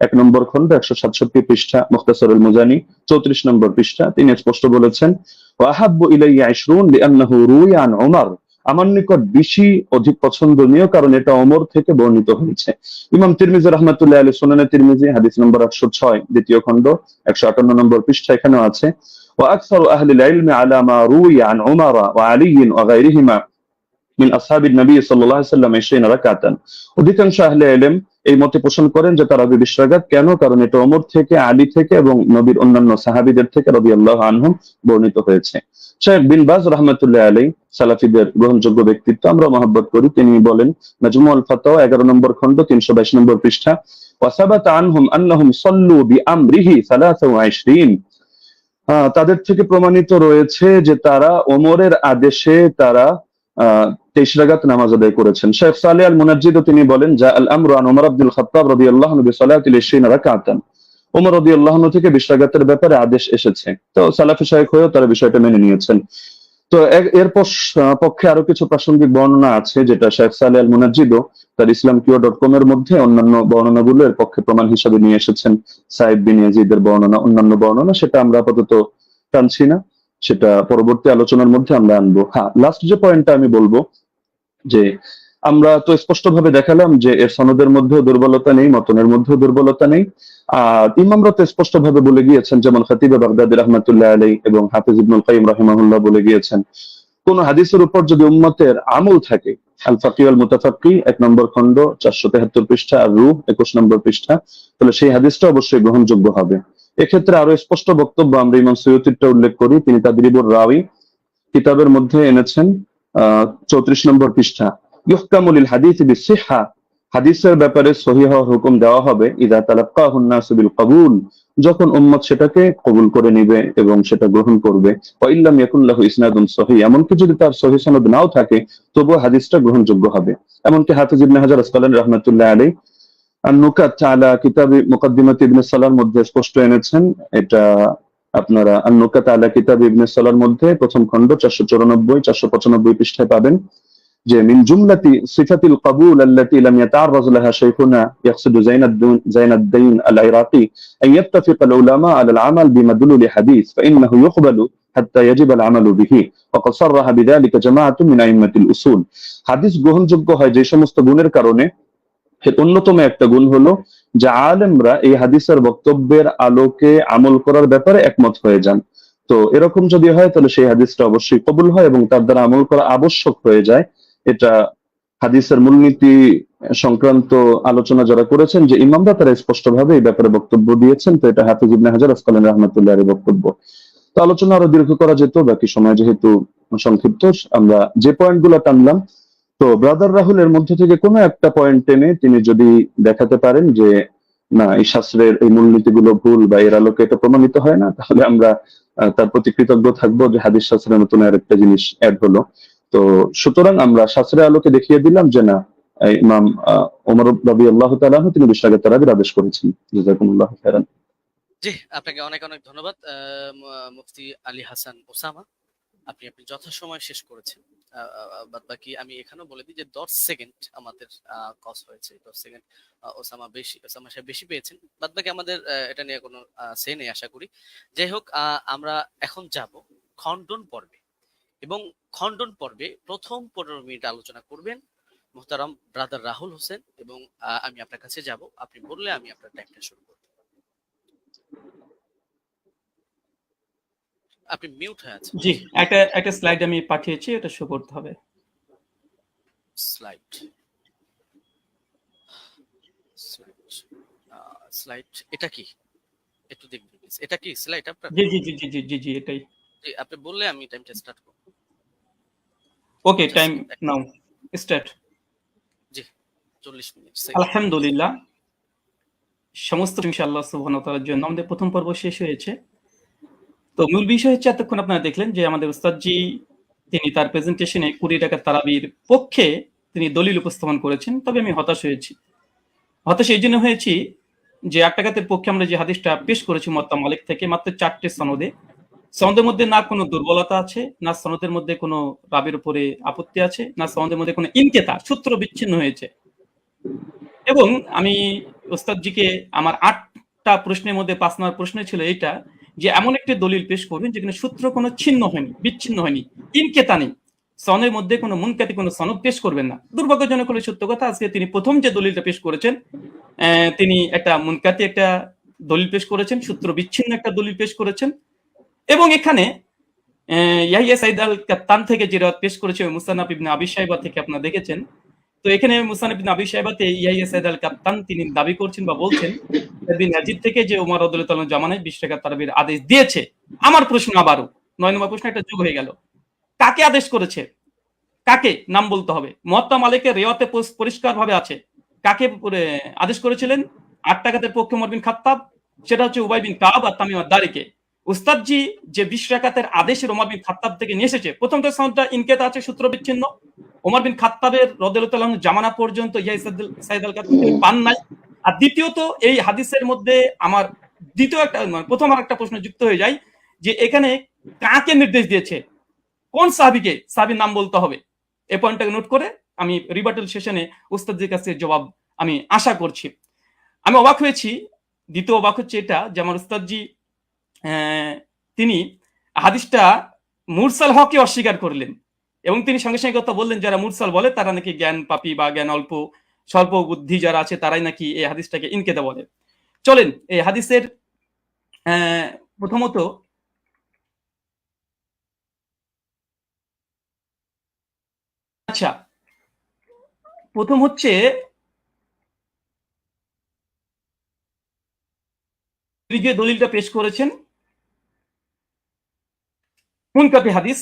1 নম্বর খন্ড 167 পৃষ্ঠা, মুখতাসারুল মুজানি 34 নম্বর পৃষ্ঠা। তিনি স্পষ্ট বলেছেন, ওয়া আহাব্বু ইলাইয়া 20 লিআন্নাহু রুইয়া আন ওমর, আমার নিকট বেশি অধিক পছন্দনীয় কারণ এটা ওমর থেকে বর্ণিত হয়েছে। ইমাম তিরমিজি রাহমাতুল্লাহি আলাইহি সুনানে তিরমিজি হাদিস নম্বর 806 দ্বিতীয় খন্ড 158 নম্বর পৃষ্ঠা এখানেও আছে। وأكثر أهل العلم على ما روي عن عمر وعلي وغيرهما من أصحاب النبي صلى الله عليه وسلم 20 ركعة। অধিকাংশ আহলে ইলম এই মতে পোষণ করেন যে তারাবি 20 রাকাত। কেন? কারণ এটা ওমর থেকে, আলী থেকে এবং নবীর অন্যান্য সাহাবীদের থেকে রাদিয়াল্লাহু আনহুম বর্ণিত হয়েছে। শেখ বিন বাজ রাহমাতুল্লাহি আলাইহি সালাফিদের গ্রহণযোগ্য ব্যক্তিত্ব, আমরা মহব্বত করি। তিনি বলেন মাজমুউল ফাতাওয়া 11 নম্বর খন্ড 322 নম্বর পৃষ্ঠা, ওয়া সাবাতা আনহুম আন্নাহুম সাল্লু বিআমরিহি 23। তাদের থেকে প্রমাণিত রয়েছে যে তারা ওমরের আদেশে তারা 23 রাকাত নামাজ আদায় করেছেন। শেখ সালেহ আল মুনাজ্জিদ তিনি বলেন, যা আল আমরু আন ওমর আব্দুল খাত্তাব রাদিয়াল্লাহু আনহু বিসালাতিল 20 রাকাতান, ওমর রাদিয়াল্লাহু আনহু থেকে 20 রাকাতের ব্যাপারে আদেশ এসেছে। তো সালাফি শায়খ হয়েও তারা বিষয়টা মেনে নিয়েছেন। তো এর পক্ষে আরো কিছু প্রাসঙ্গিক বর্ণনা আছে, যেটা শেখ সালেহ আল মুনাজ্জিদও তার islamqia.com এর মধ্যে অন্যান্য বর্ণনাগুলো এর পক্ষে প্রমাণ হিসেবে নিয়ে এসেছেন। সাইদ বিন ইয়াজিদের বর্ণনা, অন্যান্য বর্ণনা, সেটা আমরা আপাতত টানছি না, সেটা পরবর্তী আলোচনার মধ্যে আমরা আনবো। হ্যাঁ, লাস্ট যে পয়েন্টটা আমি বলবো, যে আমরা তো স্পষ্টভাবে দেখালাম যে এর সনদের মধ্যেও দুর্বলতা নেই, মতনের মধ্যেও দুর্বলতা নেই। আর ইমামরা তো স্পষ্টভাবে বলে গিয়েছেন, যেমন খতিবে বাগদাদি রাহমাতুল্লাহ আলাইহি এবং হাফিজ ইবনুল কাইয়িম রাহিমাহুল্লাহ বলে গিয়েছেন, কোন হাদিসের উপর যদি উম্মতের আমল থাকে, আল ফাকিহ আল মুতাফাক্কি 1 নম্বর খন্ড 473 পৃষ্ঠা, আর রূহ 21 নম্বর পৃষ্ঠা, তাহলে সেই হাদিসটা অবশ্যই গ্রহণযোগ্য হবে। এক্ষেত্রে আরো স্পষ্ট বক্তব্য আমরা ইমাম সুয়ুতিরটা উল্লেখ করি। তিনি তাদরিবুর রাওয়ী কিতাবের মধ্যে এনেছেন 34 নম্বর পৃষ্ঠা, ইহকামু লিল হাদিস বিসিহহা, হাদিসের ব্যাপারে সহিহ হওয়ার হুকুম দেওয়া হবে ইযা তালাক্কাহু আন-নাসু বিল কবুল, যখন উম্মত সেটাকে কবুল করে নিবে এবং সেটা গ্রহণ করবে। ওয়া ইল্লাম ইয়াকুন লাহু ইসনাদুন সহিহ, এমনকি যদি তার সহিহ সনদ নাও থাকে তবুও হাদিসটা গ্রহণযোগ্য হবে। এমনকি হাফিজ ইবনে হাজার আসকালানী রাহমাতুল্লাহি আলাইহি আন-নুকাত আলা কিতাবি মুকদ্দিমাত ইবনে সালাহর মধ্যে স্পষ্ট এনেছেন। এটা আপনারা আন-নুকাত আলা কিতাব ইবনে সালাহর মধ্যে প্রথম খন্ড 494 495 পৃষ্ঠায় পাবেন যে মিন জুমলাতি সিফাতিল কবুল আল্লাতী লাম ইয়াতাআররাজ লাহা শাইখুনা ইয়াকসিদু জাইনাদ্দিন আল ইরাকি আন ইয়াত্তাফিক আল উলামা আলা আল আমাল বিমাদলুল হাদিস ফাইন্নাহু ইউকবালু হাত্তা ইয়াজিব আল আমালু বিহি ওয়া ক্বাদ সাররাহা বিযালিকা জামাআতুন মিন আইম্মাতিল উসুল। হাদিস গ্রহণযোগ্য হয় যে সমস্ত গুণের কারণে। এর অন্যতম একটা গুণ হলো যে আলেমরা এই হাদিসের বক্তব্যের আলোকে আমল করার ব্যাপারে একমত হয়ে যান। তো এরকম যদি হয় তাহলে সেই হাদিসটা অবশ্যই কবুল হয় এবং তার দ্বারা আমল করা আবশ্যক হয়ে যায়। এটা হাদিসের মূলনীতি সংক্রান্ত আলোচনা যারা করেছেন, যে ইমামরা, তারা স্পষ্টভাবে এই ব্যাপারে বক্তব্য দিয়েছেন। তো এটা হাফিজ ইবনে হাজার আসকালানী রাহমাতুল্লাহি আলাইহির বক্তব্য। তো আলোচনা আরো দীর্ঘ করা যেত, বাকি সময় যেহেতু সংক্ষিপ্ত, আমরা যে পয়েন্টগুলো টানলাম, তো ব্রাদার রাহুলের মধ্যে থেকে কোনো একটা পয়েন্ট টেনে তিনি যদি দেখাতে পারেন যে না, এই শাস্ত্রের এই মূলনীতিগুলো ভুল বা এর আলোকে এটা প্রমাণিত হয় না, তাহলে আমরা তার প্রতি কৃতজ্ঞ থাকবো যে হাদিস শাস্ত্রের নতুন আরেকটা জিনিস অ্যাড হলো। তো সুতরাং আমরা শাস্ত্রের আলোকে দেখিয়ে দিলাম যে না, ইমাম ওমর রাদিয়াল্লাহু তাআলা আনহু তিনি 20 রাকাত তারাবির আদেশ করেছেন। জাযাকুমুল্লাহু খাইরান। জি, আপনাকে অনেক অনেক ধন্যবাদ মুফতি আলী হাসান ওসামা। আপনি যথাসময় শেষ করেছেন। বাদ বাকি আমি এখানেও বলে দিই যে 10 সেকেন্ড আমাদের কস হয়েছে। 10 সেকেন্ড ওসামা সাহেব বেশি পেয়েছেন। বাদ বাকি আমাদের এটা নিয়ে কোনো সে নেই আশা করি। যাই হোক, আমরা এখন যাব খণ্ডন পর্বে, এবং খণ্ডন পর্বে প্রথম 15 মিনিট আলোচনা করবেন মুহতারাম ব্রাদার রাহুল হোসেন, এবং আমি আপনার কাছে যাব, আপনি বললে আমি আপনার টাইমটা শুরু করব। আপনি মিউট হয়ে আছেন। জি, একটা স্লাইড আমি পাঠিয়েছি, এটা শো করতে হবে। স্লাইড এটা কি? একটু দেখবেন প্লিজ। এটা কি স্লাইড আপনার? জি জি জি জি জি জি জি এটাই। জি, আপনি বললে আমি টাইমটা স্টার্ট করব। ওকে, টাইম নাও, স্টার্ট। 40 মিনিট। আলহামদুলিল্লাহ, সমস্ত ইনশাআল্লাহ সুবহানাহু ওয়া তাআলার জন্য আমাদের প্রথম পর্ব শেষ হয়েছে। তো মূল বিষয় হচ্ছে এতক্ষণ আপনারা দেখলেন যে আমাদের উস্তাদজি তিনি তার প্রেজেন্টেশনে 20 টাকার তারাবির পক্ষে তিনি দলিল উপস্থাপন করেছেন। তবে আমি হতাশ হয়েছি। হতাশ এই জন্য হয়েছি যে 8 টাকাতের পক্ষে আমরা যে হাদিসটা পেশ করেছি মুয়াত্তা মালিক থেকে মাত্র 4টে সনদে। সনদের মধ্যে না কোনো দুর্বলতা আছে, না সনদের মধ্যে কোনো রাবির উপরে আপত্তি আছে, না সনদের মধ্যে কোনো ইনকেতা সূত্র বিচ্ছিন্ন হয়েছে। এবং আমি ওস্তাদজিকে আমার 8টা প্রশ্নের মধ্যে 5 নম্বর প্রশ্ন ছিল এইটা যে এমন একটি দলিল পেশ করবেন যেখানে সূত্র কোনো ছিন্ন হয়নি, বিচ্ছিন্ন হয়নি, ইনকেতা নেই, সনের মধ্যে কোনো মুনকাতি কোনো সনদ পেশ করবেন না। দুর্ভাগ্যজনক হলে সত্য কথা, আজকে তিনি প্রথম যে দলিলটা পেশ করেছেন তিনি একটা মুনকাতি একটা দলিল পেশ করেছেন, সূত্র বিচ্ছিন্ন একটা দলিল পেশ করেছেন। এবং এখানে ইয়াহিয়া সাইদ আল কাত্তান থেকে যে রাত পেশ করেছে মুসান্নাফ ইবনে আবি শাইবা থেকে আপনারা দেখেছেন। তো এখানে মুসান্নাফ ইবনে আবি শাইবাতে ইয়াহিয়া সাইদ আল কাত্তান তিনি দাবি করছেন বা বলছেন ইবনে ইয়াজিদ থেকে যে ওমর রাদিয়াল্লাহু তাআলা জামানায় 20 টাকা তারাবির আদেশ দিয়েছে। আমার প্রশ্ন আবারও 9 নম্বর প্রশ্ন একটা যোগ হয়ে গেল। কাকে আদেশ করেছে? কাকে নাম বলতে হবে। মুয়াত্তা মালিকের রিওয়ায়াতে পরিষ্কারভাবে আছে। কাকে আদেশ করেছিলেন? 8 টাকাতের পক্ষে ওমর বিন খাত্তাব, সেটা হচ্ছে উবাই বিন কাব আর তামিম আদ-দারিকে। উস্তাদজি যে 20 রাকাতের আদেশের ওমর বিন খাত্তাব থেকে নিয়ে এসেছে, প্রথমটা সনদটা ইনকেতা আছে, সূত্র বিচ্ছিন্ন। ওমর বিন খাত্তাবের রাদিয়াল্লাহু তাআলা জামানা পর্যন্ত ইয়াহিয়া সাইদ আল কাত্তান তিনি পান নাই। আর দ্বিতীয়ত এই হাদিসের মধ্যে আমার দ্বিতীয় একটা প্রথম আর একটা প্রশ্ন যুক্ত হয়ে যায় যে এখানে কাকে নির্দেশ দিয়েছে, কোন সাহাবীকে, সাহাবীর নাম বলতে হবে। এই পয়েন্টটাকে নোট করে আমি রিবাটাল সেশনে উস্তাদজির কাছে জবাব আমি আশা করছি। আমি অবাক হয়েছি, দ্বিতীয় অবাক হচ্ছে এটা যে আমার উস্তাদজি তিনি হাদিসটা মুরসাল হকে অস্বীকার করলেন এবং তিনি সঙ্গে সঙ্গে কথা বললেন যারা মুরসাল বলে তারা নাকি জ্ঞান পাপী বা জ্ঞান অল্প স্বল্প বুদ্ধি যারা আছে তারাই নাকি এই হাদিসটাকে ইনকেতা বলে। চলেন এই হাদিসের প্রথমত আচ্ছা প্রথম হচ্ছে যে দলিলটা পেশ করেছেন মুনকাতি হাদিস,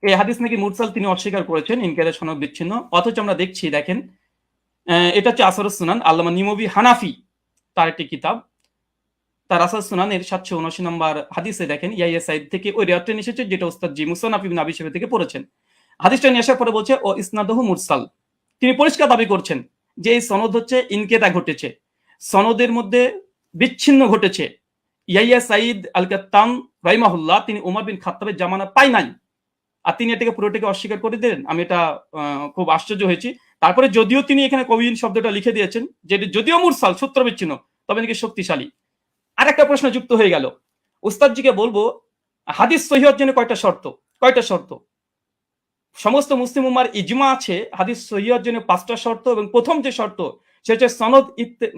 এই হাদিস নাকি মুরসাল তিনি অস্বীকার করেছেন, ইনকারের সনদ বিচ্ছিন্ন। অথচ আমরা দেখছি দেখেন এটা হচ্ছে আসরুস সুনান, আল্লামা নিমবি হানাফি তার একটি কিতাব, তার আসরুস সুনানের 779 নম্বর হাদিসে দেখেন ইয়াহিয়া সাইদ থেকে ওই রিওয়ায়াতটা এসেছে যেটা উস্তাদ জি মুসান্নাফ ইবনে আবি শাইবা থেকে পড়েছেন। হাদিসটা নিয়ে আসার পরে বলছে ও ইসনাদহু মুরসাল, তিনি পরিষ্কার দাবি করছেন যে এই সনদ হচ্ছে ইনকেতা ঘটেছে, সনদের মধ্যে বিচ্ছিন্ন ঘটেছে। ইয়াহিয়া সাইদ আল কাত্তান রাহিমাহুল্লাহ তিনি ওমর বিন খাত্তাবের জামানা পাই নাই, আর তিনি এটাকে পুরোটাকে অস্বীকার করে দিলেন। আমি এটা খুব আশ্চর্য হয়েছি। তারপরে যদিও তিনি এখানে কবিন শব্দটা লিখে দিয়েছেন যে যদিও মুরসাল সূত্র বিচ্ছিন্ন তবে নাকি শক্তিশালী। আর একটা প্রশ্ন যুক্ত হয়ে গেল, উস্তাদজিকে বলবো হাদিস সহিহ হওয়ার জন্য কয়টা শর্ত? সমস্ত মুসলিম উম্মার ইজমা আছে হাদিস সহিহ হওয়ার জন্য 5টা শর্ত, এবং প্রথম যে শর্ত সেটা হচ্ছে সনদ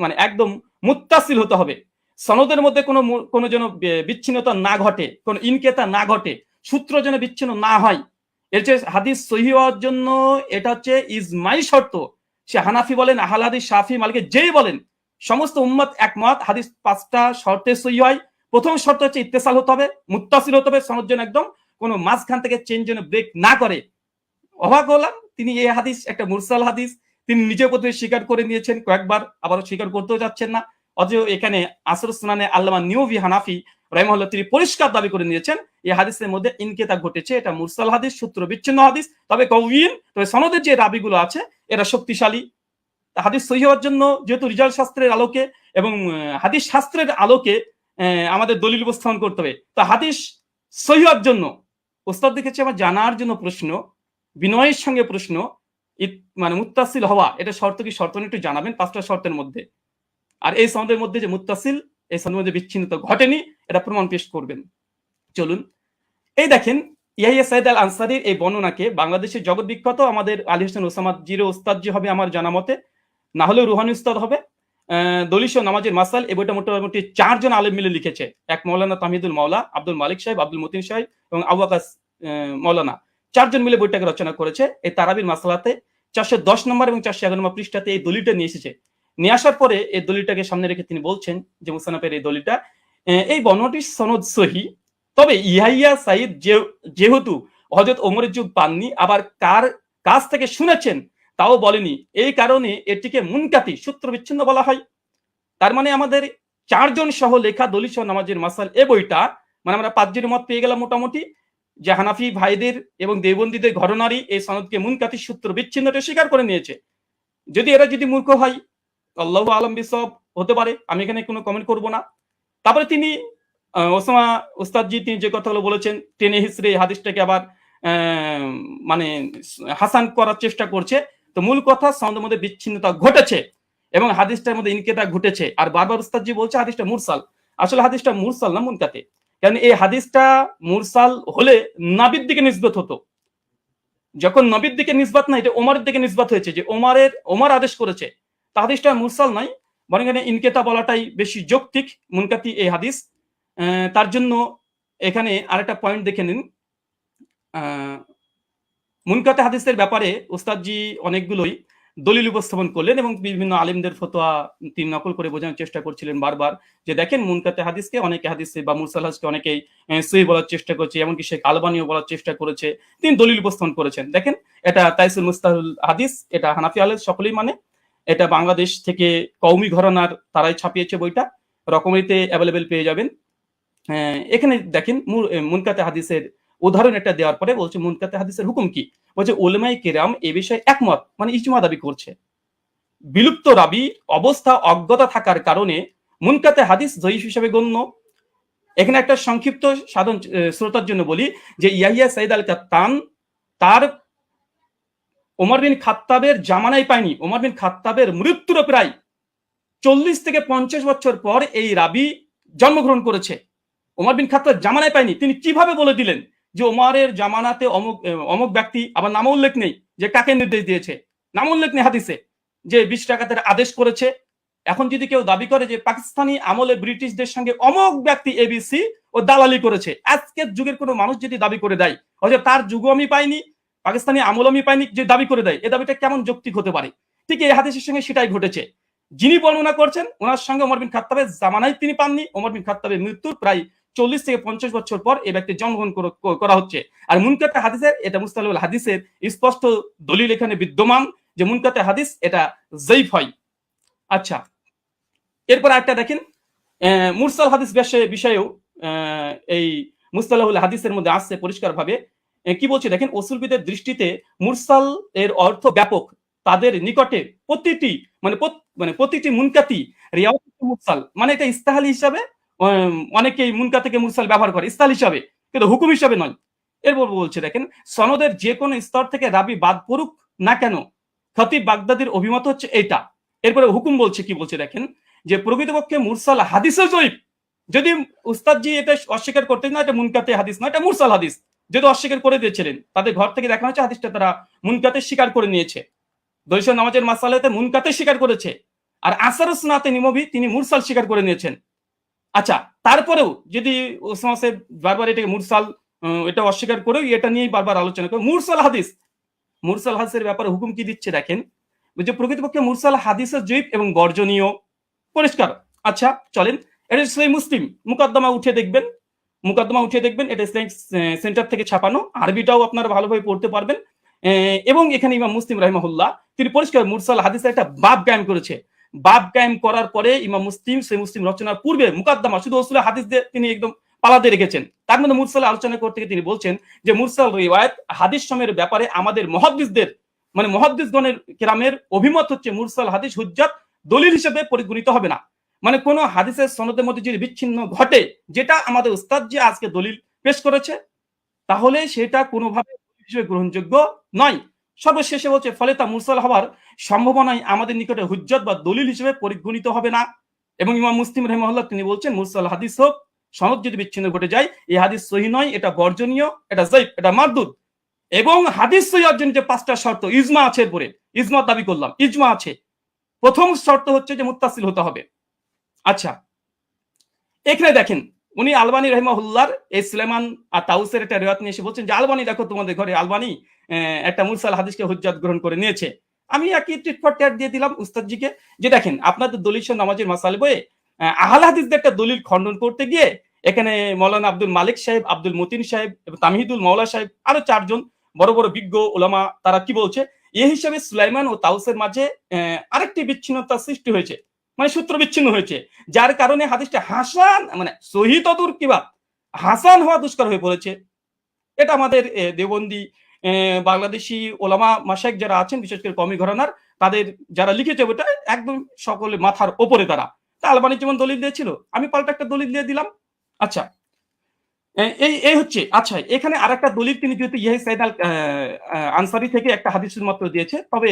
মানে একদম মুত্তাসিল হতে হবে, সনদের মধ্যে কোনো যেন বিচ্ছিন্নতা না ঘটে, কোনো ইনকেতা না ঘটে, সূত্র যেন বিচ্ছিন্ন না হয়। এর যে হাদিস সহিহ হওয়ার জন্য এটা হচ্ছে ইজমাই শর্ত। সে হানাফি বলেন, আহলে হাদিস, শাফি, মালিকি যেই বলেন, সমস্ত উম্মত একমত হাদিস 5টা শর্তে সহিহ হয়। প্রথম শর্ত হচ্ছে ইত্তেসাল হতে হবে, মুত্তাসিল হতে হবে, সনদ যেন একদম কোনো মাঝখান থেকে চেঞ্জ যেন ব্রেক না করে। অবাক হলাম তিনি এই হাদিস একটা মুরসাল হাদিস তিনি নিজে প্রথমে স্বীকার করে নিয়েছেন কয়েকবার, আবারও স্বীকার করতেও যাচ্ছেন না। অথচ এখানে আসরুস সুনানে আল্লামা নিমবি হানাফি রাহিমাহুল্লাহ তিনি পরিষ্কার দাবি করে নিয়েছেন এই হাদিসের মধ্যে ইনকেতা ঘটেছে, এটা মুরসাল হাদিস, সূত্র বিচ্ছিন্ন হাদিস, তবে কওয়িন, তবে সনদের যে রাবিগুলো আছে এরা শক্তিশালী। হাদিস সহিহ হওয়ার জন্য যেহেতু রিজাল শাস্ত্রের আলোকে এবং হাদিস শাস্ত্রের আলোকে আমাদের দলিল উপস্থাপন করতে হবে। তো হাদিস সহিহ হওয়ার জন্য ওস্তাদ দেখেছে আমার জানার জন্য প্রশ্ন, বিনয়ের সঙ্গে প্রশ্ন, মানে মুত্তাসিল হওয়া এটা শর্ত কি শর্ত একটু জানাবেন 5টা শর্তের মধ্যে। আর এই সনদের মধ্যে যে মুত্তাসিল, এই সনদের মধ্যে বিচ্ছিন্নতা ঘটেনি, এটা প্রমাণ পেশ করবেন। চলুন এই দেখেন ইয়াহিয়া সাইদ আল আনসারীর এই বর্ণনাকে বাংলাদেশের জগৎ বিখ্যাত আমাদের আলী হোসেন ওসামা জিরো ওস্তাদ জি হবে আমার জানা মতে, না হলেও রুহানি উস্তাদ হবে। দলিল ও নামাজের মাসাল এই বইটা মোটামুটি 4 জন আলেম মিলে লিখেছে, এক মৌলানা তামিদুল মাওলা, আব্দুল মালিক সাহেব, আব্দুল মতিন সাহেব এবং আবু আকাস মৌলানা, 4 জন মিলে বইটাকে রচনা করেছে। এই তারাবির মাসালাতে 410 নম্বর এবং 411 নম্বর পৃষ্ঠাতে এই দলিলটা নিয়ে এসেছে। নিয়ে আসার পরে এই দলিলটাকে সামনে রেখে তিনি বলছেন যে মুসান্নাফের এই দলিলটা এই বর্ণনাটির সনদ সহিহ, তবে ইয়াহিয়া সাইদ যেহেতু হযরত ওমরের যুগ পাননি, আবার কার কাছ থেকে শুনেছেন তাও বলেনি, এই কারণে এটিকে মুনকাতি সূত্র বিচ্ছিন্ন বলা হয়। তার মানে আমাদের 4 জন সহ লেখা দলিল সহ নামাজের মাসাল এ বইটা, মানে আমরা 5 জনের মত পেয়ে গেলাম মোটামুটি, যে হানাফি ভাইদের এবং দেওবন্দীদের ঘরনারী এই সনদকে মুনকাতি সূত্র বিচ্ছিন্নটা স্বীকার করে নিয়েছে। যদি এরা যদি মূর্খ হয়, আল্লাহু আলম বিসব, হতে পারে, আমি এখানে কোনো কমেন্ট করব না। তারপরে তিনি ওসামা উস্তাদজি তিনি যে কথাগুলো বলেছেন, টেনে হিসড়ে হাদিসটাকে আবার মানে হাসান করার চেষ্টা করছে। তো মূল কথা, সনদের মধ্যে বিচ্ছিন্নতা ঘটেছে এবং হাদিসটার মধ্যে ইনকেতা ঘটেছে। আর বারবার উস্তাদজি বলছে হাদিসটা মুরসাল। আসলে হাদিসটা মুরসাল না, মুনকাতে। কারণ এই হাদিসটা মুরসাল হলে নাবির দিকে নিসবত হতো। যখন নবীর দিকে নিসবত না, এটা ওমরের দিকে নিসবত হয়েছে, যে ওমর আদেশ করেছে। তা হাদিসটা মুরসাল নয়, বরং এখানে ইনকেতা বলাটাই বেশি যৌক্তিক, মুনকাতি এই হাদিস। তার জন্য এখানে আরেকটা পয়েন্ট দেখে নিন। মুনকাতে হাদিসের ব্যাপারে উস্তাদজি অনেকগুলোই দলিল উপস্থাপন করলেন এবং বিভিন্ন আলিমদের ফতোয়া তিনি নকল করে বোঝানোর চেষ্টা করছিলেন বারবার, যে দেখেন মুনকাতে হাদিসকে অনেকে হাদিসে বা মুরসাল হাদিসকে অনেকেই সহি বলার চেষ্টা করছে, এমনকি শেখ আলবানিও বলার চেষ্টা করেছে, তিনি দলিল উপস্থাপন করেছেন। দেখেন, এটা তাইসুল মুস্তাহুল হাদিস, এটা হানাফি আলেম সকলেই মানে, এটা বাংলাদেশ থেকে কওমি ঘরানার তারাই ছাপিয়েছে বইটা, রকমারিতে অ্যাভেলেবেল পেয়ে যাবেন। এখানে দেখেন মুনকাতে হাদিসের উদাহরণ একটা দেওয়ার পরে বলছে মুনকাতে হাদিসের হুকুম কি, বলছে উলামায়ে কেরাম এ বিষয়ে একমত, মানে ইজমা দাবি করছে। বিলুপ্ত রাবি অবস্থা অজ্ঞতা থাকার কারণে মুনকাতে হাদিস জয়ীফ হিসেবে গণ্য। এখানে একটা সংক্ষিপ্ত সাধারণ শ্রোতার জন্য বলি, যে ইয়াহিয়া সাইদ আল কাত্তান তার ওমর বিন খাত্তাবের জামানায় পায়নি। ওমর বিন খাত্তাবের মৃত্যুর প্রায় 40 থেকে 50 বছর পর এই রাবি জন্মগ্রহণ করেছে। ওমর বিন খাত্তাব জামানায় পায়নি। তিনি কিভাবে বলে দিলেন যে ওমরের জামানাতে অমুক অমুক ব্যক্তি, আবার নাম উল্লেখ নেই যে কাকে নির্দেশ দিয়েছে, নাম উল্লেখ নেই হাদিসে, যে 20 ডাকাতের আদেশ করেছে। এখন যদি কেউ দাবি করে যে পাকিস্তানি আমলে ব্রিটিশদের সঙ্গে অমুক ব্যক্তি এবিসি ও দালালি করেছে, আজকের যুগের কোনো মানুষ যদি দাবি করে দেয়, হয়তো তার যুগও আমি পাইনি, পাকিস্তানি আমল আমি পাইনি, যে দাবি করে দেয়, এ দাবিটা কেমন যৌক্তিক হতে পারে? ঠিক এই হাদিসের সঙ্গে সেটাই ঘটেছে। যিনি বর্ণনা করছেন ওনার সঙ্গে ওমর বিন খাত্তাবের জামানায় তিনি পাননি। ওমর বিন খাত্তাবের মৃত্যুর প্রায় 40 থেকে 50 বছর পর এই ব্যক্তি জন্মগ্রহণ করা হচ্ছে। আর মুনকাতে হাদিসের, এটা মুস্তালাহুল হাদিসের স্পষ্ট দলিল এখানে বিদ্যমান, যে মুনকাতে হাদিস এটা জয়ীফ হয়। আচ্ছা, এরপর একটা দেখেন, মুরসাল হাদিস বিষয়েও এই মুস্তালাহুল হাদিসের মধ্যে আসছে পরিষ্কার ভাবে। কি বলছে দেখেন, উসুলবিদের দৃষ্টিতে মুরসাল এর অর্থ ব্যাপক। তাদের নিকটে প্রতিটি মুনকাতি রিয়াওয়াত মুরসাল, মানে এটা ইস্তাহালি হিসাবে অনেকেই মুনকাতিকে মুরসাল ব্যবহার করে ইস্তাহাল হিসাবে, কিন্তু হুকুম হিসাবে নয়। এরপর বলছে দেখেন, সনদের যে কোনো স্তর থেকে রাবি বাদ পড়ুক না কেন, খতিব বাগদাদির অভিমত হচ্ছে এইটা। এরপরে হুকুম বলছে, কি বলছে দেখেন, যে প্রকৃতপক্ষে মুরসাল হাদিসের জয়ীফ। যদি উস্তাদজি এটা অস্বীকার করতেন না, এটা মুনকাতে হাদিস নয়, এটা মুরসাল হাদিস, যদি অস্বীকার করে দিয়েছিলেন, তাদের ঘর থেকে দেখা হচ্ছে হাদিসটা তারা মুনকাতে স্বীকার করে নিয়েছে। দৈশ নামাজের মাসালাতে মুনকাতে স্বীকার করেছে, আর আসার সুন্নাতে নিমবি তিনি মুরসাল স্বীকার করে নিয়েছেন। আচ্ছা, তারপরেও যদি ওসামা সাহেব বারবার এটাকে মুরসাল এটা অস্বীকার করেও এটা নিয়েই বারবার আলোচনা করে, মুরসাল হাদিসের ব্যাপারে হুকুম কি দিচ্ছে দেখেন, যে প্রকৃতপক্ষে মুরসাল হাদিসের জয়ীফ এবং বর্জনীয়, পরিষ্কার। আচ্ছা চলেন, এটা সহিহ মুসলিম মুকদ্দমা উঠে দেখবেন, এটা ইসলামিক সেন্টার থেকে ছাপানো, আরবিটাও আপনারা ভালোভাবে পড়তে পারবেন। এবং এখানে ইমাম মুসলিম রাহিমাহুল্লাহ তিনি পরিষ্কার মুরসাল হাদিসের একটা বাব কায়েম করেছে। বাব কায়েম করার পরে ইমাম মুসলিম সহিহ মুসলিম রচনার পূর্বে মুকদ্দমা শুধু উসুল হাদিস দিয়ে তিনি একদম পালাতে রেখেছেন। তার মধ্যে মুরসাল আলোচনা করতে গিয়ে তিনি বলছেন যে মুরসাল রিওয়ায়াত হাদিস সময়ের ব্যাপারে আমাদের মুহাদ্দিসদের, মানে মুহাদ্দিসগণের কেরামের অভিমত হচ্ছে মুরসাল হাদিস হুজ্জাত দলিল হিসেবে পরিগণিত হবে না। মানে কোন হাদিসের সনদের মধ্যে যদি বিচ্ছিন্ন ঘটে, যেটা আমাদের উস্তাদ যে আজকে দলিল পেশ করেছে, তাহলে সেটা কোনোভাবে হিসেবে গ্রহণযোগ্য নয়। সর্বশেষে বলছে ফলে তা মুরসাল হওয়ার সম্ভাবনায় আমাদের নিকটে হুজ্জত বা দলিল হিসেবে পরিগণিত হবে না। এবং ইমাম মুসলিম রাহিমাহুল্লাহ তিনি বলছেন মুরসাল হাদিস হোক, সনদ যদি বিচ্ছিন্ন ঘটে যায়, এই হাদিস সহিহ নয়, এটা বর্জনীয়, এটা যায়িফ, এটা মারদুদ। এবং হাদিস সহিহ অর্জন যে 5টা শর্ত, ইজমা আছে, এরপরে ইজমা দাবি করলাম, ইজমা আছে। প্রথম শর্ত হচ্ছে যে মুত্তাসিল হতে হবে। আচ্ছা, এখানে দেখেন উনি আলবানী রাহিমাহুল্লাহর এই সুলাইমান আর তাউসের একটা রিওয়ায়াত নিয়ে এসে বলছেন যে আলবানী দেখো তোমাদের ঘরে আলবানী একটা মুরসাল হাদিসকে হুজ্জাত গ্রহণ করে নিয়েছে। আমি একই টিট ফর ট্যাট দিয়ে দিলাম উস্তাদজিকে, যে দেখেন আপনাদের দলিল নামাজের মাসালে বইয়ে আহলে হাদিসদের একটা দলিল খণ্ডন করতে গিয়ে এখানে মৌলানা আব্দুল মালিক সাহেব, আব্দুল মতিন সাহেব এবং তামহিদুল মাওলা সাহেব, আরো 4 জন বড় বড় বিজ্ঞ ওলামা, তারা কি বলছে, এই হিসাবে সুলাইমান ও তাউসের মাঝে আরেকটি বিচ্ছিন্নতা সৃষ্টি হয়েছে, মানে সূত্র বিচ্ছিন্ন হয়েছে, যার কারণে হাদিসটা হাসান মানে সহি তদুর কিবা হাসান হওয়া দুষ্কর হয়ে পড়েছে। এটা আমাদের দেওবন্দি বাংলাদেশি ওলামা মাশায়েখ যারা আছেন, বিশেষ করে কওমি ঘরানার, তাদের যারা লিখেছে ওটা একদম সকলে মাথার ওপরে তারা। তা আলবানি যেমন দলিল দিয়েছিল, আমি পাল্টা একটা দলিল দিয়ে দিলাম। আচ্ছা, এই হচ্ছে। আচ্ছা, এখানে আরেকটা দলিল তিনি যেহেতু ইয়াহি সাইদ আল আনসারি থেকে একটা হাদিস মাত্র দিয়েছে, তবে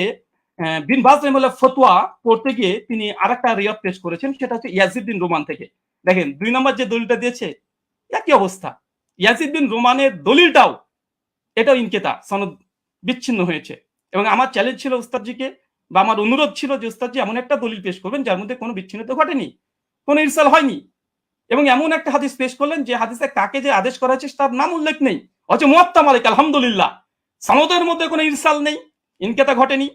বিন বাজ রাহিমাহুল্লাহ ফতোয়া পড়তে গিয়ে তিনি আরেকটা রিওয়ায়াত পেশ করেছেন, সেটা হচ্ছে ইয়াজিদ বিন রোমান থেকে। দেখেন 2 নম্বর যে দলিলটা দিয়েছে একই অবস্থা, ইয়াজিদ বিন রোমানের দলিলটাও এটাও ইনকেতা, সনদ বিচ্ছিন্ন হয়েছে। এবং আমার চ্যালেঞ্জ ছিল উস্তাদজিকে, বা আমার অনুরোধ ছিল যে উস্তাদজি এমন একটা দলিল পেশ করবেন যার মধ্যে কোনো বিচ্ছিন্নতা ঘটেনি, কোনো ইরসাল হয়নি, এবং এমন একটা হাদিস পেশ করলেন যে হাদিসে কাকে যে আদেশ করা হয়েছে তার নাম উল্লেখ নেই, অথচ মুয়াত্তা মালিক আলহামদুলিল্লাহ সনদের মধ্যে কোনো ইরসাল নেই, ইনকেতা ঘটেনি,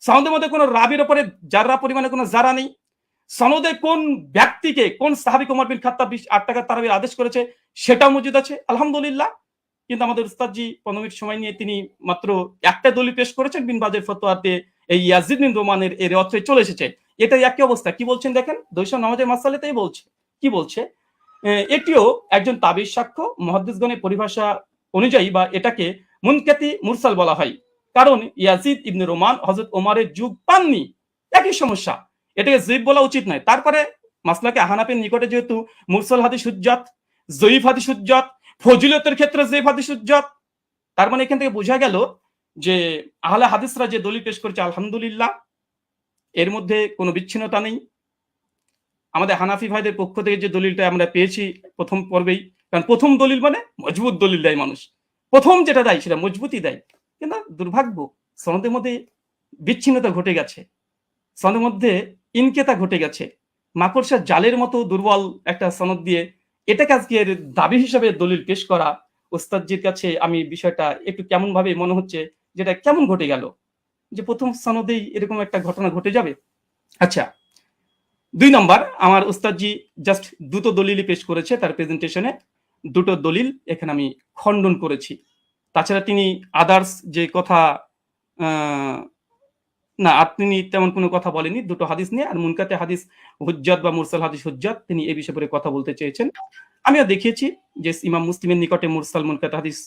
সনদের মধ্যে কোনো রাবির উপরে জাররা পরিমাণে কোনো জারা নেই, সনদে কোন ব্যক্তিকে কোন সাহাবী ওমর বিন খাত্তাব 8 টাকা তারাবির আদেশ করেছে সেটাও মজুদ আছে আলহামদুলিল্লাহ। কিন্তু আমাদের উস্তাদজি 15 মিনিট সময় নিয়ে তিনি মাত্র একটা দলিল পেশ করেছেন, বিন বাজের ফতোয়াতে এই ইয়াজিদ বিন রোমানের এর অর্থে চলে এসেছে। এটাই একই অবস্থা। কি বলছেন দেখেন, দৈশা নামাজের মাসালাতেই বলছে, কি বলছে, এটিও একজন তাবির সাক্ষ্য, মুহাদ্দিসগণের পরিভাষা অনুযায়ী বা এটাকে মুনকাতি মুরসাল বলা হয়, কারণ ইয়াজিদ ইবনে রোমান হযরত ওমরের যুগ পাননি, একই সমস্যা, এটাকে যঈফ বলা উচিত নয়। তারপরে মাসলাকে হানাফির নিকটে যেহেতু মুরসাল হাদিস হুজ্জাত, যঈফ হাদিস হুজ্জাত, ফজিলতের ক্ষেত্রে যঈফ হাদিস হুজ্জাত, তার মানে এখান থেকে বোঝা গেল যে আহলে হাদিসরা যে দলিল পেশ করেছে আলহামদুলিল্লাহ এর মধ্যে কোনো বিচ্ছিন্নতা নেই। আমাদের হানাফি ভাইদের পক্ষ থেকে যে দলিলটা আমরা পেয়েছি প্রথম পর্বেই, কারণ প্রথম দলিল মানে মজবুত দলিল দেয় মানুষ, প্রথম যেটা দেয় সেটা মজবুতই দেয়, কিন্তু দুর্ভাগ্য সনদের মধ্যে বিচ্ছিন্নতা ঘটে গেছে, সনদের মধ্যে ইনকেতা ঘটে গেছে, মাকড়সার জালের মতো দুর্বল একটা সনদ দিয়ে এটাকে আজকে দাবি হিসাবে দলিল পেশ করা, ওস্তাদজির কাছে আমি বিষয়টা একটু কেমন ভাবে মনে হচ্ছে, যেটা কেমন ঘটে গেল যে প্রথম সনদেই এরকম একটা ঘটনা ঘটে যাবে। আচ্ছা, 2 নম্বর, আমার উস্তাদজি জাস্ট দুটো দলিলই পেশ করেছে তার প্রেজেন্টেশনে, দুটো দলিল এখানে আমি খণ্ডন করেছি। তাছাড়া তিনি আদার্স যে কথা না, তিনি তেমন কোনো কথা বলেনি, দুটো হাদিস নিয়ে, আর মুনকাতে হাদিস হুজ্জাত বা মুরসাল হাদিস হুজ্জাত তিনি এই বিষয়ে পরে কথা বলতে চেয়েছেন। আমিও দেখিয়েছি যে ইমাম মুসলিমের নিকটে মুরসাল মুনকাতে হাদিস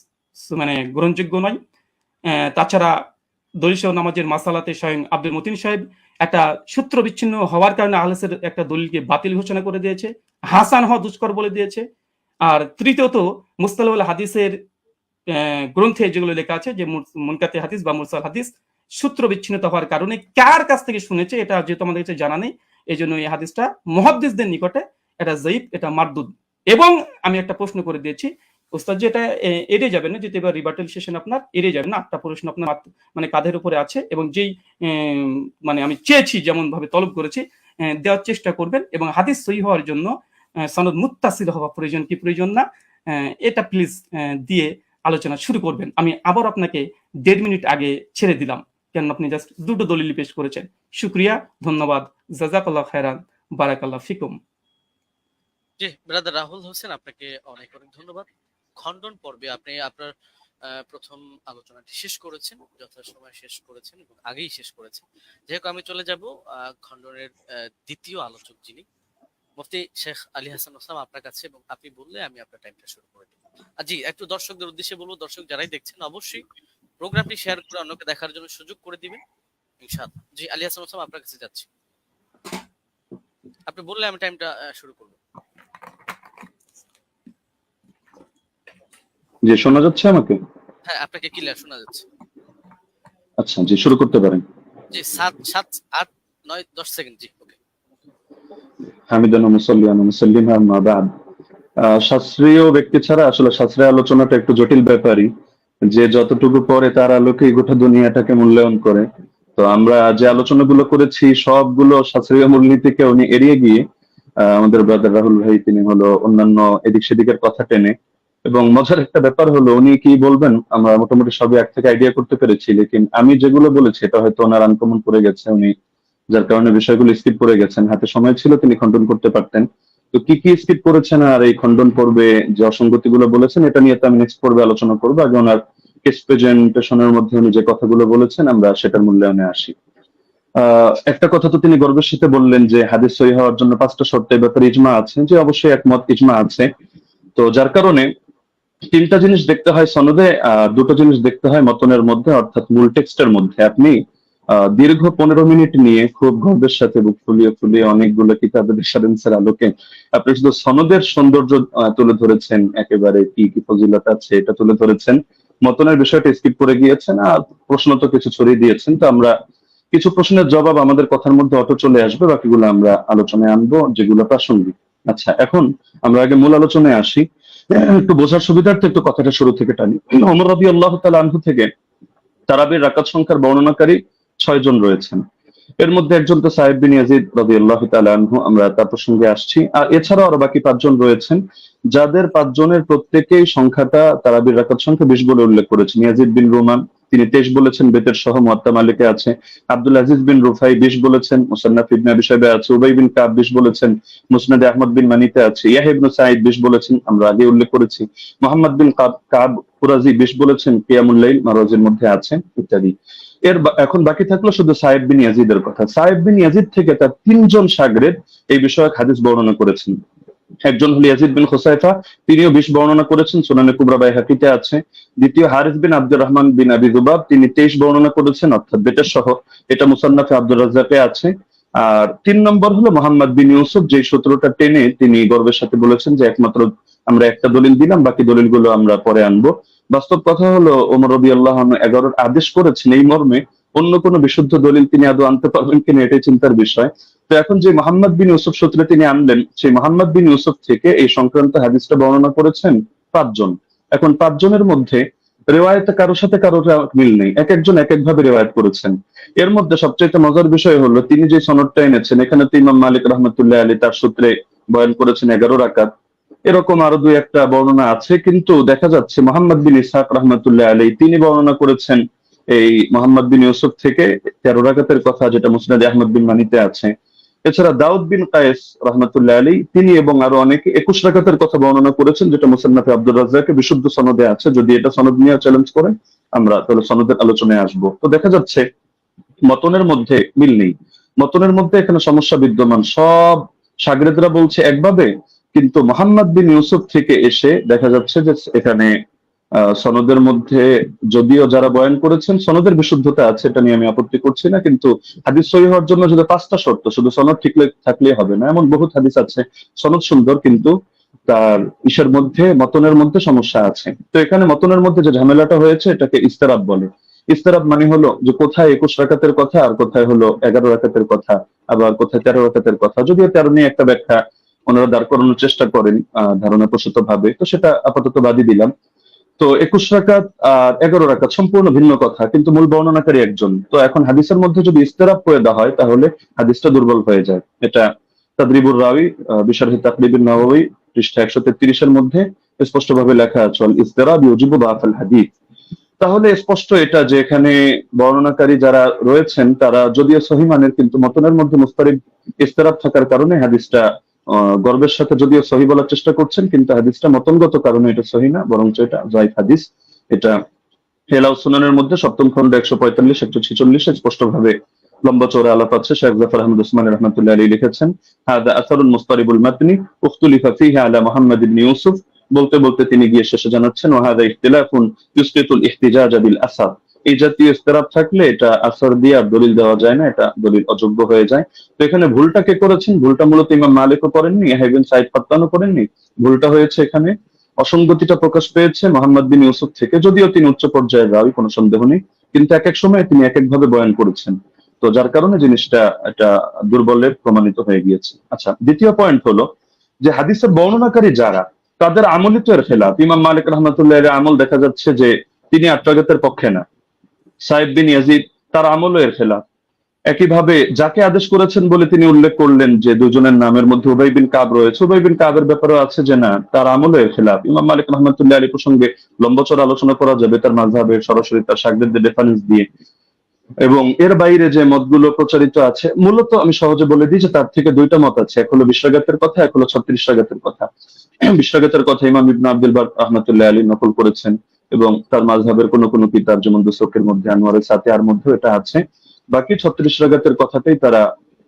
মানে গ্রহণযোগ্য নয়। তাছাড়া দলিল নামাজের মাসালাতে স্বয়ং আব্দুল মতিন সাহেব একটা সূত্র বিচ্ছিন্ন হওয়ার কারণে আহলেসের একটা দলিলকে বাতিল ঘোষণা করে দিয়েছে, হাসান হওয়া দুষ্কর বলে দিয়েছে। আর তৃতীয়ত মুস্তালাহুল হাদিসের গ্রন্থে যেগুলো লেখা আছে যে মুনকাতে হাদিস বা মুরসাল হাদিস সূত্র বিচ্ছিন্নতা হওয়ার কারণে কার কাছ থেকে শুনেছে এটা যেহেতু আমাদের কাছে জানা নেই, এই জন্য এই হাদিসটা মুহাদ্দিসদের নিকটে এটা যঈফ, এটা মারদুদ। এবং আমি একটা প্রশ্ন করে দিয়েছি ওস্তাদ, যে এটা এড়িয়ে যাবেন না, যেহেতু এবার রিবার্টাল সেশন আপনার এড়িয়ে যাবেন না, 8টা প্রশ্ন আপনার মানে কাঁধের উপরে আছে, এবং যেই মানে আমি চেয়েছি যেমন ভাবে তলব করেছি দেওয়ার চেষ্টা করবেন, এবং হাদিস সহিহ হওয়ার জন্য সনদ মুত্তাসিল হওয়া প্রয়োজন কি প্রয়োজন না, এটা প্লিজ দিয়ে আলোচনা শুরু করবেন। আমি আবার আপনাকে 1.5 মিনিট আগে ছেড়ে দিলাম, কেন আপনি জাস্ট দুটো দলিল পেশ করেছেন। শুকরিয়া, ধন্যবাদ, জাযাকাল্লাহ খায়রান, বারাকাল্লাহ ফিকুম। জি ব্রাদার রাহুল হোসেন, আপনাকে অনেক অনেক ধন্যবাদ। খণ্ডন পর্বে আপনি আপনার প্রথম আলোচনাটি শেষ করেছেন, যথাসময়ে শেষ করেছেন এবং আগেই শেষ করেছেন। যেহেতু আমি চলে যাব খণ্ডনের দ্বিতীয় আলোচক যিনি মুফতি শেখ আলী হাসান ওসামা আপনার কাছে, এবং আপনি বললে আমি আপনার টাইমটা শুরু করে দেব। জি, একটু দর্শকদের উদ্দেশ্যে বলবো, দর্শক যারাই দেখছেন অবশ্যই প্রোগ্রামটি শেয়ার করে অন্যকে দেখার জন্য সুযোগ করে দিবেন ইনশাআল্লাহ। জি, আলী হাসান ওসামা আপনার কাছে যাচ্ছি, আপনি বললে আমি টাইমটা শুরু করব। জি, শোনা যাচ্ছে আমাকে? হ্যাঁ, আপনাকে ক্লিয়ার শোনা যাচ্ছে। আচ্ছা, জি, শুরু করতে পারেন। জি, 7, 8, 9, 10 সেকেন্ড। জি, ওকে। হামিদান ওয়া মুসাল্লিয়ান ওয়া মুসাল্লিমা আম্মা বাদ। শাস্ত্রীয় ব্যক্তি ছাড়া আসলে শাস্ত্রীয় আলোচনাটা একটু জটিল ব্যাপারই, যে যতটুকু পরে তার আলোকে গোটা দুনিয়াটাকে মূল্যায়ন করে। তো আমরা যে আলোচনাগুলো করেছি সবগুলো শাস্ত্রীয় মূলনীতিকে উনি এড়িয়ে গিয়ে আমাদের ব্রাদার রাহুল ভাই তিনি হলো অন্যান্য এদিক সেদিকের কথা টেনে, এবং মজার একটা ব্যাপার হলো উনি কি বলবেন আমরা মোটামুটি সবই এক থেকে আইডিয়া করতে পেরেছি, লেকিন আমি যেগুলো বলেছি এটা হয়তো ওনার আনকমন পড়ে গেছে, উনি যার কারণে বিষয়গুলো স্কিপ করে গেছেন। হাতে সময় ছিল তিনি খণ্ডন করতে পারতেন, তো কি কি স্কিপ করেছেন আর এই খণ্ডন পর্বে যে অসঙ্গতি গুলো বলেছেন এটা নিয়ে তো আমি নেক্সট পর্বে আলোচনা করবো। আগে ওনার কেস প্রেজেন্টেশনের মধ্যে উনি যে কথাগুলো বলেছেন আমরা সেটার মূল্যায়নে আসি। একটা কথা তো তিনি গর্বের সাথে বললেন যে হাদিস সহিহ হওয়ার জন্য 5টা শর্তের ব্যাপারে ইজমা আছে, যে অবশ্যই একমত, ইজমা আছে। তো যার কারণে 3টা জিনিস দেখতে হয় সনদে, 2টো জিনিস দেখতে হয় মতনের মধ্যে, অর্থাৎ মূল টেক্সটের মধ্যে। আপনি দীর্ঘ 15 মিনিট নিয়ে খুব গর্বের সাথে বুক ফুলিয়ে ফুলিয়ে অনেকগুলো কিতাবের রেফারেন্সের আলোকে আপনি শুধু সনদের সৌন্দর্য তুলে ধরেছেন, একেবারে কি কি ফজিলত আছে এটা তুলে ধরেছেন, মতনের বিষয়টা স্কিপ করে গিয়েছেন, আর প্রশ্ন তো কিছু ছড়িয়ে দিয়েছেন। তো আমরা কিছু প্রশ্নের জবাব আমাদের কথার মধ্যে অটো চলে আসবে, বাকিগুলো আমরা আলোচনায় আনবো যেগুলো প্রাসঙ্গিক। আচ্ছা, এখন আমরা আগে মূল আলোচনায় আসি। একটু বোঝার সুবিধার্থে একটু কথাটা শুরু থেকে টানি। ওমর রাদিয়াল্লাহু তাআলা আনহু থেকে তারাবির রাকাত সংখ্যার বর্ণনাকারী 6 জন রয়েছেন। এর মধ্যে একজন তো সাহেব বিন ইয়াজিদ রাদিয়াল্লাহু তাআলা আনহু, আমরা তার প্রসঙ্গে আসছি। আর এছাড়াও আরো বাকি 5 জন রয়েছেন, যাদের 5 জনের প্রত্যেকেই সংখ্যাটা তারাবির রাকাত সংখ্যা 20 বলে উল্লেখ করেছেন। ইয়াজিদ বিন রুমান তিনি 23 বলেছেন, বেতের সহ মুয়াত্তা মালিকে আছে। আব্দুল আজিজ বিন রুফাই 20 বলেছেন, মুসান্নাফ ইবনে আবি শাইবা আছে। উবাই বিন কাব 20 বলেছেন, মুসনাদে আহমদ বিন মানিতে আছে। ইয়াহইয়া ইবনে সাঈদ 20 বলেছেন, আমরা আগে উল্লেখ করেছি। মুহাম্মদ বিন কাব কুরাজি 20 বলেছেন, কিয়ামুল লাইল মারওয়াজির মধ্যে আছেন, ইত্যাদি। এখন বাকি থাকলো শুধু সাহেব বিন ইয়াজিদের কথা। সাহেব বিন ইয়াজিদ থেকে তার 3 জন শাগরেদ এই বিষয়ক হাদিস বর্ণনা করেছেন। একজন হল ইয়াজিদ বিন খুসাইফা, তিনিও 20 বর্ণনা করেছেন, সুনানে কুবরা বাইহাকিতে আছে। দ্বিতীয় হারিস বিন আব্দুর রহমান বিন আবি যুবাব, তিনি 23 বর্ণনা করেছেন, অর্থাৎ বেতের সহ, এটা মুসান্নাফে আব্দুর রাজ্জাকে আছে। আর 3 নম্বর হলো মোহাম্মদ বিন ইউসুফ, যে সূত্রটা টেনে তিনি গর্বের সাথে বলেছেন যে একমাত্র আমরা একটা দলিল দিলাম, বাকি দলিলগুলো আমরা পরে আনবো। বাস্তব কথা হলো ওমর রাদিয়াল্লাহু আনহু 11-র আদেশ করেছেন এই মর্মে, অন্য কোনো বিশুদ্ধ দলিল তিনি আদৌ আনতে পারবেন কিনা এটাই চিন্তার বিষয়। তো এখন যে মোহাম্মদ বিন ইউসুফ সূত্রে তিনি আনলেন, সেই মোহাম্মদ বিন ইউসুফ থেকে এই সংক্রান্ত হাদিসটা বর্ণনা করেছেন 5 জন। এখন 5 জনের মধ্যে রেওয়ায়েতে কারোর সাথে কারোর মিল নেই, এক একজন এক এক ভাবে রেওয়ায়েত করেছেন। এর মধ্যে সবচেয়ে মজার বিষয় হলো তিনি যে সনদটা এনেছেন, এখানে তো ইমাম মালিক রাহমাতুল্লাহ আলাইহি তার সূত্রে বয়ান করেছেন 11 রাকাত, এরকম আরো 2-1টা বর্ণনা আছে। কিন্তু দেখা যাচ্ছে মোহাম্মদ বিন ইসহাক রাহমাতুল্লাহ আলাইহি তিনি বর্ণনা করেছেন এই মোহাম্মদ বিন ইউসুফ থেকে 13 রাকাতের কথা, যেটা মুসনাদে আহমদ বিন মানিতে আছে। এছাড়া দাউদ বিন কায়েস রাহমাতুল্লাহ আলাইহি তিনি এবং আরো অনেকে 21 রাকাতের কথা বর্ণনা করেছেন, যেটা মুসান্নাফে আব্দুর রাজ্জাকে বিশুদ্ধ সনদে আছে। যদি এটা সনদ নিয়ে চ্যালেঞ্জ করেন আমরা তাহলে সনদের আলোচনায় আসবো। তো দেখা যাচ্ছে মতনের মধ্যে মিল নেই, মতনের মধ্যে এখানে সমস্যা বিদ্যমান। সব শাগরেদরা বলছে একভাবে, কিন্তু মোহাম্মদ বিন ইউসুফ থেকে এসে দেখা যাচ্ছে যে এখানে সনদের মধ্যে যদিও যারা বয়ান করেছেন সনদের বিশুদ্ধতা আছে, এটা নিয়ে আমি আপত্তি করছি না, কিন্তু হাদিস সহিহ হওয়ার জন্য যদি 5টা শর্ত, শুধু সনদ ঠিক থাকলে হবে না। এমন বহুত হাদিস আছে সনদ সুন্দর, কিন্তু তার ইসের মধ্যে, মতনের মধ্যে সমস্যা আছে। তো এখানে মতনের মধ্যে যে ঝামেলাটা হয়েছে এটাকে ইস্তেরাব বলে। ইস্তেরাব মানে হলো যে কোথায় 21 রাকাতের কথা আর কোথায় হলো 11 রাকাতের কথা, আবার কোথায় 13 রাকাতের কথা। যদিও 13 নিয়ে একটা ব্যাখ্যা ওনারা দাঁড় করানোর চেষ্টা করেন ধারণা প্রসূত ভাবে, তো সেটা আপাতত বাদই দিলাম। তো 21 রাকাত আর 11 রাকাত সম্পূর্ণ ভিন্ন কথা, কিন্তু মূল বর্ণনাকারী একজন। তো এখন হাদিসের মধ্যে যদি ইস্তেরাব করে দেওয়া হয় তাহলে হাদিসটা দুর্বল হয়ে যায়। এটা তাদরিবুর রাওয়ী বিশারহি তাকরিবুন নাওয়াবী পৃষ্ঠা 133 এর মধ্যে স্পষ্টভাবে লেখা আছে, ইস্তেরাব ইউজিবু দাফাল হাদিস। তাহলে স্পষ্ট এটা যে এখানে বর্ণনাকারী যারা রয়েছেন তারা যদিও সহি মানের, কিন্তু মতনের মধ্যে মুস্তারিব ইস্তেরাব থাকার কারণে হাদিসটা গর্বের সাথে যদিও সহি বলার চেষ্টা করছেন, কিন্তু হাদিসটা মতনগত কারণে এটা সহি না, বরঞ্চ এটা যায়িফ হাদিস। এটা হেলাউ সুনানের মধ্যে 7ম খন্ড 145 146 স্পষ্টভাবে লম্বা চওড়া আলাপ আছে। শেখ জাফর আহমদ উসমানী রাহমাতুল্লাহ আলাইহি লিখেছেন, হাদা আসারুল মুস্তারিবুল মাতনি উখতুলিফা ফীহি আলা মুহাম্মদ ইবনে ইউসুফ। বলতে বলতে তিনি গিয়ে শেষে জানাচ্ছেন, ওয়াহাদা ইখতিলাফুন ইউসকিতুল ইহতিজাজ বিল আসার। এই জাতীয় ইখতিলাফ থাকলে এটা আসর দিয়ে আর দলিল দেওয়া যায় না, এটা দলিল অযোগ্য হয়ে যায়। তো এখানে ভুলটা কে করেছেন? ভুলটা মূলত ইমাম মালিকও করেননি, ইয়াহইয়া বিন সাঈদ ফাত্তানও করেননি। ভুলটা হয়েছে এখানে, অসঙ্গতিটা প্রকাশ পেয়েছে মোহাম্মদ বিন ইউসুফ থেকে। যদিও তিনি উচ্চ পর্যায়ের রাবী, কোনো সন্দেহ নেই, কিন্তু এক এক সময় তিনি এক এক ভাবে বয়ান করেছেন। তো যার কারণে জিনিসটা এটা দুর্বলের প্রমাণিত হয়ে গিয়েছে। আচ্ছা, দ্বিতীয় পয়েন্ট হলো যে হাদিসের বর্ণনাকারী যারা, তাদের আমলই তো এর খেলাফ। ইমাম মালিক রাহমাতুল্লাহ আলাইহির আমল দেখা যাচ্ছে যে তিনি 8 রাকাতের পক্ষে না। সাহেব বিন ইয়াজিদ তার আমলও এর খেলাফ। একইভাবে যাকে আদেশ করেছেন বলে তিনি উল্লেখ করলেন যে দুজনের নামের মধ্যে উবাই বিন কাব রয়েছে, উবাই বিন কাবের ব্যাপারেও আছে যে না, তার আমলও এর খেলাফ। ইমাম মালিক রাহমাতুল্লাহ আলাইহি প্রসঙ্গে লম্বচড় আলোচনা করা যাবে তার মাযহাবের সরাসরি তার শাগরেদদের রেফারেন্স দিয়ে। এবং এর বাইরে যে মতগুলো প্রচারিত আছে, মূলত আমি সহজে বলে দিই যে তার থেকে 2টা মত আছে, এক হলো 20 রাকাতের কথা, এক হলো 36 রাকাতের কথা। 20 রাকাতের কথা ইমাম ইবনে আব্দুল বার রাহমাতুল্লাহ আলাইহি নকল করেছেন, এবং তার মাযহাবের কোন কোন কিতাব যেমন দুসুকের মধ্যে আনোয়ারে সাতিয়ার মধ্যে এটা আছে। বাকি 36 রাকাতের কথাটাই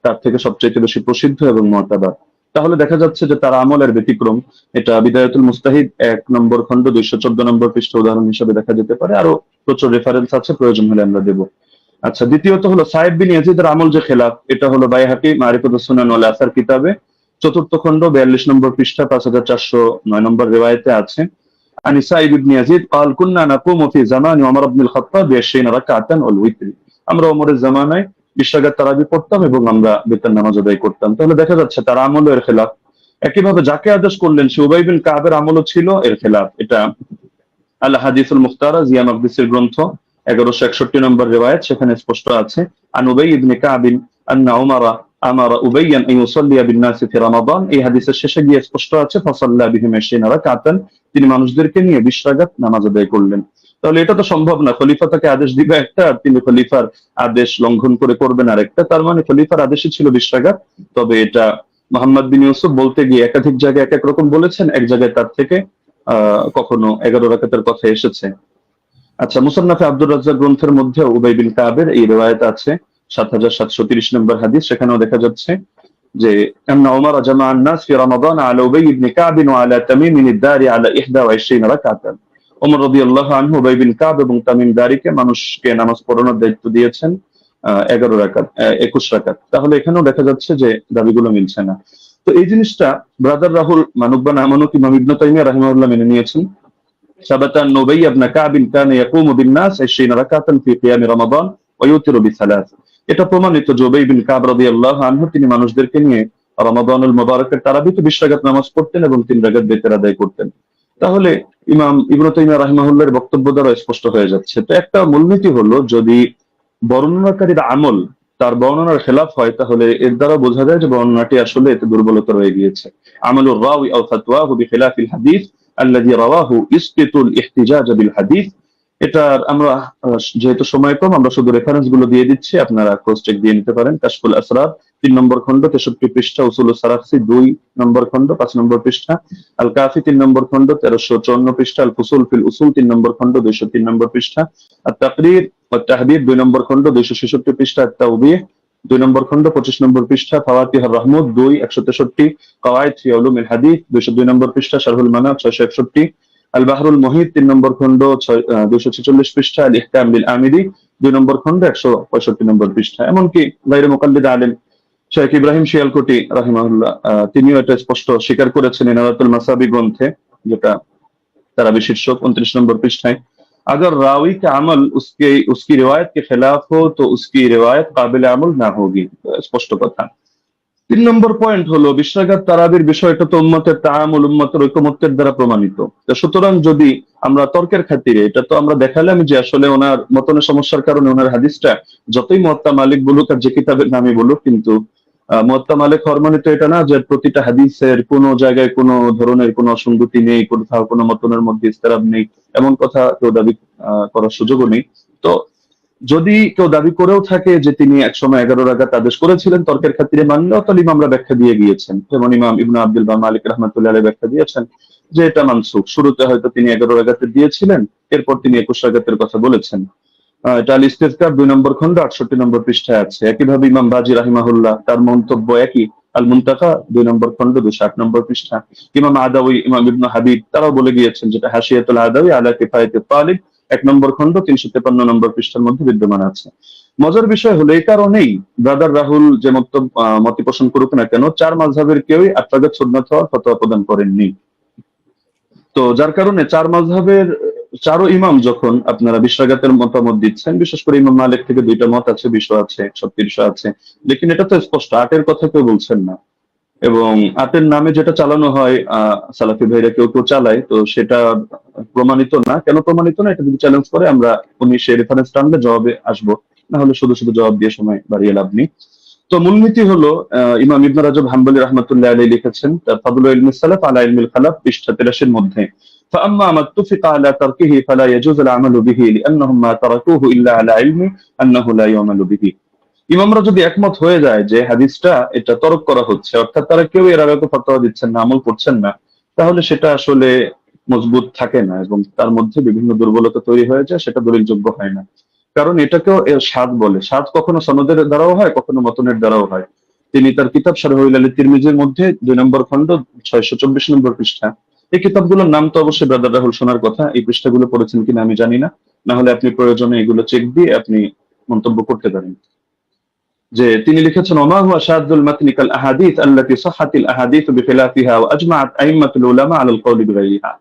তার থেকে সবচেয়ে বেশি প্রসিদ্ধ এবং মুতাবার। তাহলে দেখা যাচ্ছে যে তার আমলের ব্যতিক্রম। এটা বিদায়াতুল মুস্তাহিদ 1 নম্বর খণ্ড 214 নম্বর পৃষ্ঠা উদাহরণ হিসেবে দেখা যেতে পারে। আরো প্রচুর রেফারেন্স আছে, প্রয়োজন হলে আমরা দেব। আচ্ছা, দ্বিতীয়ত হলো সাইদ বিন ইয়াজিদের আমল যে খেলাফ, এটা হলো বাইহাকি মারিফাতুস সুনান ওয়াল আসার কিতাবে 4th খণ্ড 42 নম্বর পৃষ্ঠা 5409 নম্বর রিওয়ায়েতে আছে। عن سعيد بن يزيد قال كنا نقوم في زمان عمر بن الخطاب ب20 ركعة والوتر। আমরা ওমরের জামানায় 20 রাকাত তারাবি পড়তাম এবং আমরা বেতন নামাজ আদায় করতাম। তাহলে দেখা যাচ্ছে তার আমলও এর খেলাফ। একইভাবে যাকে আদেশ করলেন সে উবাই বিন কাবের আমলও ছিল এর খেলাফ। এটা আল হাদিসুল মুখতারা জিয়া মাকদিসের গ্রন্থ 1161 নম্বর রিওয়ায়াত, সেখানে স্পষ্ট আছে আন উবাই ইবনে কাব আন্না উমারা আমারা উবাইয়ান আন ইউসাল্লিয়া বিন নাস ফি রমাদান। এই হাদিসের শেষে গিয়ে স্পষ্ট আছে ফাসাল্লা বিহিম 20 রাকাতান, তিনি মানুষদেরকে নিয়ে 20 রাকাত নামাজ আদায় করলেন। তাহলে এটা তো সম্ভব না, খলিফা তাকে আদেশ দিবে একটা আর তিনি খলিফার আদেশ লঙ্ঘন করে করবেন আরেকটা। তার মানে খলিফার আদেশই ছিল 20 রাকাত। তবে এটা মোহাম্মদ বিন ইউসুফ বলতে গিয়ে একাধিক জায়গায় এক এক রকম বলেছেন, এক জায়গায় তার থেকে কখনো 11 রাকাতের কথা এসেছে। আচ্ছা, মুসান্নাফে আব্দুর রাজ্জাক গ্রন্থের মধ্যে উবাই বিন কাবের এই রিওয়ায়াত আছে 7730 নম্বর হাদিস। সেখানেও দেখা যাচ্ছে যে আন্না উমর জামা আন-নাস ফি রমাদান আলা উবাই ইবনে কাব ওয়া আলা তামিম আদ-দারি আলা 21 রাকাতান। ওমর রাদিয়াল্লাহু আনহু উবাই বিন কাব এবং তামিম দারিকে মানুষকে নামাজ পড়ানোর দায়িত্ব দিয়েছেন 11 রাকাত 21 রাকাত। তাহলে এখানেও দেখা যাচ্ছে যে দাবিগুলো মিলছে না। তো এই জিনিসটা ব্রাদার রাহুল মানুক বা না মানুক ইমাম ইবনে তাইমিয়া রাহিমাহুল্লাহ মেনে নিয়েছেন। ثبت أن أبي بن كعب كان يقوم بالناس 20 ركعة في قيام رمضان ويوتر بثلاث। এটা প্রমাণিত যে উবাই বিন কাব রাদিয়াল্লাহু আনহু তিনি মানুষদেরকে নিয়ে রমাদানুল মুবারকের তারাবিতে 20 রাকাত নামাজ পড়তেন এবং 3 রাকাত বেতের আদায় করতেন। তাহলে ইমাম ইবনে তাইমিয়া রাহিমাহুল্লাহর বক্তব্য দ্বারা স্পষ্ট হয়ে যাচ্ছে। তো একটা মূলনীতি হলো, যদি বর্ণনাকারীর আমল তার বর্ণনার খেলাফ হয় তাহলে এর দ্বারা বোঝা যায় যে বর্ণনাটি আসলে এতে দুর্বলতা রয়ে গিয়েছে। আমলুর রাওয়ি আও ফাতওয়াহু বিখিলাফিল হাদিস আল্লাযী রাওয়াহু ইসকিতুল ইহতিজাজ বিল হাদিস। এটা আমরা যেহেতু সময় কম আমরা শুধু রেফারেন্স গুলো দিয়ে দিচ্ছি, আপনারা ক্রস চেক দিয়ে নিতে পারেন। কাশফুল আসরার 3 নম্বর খণ্ড 63 পৃষ্ঠা, উসুলুস সারাখসি 2 নম্বর খণ্ড 5 নম্বর পৃষ্ঠা, আল কাফি 3 নম্বর খণ্ড 1354 পৃষ্ঠা, আল ফুসুল ফিল উসুল 3 নম্বর খণ্ড 203 নম্বর পৃষ্ঠা, আত তাকরীর ওয়া তাহদীব 2 নম্বর খণ্ড 266 পৃষ্ঠা, আত তাওবীহ 2 নম্বর খণ্ড 25 নম্বর পৃষ্ঠা, ফাওয়াতিহুর রাহমুদ 2 163, কাওয়াইদ ফি উলুমিল হাদিস 202 নম্বর পৃষ্ঠা, শারহুল মানাব 661, আল বাহরুল মুহিত 3 নম্বর খণ্ড 246 পৃষ্ঠা, আল ইহকাম বিল আমিদি 2 নম্বর খণ্ড 165 নম্বর পৃষ্ঠা। এমনকি গায়রে মুকাল্লিদ আলেম শেখ ইব্রাহিম শিয়ালকোটি রাহিমাহুল্লাহ তিনিও এটা স্পষ্ট স্বীকার করেছেন ইনারাতুল মাসাবি গ্রন্থে, যেটা তারাবি শীর্ষক 29 নম্বর পৃষ্ঠায়। अगर रावी का अमल उसकी रिवायत के खिलाफ हो तो उसकी रिवायत काबिल अमल ना होगी। स्पष्ट কথা। 3 নম্বর পয়েন্ট হলো 20 রাকাত তারাবির বিষয়টা তো উম্মতের তাআমুল, উম্মতের ঐকমত্যের দ্বারা প্রমাণিত। তো সুতরাং যদি আমরা তর্কের খাতিরে, এটা তো আমরা দেখালাম যে আসলে ওনার মতনের সমস্যার কারণে ওনার হাদিসটা যতই মুয়াত্তা মালিক বলুক আর যে কিতাবের নামে বলুক, কিন্তু মুয়াত্তা মালিক হওয়ার মানে তো এটা না যে প্রতিটা হাদিসের কোন জায়গায় কোন ধরনের কোন অসঙ্গতি নেই, কোথাও কোনো মতনের মধ্যে ইস্তেরাব নেই, এমন কথা কেউ দাবি করার সুযোগও নেই। তো যদি কেউ দাবি করেও থাকে যে তিনি একসময় 11 রাকাত আদেশ করেছিলেন তর্কের খাতিরে মানলেও, তাহলে ইমামরা ব্যাখ্যা দিয়ে গিয়েছেন। যেমন ইমাম ইবনে আব্দুল বার মালিক রাহমাতুল্লাহ আলাইহি ব্যাখ্যা দিয়েছেন যে এটা মানসুখ। শুরুতে হয়তো তিনি 11 রাকাতে দিয়েছিলেন, এরপর তিনি 21 রাকাতের কথা বলেছেন। এটা আল ইস্তিযকার 2 নম্বর খণ্ড 68 নম্বর পৃষ্ঠায় আছে। একইভাবে ইমাম বাজি রাহিমাহুল্লাহ তার মন্তব্য একই, আল মুনতাকা 2 নম্বর খণ্ড 208 নম্বর পৃষ্ঠা। ইমাম আদাউই, ইমাম ইবনে হাবিব তারাও বলে গিয়েছেন, যেটা হাশিয়াতুল আদাউই আলা কিফায়াতুত তালিব 1 নম্বর খণ্ড 353 নম্বর পৃষ্ঠার মধ্যে বিদ্যমান আছে। মজার বিষয় হলো এই কারণেই ব্রাদার রাহুল যে মত পোষণ করুক না কেন, 4 মাযহাবের কেউই 8 রাকাত সুন্নাত হওয়ার ফতোয়া প্রদান করেননি। তো যার কারণে 4 মাযহাবের 4 ইমাম যখন আপনারা 20 রাকাতের মতামত দিচ্ছেন, বিশেষ করে ইমাম মালিক থেকে 2টা মত আছে, 20 আছে 130 আছে, লেকিন এটা তো স্পষ্ট 8 এর কথা কেউ বলছেন না। এবং 8 এর নামে যেটা চালানো হয় সালাফি ভাইরা কেউ কেউ চালায়, তো সেটা প্রমাণিত না। কেন প্রমাণিত না এটা যদি চ্যালেঞ্জ করে আমরা উনি সেই রেফারেন্স টানলে জবাবে আসবো, না হলে শুধু শুধু জবাব দিয়ে সময় বাড়িয়ে লাভ নেই। তো মূলনীতি হলো ইমাম ইবনে রাজব হাম্বলি রাহমাতুল্লাহ আলাইহি লিখেছেন তার ফাদলুল ইলমিস সালাফ আলা ইলমিল খালাফ পৃষ্ঠা 83 এর মধ্যে, فأما ما اتفق على تركه فلا يجوز العمل به لأنهم ما تركوه إلا على علم أنه لا يعمل به। ইমামরা যদি একমত হয়ে যায় যে হাদিসটা এটা তরক করা হচ্ছে, অর্থাৎ তারা কেউ এর আগে ফতোয়া দিচ্ছেন না, আমল করছেন না, তাহলে সেটা আসলে মজবুত থাকে না এবং তার মধ্যে বিভিন্ন দুর্বলতা তৈরি হয়ে যায়, সেটা দলিলযোগ্য হয় না। কারণ এটাকেও এর স্বাদ বলে। স্বাদ কখনো সনদের দ্বারাও হয়, কখনো মতনের দ্বারাও হয়। তিনি তার কিতাব শারহুল আলী তিরমিজির মধ্যে 2 নম্বর খণ্ড 624 নম্বর পৃষ্ঠা, এই কিতাবগুলোর নাম তো অবশ্যই ব্রাদার রাহুল শোনার কথা, এই পৃষ্ঠাগুলো পড়েছেন কিনা আমি জানি না, না হলে আপনি প্রয়োজনে এগুলো চেক দিয়ে আপনি মন্তব্য করতে পারেন। যে তিনি লিখেছেন, ওমা হুয়া শাযুল মাতনি কাল আহাদিস আল্লাতী সাহহাতিল আহাদিস বিখিলাফিহা ওয়া আজমাআত আইম্মাতুল উলামা আলাল কওলি বিগাইরিহা।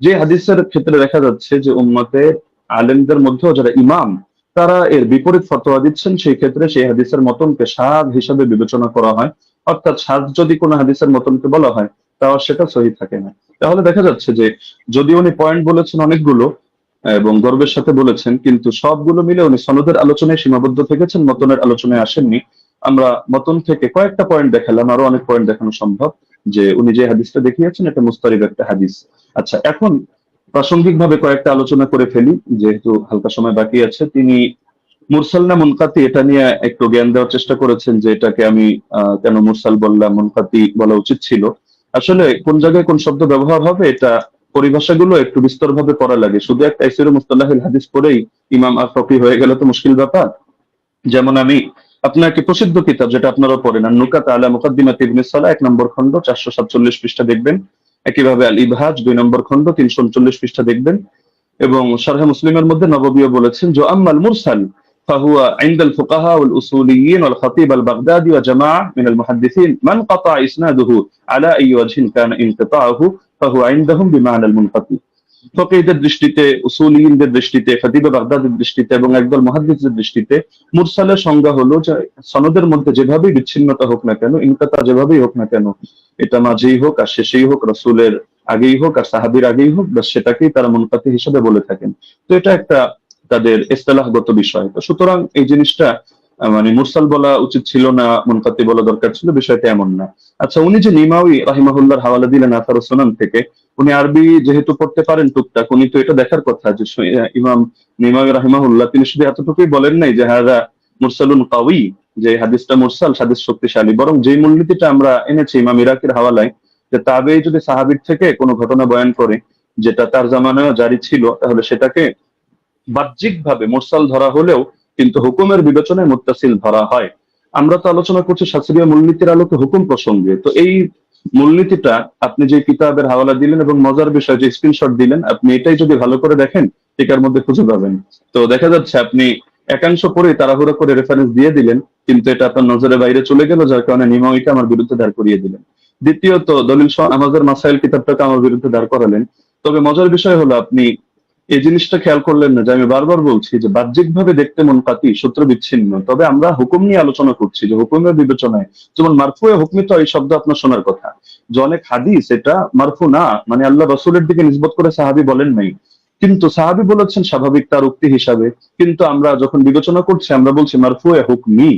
যে হাদিসের ক্ষেত্রে দেখা যাচ্ছে যে উম্মতের আলেমদের মধ্যেও যারা ইমাম, তারা এর বিপরীত ফতোয়া দিচ্ছেন, সেই ক্ষেত্রে সেই হাদিসের মতনকে শায হিসাবে বিবেচনা করা হয়। অর্থাৎ শায যদি কোনো হাদিসের মতনকে বলা হয়, তাও সেটা সহিহ থাকে না। তাহলে দেখা যাচ্ছে যে যদি উনি পয়েন্ট বলেছেন অনেকগুলো এবং গর্বের সাথে বলেছেন, কিন্তু সবগুলো মিলে উনি সনদের আলোচনায় সীমাবদ্ধ থেকেছেন, মতনের আলোচনায় আসেননি। আমরা মতন থেকে কয়েকটা পয়েন্ট দেখালাম, আরো অনেক পয়েন্ট দেখানো সম্ভব, যে উনি যে হাদিসটা দেখিয়েছেন এটা মুস্তারিদ একটা হাদিস। আচ্ছা, এখন প্রাসঙ্গিকভাবে কয়েকটা আলোচনা করে ফেলি, যেহেতু হালকা সময় বাকি আছে। তিনি মুরসাল না মুনকাতি এটা নিয়ে একটু জ্ঞান দেওয়ার চেষ্টা করেছেন, যে এটাকে আমি কেন মুরসাল বললাম, মুনকাতি বলা উচিত ছিল। আসলে কোন জায়গায় কোন শব্দ ব্যবহার হবে, এটা পরিভাষাগুলো একটু বিস্তরভাবে পড়া লাগে। শুধু একটা তাইসির মুস্তালাহিল হাদিস পড়েই ইমাম আর ফকি হয়ে গেলে তো মুশকিল ব্যাপার। যেমন আমি আপনাকে প্রসিদ্ধ কিতাব, যেটা আপনারা পড়েন, আর নুকাত আলা মুকাদ্দিমাত ইবনে সালাহ 1 নম্বর খণ্ড 447 পৃষ্ঠা দেখবেন। একইভাবে আল ইবহাজ 2 নম্বর খণ্ড 339 পৃষ্ঠা দেখবেন। এবং শারহে মুসলিমের মধ্যে নববীও বলেছেন যে আম্মাল মুরসাল فهو عند الفقهاء والأصوليين والخطيب البغدادي وجماعة من المحدثين من قطع إسناده على أي وجه كان انقطاعه فهو عندهم بمعنى المنقطع। ফকিহদের দৃষ্টিতে, উসুলিয়িনদের দৃষ্টিতে, খতিবে বাগদাদের দৃষ্টিতে এবং একদল মুহাদ্দিসদের দৃষ্টিতে মুরসালের সংজ্ঞা হলো যে সনদের মধ্যে যেভাবেই বিচ্ছিন্নতা হোক না কেন, ইনকাতা যেভাবেই হোক না কেন, এটা মাঝেই হোক আর শেষেই হোক, রাসূলের আগেই হোক আর সাহাবীর আগেই হোক, বাস সেটাকেই তারা মুনকাতি হিসেবে বলে থাকেন। তো এটা একটা তাদের ইসতিলাহগত বিষয়। তো সুতরাং এই জিনিসটা মানে মুরসাল বলা উচিত ছিল না, মুনকাতি বলা দরকার ছিল, বিষয়টা এমন না। আচ্ছা, উনি যে নিমাউই রাহিমাহুল্লাহর হাওয়ালা দিলেন আথার সুনান থেকে, উনি আরবি যেহেতু পড়তে পারেন টুকটাক, উনি তো এটা দেখার কথা যে ইমাম নিমাউই রাহিমাহুল্লাহ তিনি শুধু এতটুকুই বলেন নাই যে হাযা মুরসালুন কাওয়ি, যে হাদিসটা মুরসাল, হাদিস শক্তিশালী, বরং যেই মূলনীতিটা আমরা এনেছি ইমাম ইরাকির হাওয়ালায়, যে তাবেঈ যদি সাহাবীর থেকে কোনো ঘটনা বয়ান করে যেটা তার জামানায় জারি ছিল, তাহলে সেটাকে বাহ্যিকভাবে মুরসাল ধরা হলেও কিন্তু হুকুমের বিবেচনায় মুত্তাসিল ধরা হয়। আমরা তো আলোচনা করছি শাস্ত্রীয় মূলনীতির আলোকে হুকুম প্রসঙ্গে। তো এই মূলনীতিটা আপনি যে কিতাবের হাওয়ালা দিলেন এবং মজার বিষয় যে স্ক্রিনশট দিলেন, আপনি এটাই যদি ভালো করে দেখেন টিকার মধ্যে খুঁজে পাবেন। তো দেখা যাচ্ছে আপনি একাংশ পরে তাড়াহুড়ো করে রেফারেন্স দিয়ে দিলেন, কিন্তু এটা আপনার নজরের বাইরে চলে গেল, যার কারণে নিমাউইকে আমার বিরুদ্ধে দাঁড় করিয়ে দিলেন। দ্বিতীয়ত দলিল সহ আমাদের মাসাইল কিতাবটাকে আমার বিরুদ্ধে দাঁড় করালেন। তবে মজার বিষয় হলো আপনি এই জিনিসটা খেয়াল করলেন না যে আমি বারবার বলছি যে বাহ্যিকভাবে দেখতে মুনকাতি, সূত্র বিচ্ছিন্ন, তবে আমরা হুকুম নিয়ে আলোচনা করছি, যে হুকুমের বিবেচনায় যেমন মারফুয়ে হুকমি, তো এই শব্দ আপনার শোনার কথা, যে অনেক হাদিস এটা মারফু না, মানে আল্লাহ রাসূলের দিকে নিসবত করে সাহাবী বলেন নাই, কিন্তু সাহাবী বলেছেন স্বাভাবিক তার উক্তি হিসাবে। কিন্তু আমরা যখন বিবেচনা করছি আমরা বলছি মারফুয়ে হুকমি,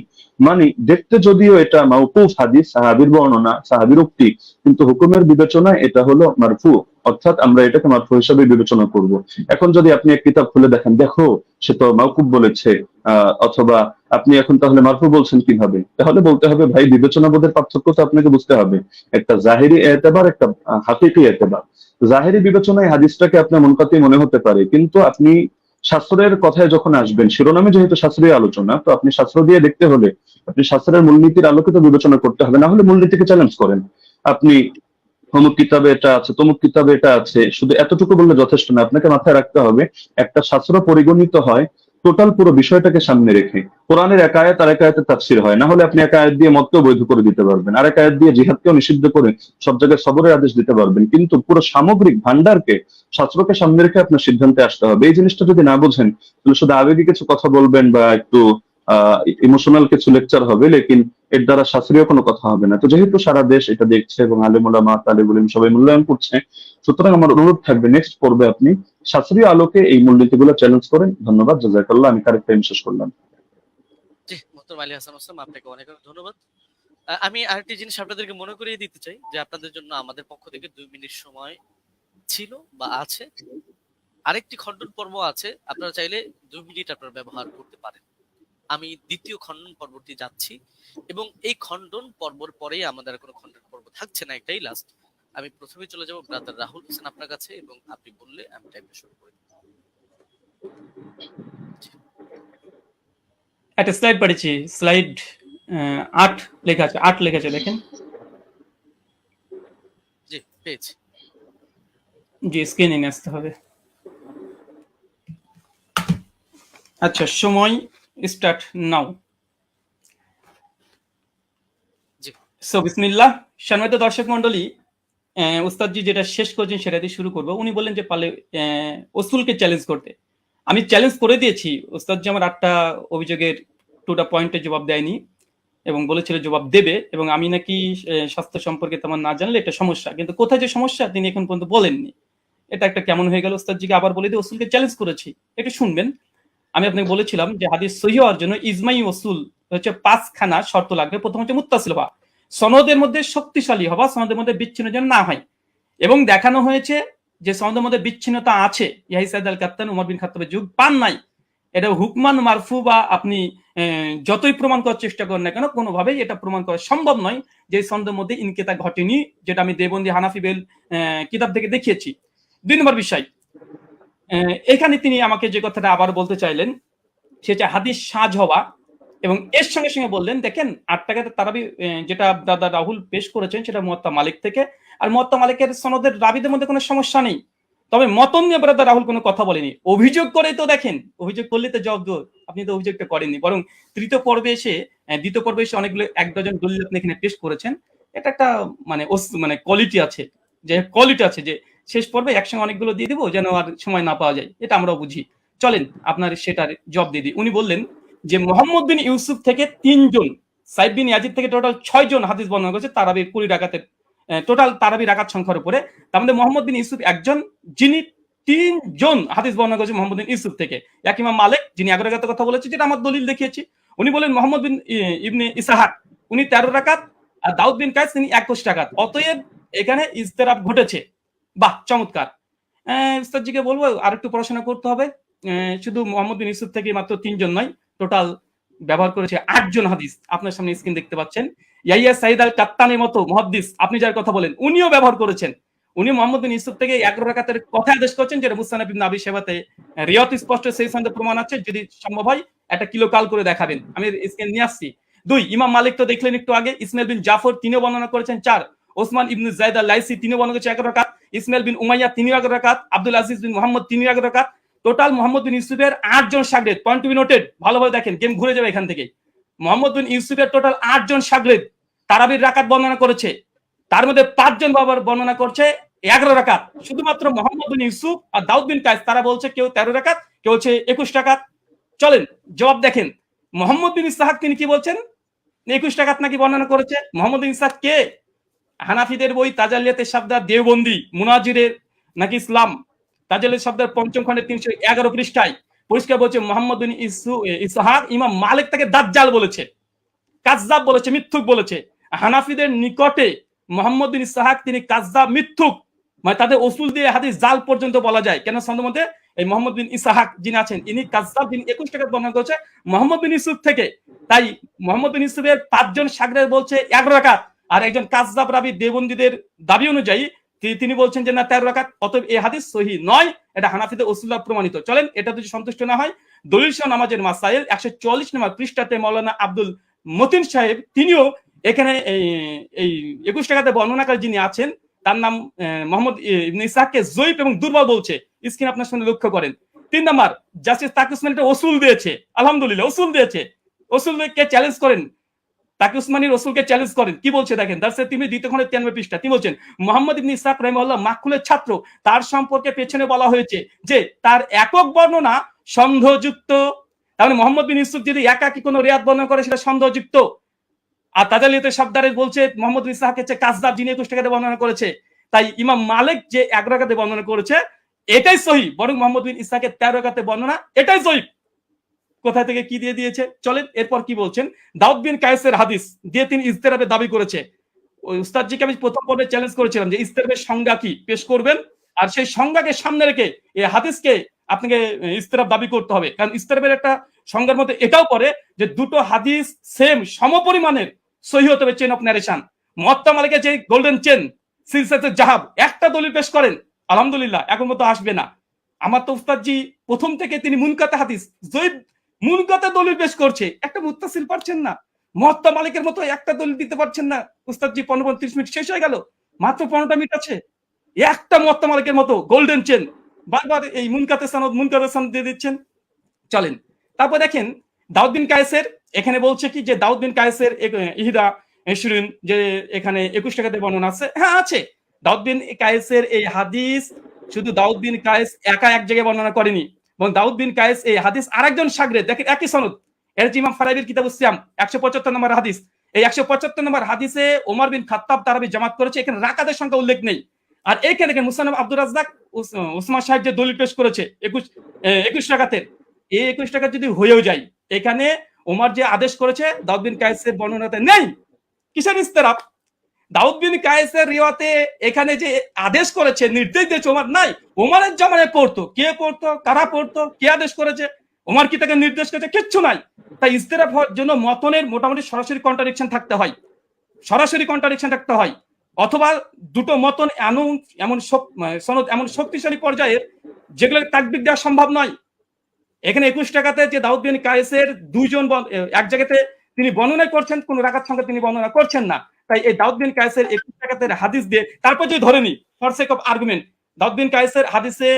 মানে দেখতে যদিও এটা মাওকুফ হাদিস, সাহাবীর বর্ণনা, সাহাবীর উক্তি, কিন্তু হুকুমের বিবেচনায় এটা হলো মারফু, অর্থাৎ আমরা এটাকে মারফু হিসাবে বিবেচনা করব। এখন যদি আপনি এক কিতাব খুলে দেখেন, দেখো সে তো মাওকুফ বলেছে, অথবা আপনি এখন তাহলে মারফু বলছেন কিভাবে, তাহলে বলতে হবে ভাই বিবেচনাবোধের পার্থক্য তো আপনাকে বুঝতে হবে। একটা জাহিরি এতেবার, একটা হাকিকি এতেবার। জাহিরি বিবেচনায় হাদিসটাকে আপনার মুনকাতি মনে হতে পারে, কিন্তু আপনি শাস্ত্রের কথায় যখন আসবেন, শিরোনামে যেহেতু শাস্ত্রীয় আলোচনা, তো আপনি শাস্ত্র দিয়ে দেখতে হলে আপনি শাস্ত্রের মূলনীতির আলোকে তো বিবেচনা করতে হবে, না হলে মূলনীতিকে চ্যালেঞ্জ করেন। আপনি অমুক কিতাবে এটা আছে, তমুক কিতাবে এটা আছে, শুধু এতটুকু বললে যথেষ্ট না, আপনাকে মাথায় রাখতে হবে একটা শাস্ত্র পরিগণিত হয় টোটাল পুরো বিষয়টাকে সামনে রেখে। কোরআনের এক আয়াত আর এক আয়াতের তাফসীর হয়, না হলে আপনি এক আয়াত দিয়ে মতকেও বৈধ করে দিতে পারবেন, আর এক আয়াত দিয়ে জিহাদকেও নিষিদ্ধ করে সব জায়গায় সবরের আদেশ দিতে পারবেন, কিন্তু পুরো সামগ্রিক ভান্ডারকে, শাস্ত্রকে সামনে রেখে আপনার সিদ্ধান্তে আসতে হবে। এই জিনিসটা যদি না বোঝেন, তাহলে শুধু আবেগী কিছু কথা বলবেন বা একটু ইমোশনাল কিছু লেকচার হবে, লেকিন এর দ্বারা শাস্ত্রীয় কোনো কথা হবে না। তো যেহেতু সারা দেশ এটা দেখছে এবং আলেম ওলামা, তালিবুল ইলম সবাই মূল্যায়ন করছে, সুতরাং আমার অনুরোধ থাকবে নেক্সট পর্বে আপনি শাস্ত্রীয় আলোকে এই মূলনীতিগুলো চ্যালেঞ্জ করেন। ধন্যবাদ, জাযাকাল্লাহ। আমি কারেক্ট টাইম শেষ করলাম। জি, মোহতরম আলী হাসান ওসমান, আপনাকে অনেক অনেক ধন্যবাদ। আমি আরেকটি জিনিস আপনাদেরকে মনে করিয়ে দিতে চাই, যে আপনাদের জন্য আমাদের পক্ষ থেকে 2 মিনিট সময় ছিল বা আছে। আরেকটি খণ্ডন পর্ব আছে, আপনারা চাইলে 2 মিনিট আপনারা ব্যবহার করতে পারেন। আমি দ্বিতীয় খণ্ডন পর্বটি যাচ্ছি এবং এই খণ্ডন পর্বর পরেই আমাদের আর কোনো খণ্ডন পর্ব থাকছে না, একটাই লাস্ট। আমি প্রথমে চলে যাব ব্রাদার রাহুল হোসেন আপনার কাছে, এবং আপনি বললে আমি টাইমটা শুরু করে দেব। একটা স্লাইড পাঠিয়েছি, স্লাইড 8 লেখা আছে, 8 লেখা আছে, দেখেন। জি পেয়েছি। জি, স্ক্রিনে নিয়ে আসতে হবে। আচ্ছা, সময় স্টার্ট নাও। জি সো বিসমিল্লাহ। সম্মানিত দর্শক মন্ডলী, উস্তাদজি যেটা শেষ করেছেন সেটা দিয়ে শুরু করবো। উনি বললেন যে পারলে ওসুলকে চ্যালেঞ্জ করতে। আমি চ্যালেঞ্জ করে দিয়েছি। উস্তাদজি আমার 8টা অভিযোগের 2টা পয়েন্টে জবাব দেয়নি এবং বলেছিল জবাব দেবে, এবং আমি নাকি স্বাস্থ্য সম্পর্কে তেমন না জানলে এটা সমস্যা, কিন্তু কোথায় যে সমস্যা তিনি এখন পর্যন্ত বলেননি। এটা একটা কেমন হয়ে গেল। উস্তাদজিকে আবার বলে দিয়ে ওসুলকে চ্যালেঞ্জ করেছি, একটু শুনবেন। আমি আপনাকে বলেছিলাম যে হাদিস সহিহ হওয়ার জন্য ইজমাই ওসুল হচ্ছে 5খানা শর্ত লাগবে। প্রথম হচ্ছে মুত্তাসিল হওয়া, সনদের মধ্যে শক্তিশালী হওয়া, সনদের মধ্যে বিচ্ছিন্ন যেন না হয়, এবং দেখানো হয়েছে যে সনদের মধ্যে বিচ্ছিন্নতা আছে। ইয়াহিয়া সাইদ আল কাত্তান উমর বিন খাত্তাবের যুগ পান নাই। এটা হুকমান মারফু বা আপনি যতই প্রমাণ করার চেষ্টা করেন না কেন, কোনোভাবেই এটা প্রমাণ করা সম্ভব নয় যে সনদের মধ্যে ইনকেতা ঘটেনি, যেটা আমি দেবন্দি হানাফি বেল কিতাব থেকে দেখিয়েছি। 2 নম্বর বিষয়, এখানে তিনি আমাকে যে কথাটা আবার বলতে চাইলেন সেটা হাদিস সাজ হওয়া, এবং এর সঙ্গে সঙ্গে বললেন দেখেন 8 টাকাতে তারাবি যেটা দাদা রাহুল পেশ করেছেন সেটা মুয়াত্তা মালিক থেকে, আর মুয়াত্তা মালিকের সনদের রাবিদের মধ্যে কোনো সমস্যা নেই। তবে মতন নিয়ে ব্রাদার রাহুল কোনো কথা বলেনি। অভিযোগ করে তো দেখেন, অভিযোগ করলে তো জবাব দেব। আপনি তো অভিযোগটা করেননি, বরং দ্বিতীয় পর্বে এসে অনেকগুলো 1 ডজন দলিল আপনি এখানে পেশ করেছেন। এটা একটা মানে কোয়ালিটি আছে, যে শেষ পর্বে একসঙ্গে অনেকগুলো দিয়ে দিব যেন আর সময় না পাওয়া যায়, এটা আমরাও বুঝি। চলেন আপনার সেটার জবাব দিয়ে দিই। উনি বললেন যে মোহাম্মদ বিন ইউসুফ থেকে 3 জন, সাইদ বিন ইয়াজিদ থেকে টোটাল 6 জন হাদিস বর্ণনা করেছে তারাবির 20 রাকাতের টোটাল তারাবি রাকাত সংখ্যার উপরে। তার মধ্যে মোহাম্মদ বিন ইউসুফ একজন, যিনি 3 জন হাদিস বর্ণনা করেছে মোহাম্মদ বিন ইউসুফ থেকে। এক ইমাম মালিক যিনি 11 রাকাতের কথা বলেছে, যেটা আমার দলিল দেখিয়েছি। উনি বলেন মোহাম্মদ বিন ইবনে ইসহাক উনি 13 রাকাত, আর দাউদ বিন কায়েস তিনি 21 রাকাত। অতএব এখানে ইজতিরাব ঘটেছে। বাহ, চমৎকার। উস্তাদজিকে বলবো আর একটু পড়াশোনা করতে হবে। শুধু মোহাম্মদ বিন ইউসুফ থেকে মাত্র 3 জন নয়, টোটাল ব্যবহার করেছে 8 জন হাদিস। আপনার সামনে স্ক্রিন দেখতে পাচ্ছেন। ইয়াহিয়া সাইদ আল কাত্তানের মতো মুহাদ্দিস আপনি যার কথা বলেন, উনিও ব্যবহার করেছেন। উনি মোহাম্মদ বিন ইউসুফ থেকে 11 রাকাতের কথা আদেশ করেছেন, যেটা মুসনাদ ইবনে আবি শাইবাতে রিয়াত স্পষ্ট সেই সনদে প্রমাণ আছে। যদি সম্ভব হয় একটা কিলো কাল করে দেখাবেন, আমি স্ক্রিন নিয়ে আসছি। 2 ইমাম মালিক তো দেখলেন একটু আগে, ইসমাইল বিন জাফর তিনিও বর্ণনা করেছেন 4, ওসমান ইবনে যায়েদ আল লাইসি তিনিও বর্ণনা করেছেন 11 রাকাত, ইসমাইল বিন উমাইয়া তিনিও 11 রাকাত, আব্দুল আজিজ বিন মুহাম্মদ তিনিও 11 রাকাত। টোটাল মোহাম্মদ বিন ইউসুফের 8 জন শাগরেদ। পয়েন্ট টু বি নোটেড, ভালোভাবে দেখেন, গেম ঘুরে যাবে এখান থেকে। মোহাম্মদ বিন ইউসুফের টোটাল 8 জন শাগরেদ তারাবির রাকাত বর্ণনা করেছে। তার মধ্যে 5 জন বাবার বর্ণনা করছে 11 রাকাত। শুধুমাত্র মোহাম্মদ বিন ইউসুফ আর দাউদ বিন কায়েস তারা বলছে কেউ 13 রাকাত, কেউ হচ্ছে 21 রাকাত। চলেন জবাব দেখেন। মোহাম্মদ বিন ইসহাক তিনি কি বলছেন, 21 রাকাত নাকি বর্ণনা করেছে। মোহাম্মদ বিন ইসহাক কে? হানাফিদের বই তাজালিয়াতের শাবদার দেওবন্দি মুনাজিরের নাকি ইসলাম তাজালিয়াতের শাবদার 5ম খণ্ডের 311 পৃষ্ঠায় পরিষ্কার বলছে মোহাম্মদ বিন ইসহাক ইমাম মালিক তাকে দাজ্জাল বলেছে, কাযযাব বলেছে, মিথ্যুক বলেছে। হানাফিদের নিকটে মোহাম্মদ বিন ইসহাক তিনি কাযযাব, মিথ্যুক, মানে তাদের উসুল দিয়ে হাদিস জাল পর্যন্ত বলা যায়। কেন সনদের মধ্যে এই মোহাম্মদ বিন ইসহাক যিনি আছেন ইনি কাযযাব, যিনি 21 রাকাত বর্ণনা করেছে মোহাম্মদ বিন ইউসুফ থেকে। তাই মোহাম্মদ বিন ইউসুফের 5 জন শাগরেদ বলছে 11 রাকাত, আর একজন কাযযাব রাবী দেওবন্দীদের দাবি অনুযায়ী তিনি বলছেন যে না 13 রাকাত। অতএব এই হাদিস সহিহ নয়, এটা হানাফিদের উসুল্লাহ প্রমাণিত। চলেন এটা যদি সন্তুষ্ট না হয়, দলিল সহ নামাজের মাসাইল 144 নম্বর পৃষ্ঠাতে মাওলানা আব্দুল মতিন সাহেব তিনিও এখানে এই 21 রাকাতে বর্ণনাকারী যিনি আছেন তার নাম মোহাম্মদ ইবনে ইসহাককে যঈফ এবং দুর্বল বলছে। স্ক্রিন আপনার সামনে লক্ষ্য করেন। 3 নাম্বার, জাস্টিস তাকি উসমানী একটা উসুল দিয়েছে, আলহামদুলিল্লাহ উসুল দিয়েছে। উসুলকে চ্যালেঞ্জ করেন, তাকি উসমানী রসুলকে চ্যালেঞ্জ করেন। কি বলছে দেখেন, দারসে তিনি 2 খণ্ডের 93 পৃষ্ঠা তিনি বলছেন মোহাম্মদ ইবনে ইসহাক রাহিমাহুল্লাহ মাকহুলের ছাত্র, তার সম্পর্কে পেছনে বলা হয়েছে যে তার একক বর্ণনা সন্দেহযুক্ত। তাহলে মোহাম্মদ বিন ইউসুফ যদি একাকী কোনো রিয়াত বর্ণনা করে সেটা সন্দেহযুক্ত। আর তাজালিয়াতের শাবদারে বলছে মোহাম্মদ বিন ইসহাক হচ্ছে কাযযাব, যিনি 21 রাকাতে বর্ণনা করেছে। তাই ইমাম মালিক যে 11 রাকাতে বর্ণনা করেছে এটাই সহিহ, বরং মোহাম্মদ বিন ইসহাকের 13 রাকাতে বর্ণনা এটাই সহিহ। কোথা থেকে কি দিয়ে দিয়েছে চলেন এরপর কি বলছেন। দাউদ বিন কায়েসের হাদিস দিয়ে তিনি ইজতিরাবের দাবি করেছে। ওই উস্তাদজিকে আমি প্রথম পর্বে চ্যালেঞ্জ করেছিলাম যে ইজতিরাবের সংজ্ঞা কি পেশ করবেন, আর সেই সংজ্ঞাকে সামনে রেখে এই হাদিসকে আপনাকে ইজতিরাব দাবি করতে হবে। কারণ ইজতিরাবের একটা সংজ্ঞার মধ্যে এটাও পড়ে যে দুটো হাদিস সেম সমপরিমাণের সহিহ হতে হবে, চেন অফ ন্যারেশন। মুয়াত্তা মালিকের যে গোল্ডেন চেন সিলসিলাতুল জাহাব একটা দলিল পেশ করেন, আলহামদুলিল্লাহ এখন মতো আসবে না। আমার তো উস্তাদজি প্রথম থেকে তিনি মুনকাতে হাদিস জয়ীফ মুনকাতে দলিল পেশ করছে, একটা মুত্তাসিল পারছেন না। মুয়াত্তা মালিকের মতো একটা দলিল দিতে পারছেন না উস্তাদজি। 15-30 মিনিট শেষ হয়ে গেল, মাত্র 15টা মিনিট আছে। একটা মুয়াত্তা মালিকের মতো গোল্ডেন চেন বারবার এই মুনকাতে সনদ দিয়ে দিচ্ছেন। চলেন তারপর দেখেন দাউদ বিন কায়েসের এখানে বলছে কি যে দাউদ বিন কায়েসের ইহদা ইশরিন যে এখানে 21 টাকাতে বর্ণনা আছে, হ্যাঁ আছে। দাউদ বিন কায়েসের এই হাদিস শুধু দাউদ বিন কায়েস একা এক জায়গায় বর্ণনা করেনি, এবং দাউদ বিন কায়েস এই হাদিস আরেকজন শাগরেদ, দেখেন একই সনদ, এর ইমাম ফারাবির কিতাবুস সিয়াম 175 নম্বর হাদিস। এই 175 নম্বর হাদিসে ওমর বিন খাত্তাব তারাবি জামাত করেছে, এখানে রাকাতের সংখ্যা উল্লেখ নেই। আর এইখানে দেখেন মুসান্নাফ আব্দুর রাজ্জাক উসমান সাহেব যে দলিল পেশ করেছে 21 রাকাতের, এই 21 টাকা যদি হয়েও যায়, এখানে ওমর যে আদেশ করেছে দাউদ বিন কায়েসের বর্ণনাতে নেই। কিসের ইস্তেরাব? দাউদ বিন কায়েসের রিওয়াতে এখানে যে আদেশ করেছে, নির্দেশ দিয়েছে ওমর, নাই। ওমরের জামানায় পড়তো, কে পড়তো, কারা পড়তো, কে আদেশ করেছে, ওমর কি তাকে নির্দেশ করেছে, কিচ্ছু নাই। তাই ইস্তেরাব হওয়ার জন্য মতনের মোটামুটি সরাসরি কন্ট্রাডিকশন থাকতে হয়, সরাসরি কন্ট্রাডিকশন থাকতে হয়, অথবা দুটো মতন এমন সনদ এমন শক্তিশালী পর্যায়ের যেগুলো তাকবির দেওয়া সম্ভব নয়। এখানে 21 টাকাতে যে দাউদ বিন কায়েসের দুইজন এক জায়গাতে তিনি বর্ণনা করছেন, কোন রাকাত সংখ্যা তিনি বর্ণনা করছেন না। তাই এই দাউদ বিন কায়েসের 21 টাকাতে হাদিস দিয়ে তারপর যদি ধরে নি ফর সেক অফ আর্গুমেন্ট, দাউদ বিন কায়েসের হাদিসে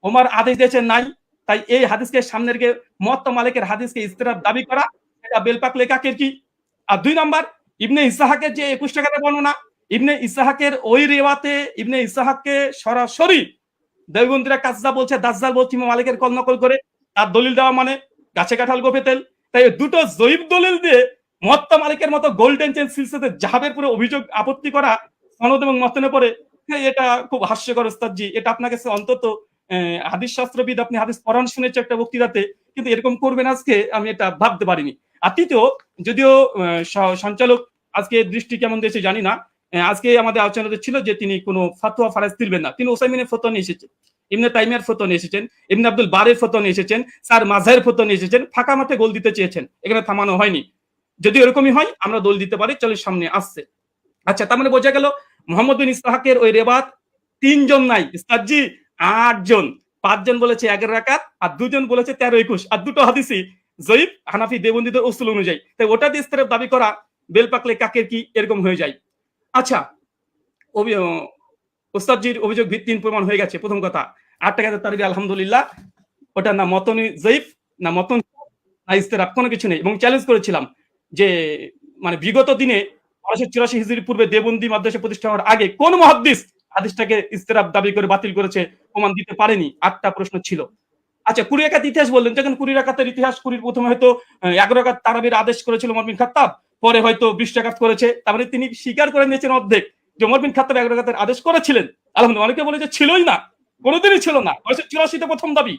ওমর আদেশ দিয়েছেন নাই, তাই এই হাদিসকে সামনে রেখে মুয়াত্তা মালিকের হাদিসকে ইস্তেরাব দাবি করা এটা বেলপাক লেখাকের কি। আর 2 নাম্বার ইবনে ইসহাকের যে 21 টাকাতে বর্ণনা, ইবনে ইসহাকের ওই রিওয়াতে ইবনে ইসহাককে সরাসরি দেওবন্দিরা কাজদা বলছে, দাজ্জাল বলছে ইমাম মালিকের কল নকল করে, তার দলিল দেওয়া মানে গাছে কাঁঠাল গোফে তেল। তাই দুটো জয়ীফ দলিল দিয়ে মুয়াত্তা মালিকের মতো গোল্ডেন চেন সিলসিলাতে জাহাবের পুরো অভিযোগ আপত্তি করা সনদ এবং মতনে পড়ে, এটা খুব হাস্যকর ওস্তাদজি। এটা আপনার কাছে অন্তত হাদিস শাস্ত্রবিদ, আপনি হাদিস পড়ান শুনেছে একটা বক্তৃতাতে, কিন্তু এরকম করবেন আজকে আমি এটা ভাবতে পারিনি। আর তৃতীয়, যদিও সঞ্চালক আজকে দৃষ্টি কেমন দিয়েছে জানি না, আজকে আমাদের আলোচনাতে ছিল যে তিনি কোনো ফাতোয়া ফারাজ তুলবেন না, তিনি ওসাইমিনের ফতোয়া নিয়ে এসেছেন, ইবনে তাইমিয়ার ফতোয়া নিয়ে এসেছেন, ইবনে আব্দুল বারের ফতোয়া নিয়ে এসেছেন, স্যার মাযহারের ফতোয়া নিয়ে এসেছেন, ফাঁকা মাঠে গোল দিতে চেয়েছেন, এখানে থামানো হয়নি। যদি এরকমই হয় আমরা দোল দিতে পারি, চলে সামনে আসছে। আচ্ছা, তার মানে বোঝা গেল মুহাম্মদ বিন ইসহাকের ওই রেবাত 3 জন নাই উস্তাদজি, 8 জন। 5 জন বলেছে 11 রাকাত, আর 2 জন বলেছে 13-21, আর দুটো হাদিসই জয়ীফ হানাফি দেওবন্দীদের উসুল অনুযায়ী। তাই ওটা দিয়ে ইস্তেরাব দাবি করা বেলপাকলে কাকের কি এরকম হয়ে যায়। আচ্ছা, ওস্তাদজির অভিযোগ ভিত্তিহীন প্রমাণ হয়ে গেছে। প্রথম কথা 8 টাকাতে তারবি আলহামদুলিল্লাহ, ওটা না মতনি জয়ীফ না মতন না ইস্তেরাব, কোনো কিছু নেই। এবং চ্যালেঞ্জ করেছিলাম যে মানে বিগত দিনে 1284 হিজরি পূর্বে দেওবন্দি মাদ্রাসা প্রতিষ্ঠা হওয়ার আগে কোন মুহাদ্দিস হাদিসটাকে ইস্তেরাব দাবি করে বাতিল করেছে, প্রমাণ দিতে পারেনি। 8টা প্রশ্ন ছিল। আচ্ছা, 20 রাকাত ইতিহাস বললেন, যখন 20 রাকাতের ইতিহাস, 20 প্রথমে হয়তো 11 রাকাত তারাবির আদেশ করেছিল ওমর বিন খাত্তাব, পরে হয়তো 20 রাকাত করেছে, তারপরে তিনি স্বীকার করে নিয়েছেন অর্ধেক যে ওমর বিন খাত্তাব 11 রাকাতের আদেশ করেছিলেন। আলহামদুলিল্লাহ। অনেকে বলে যে ছিলই না, কোনোদিনই ছিল না। 1984 প্রথম দাবি।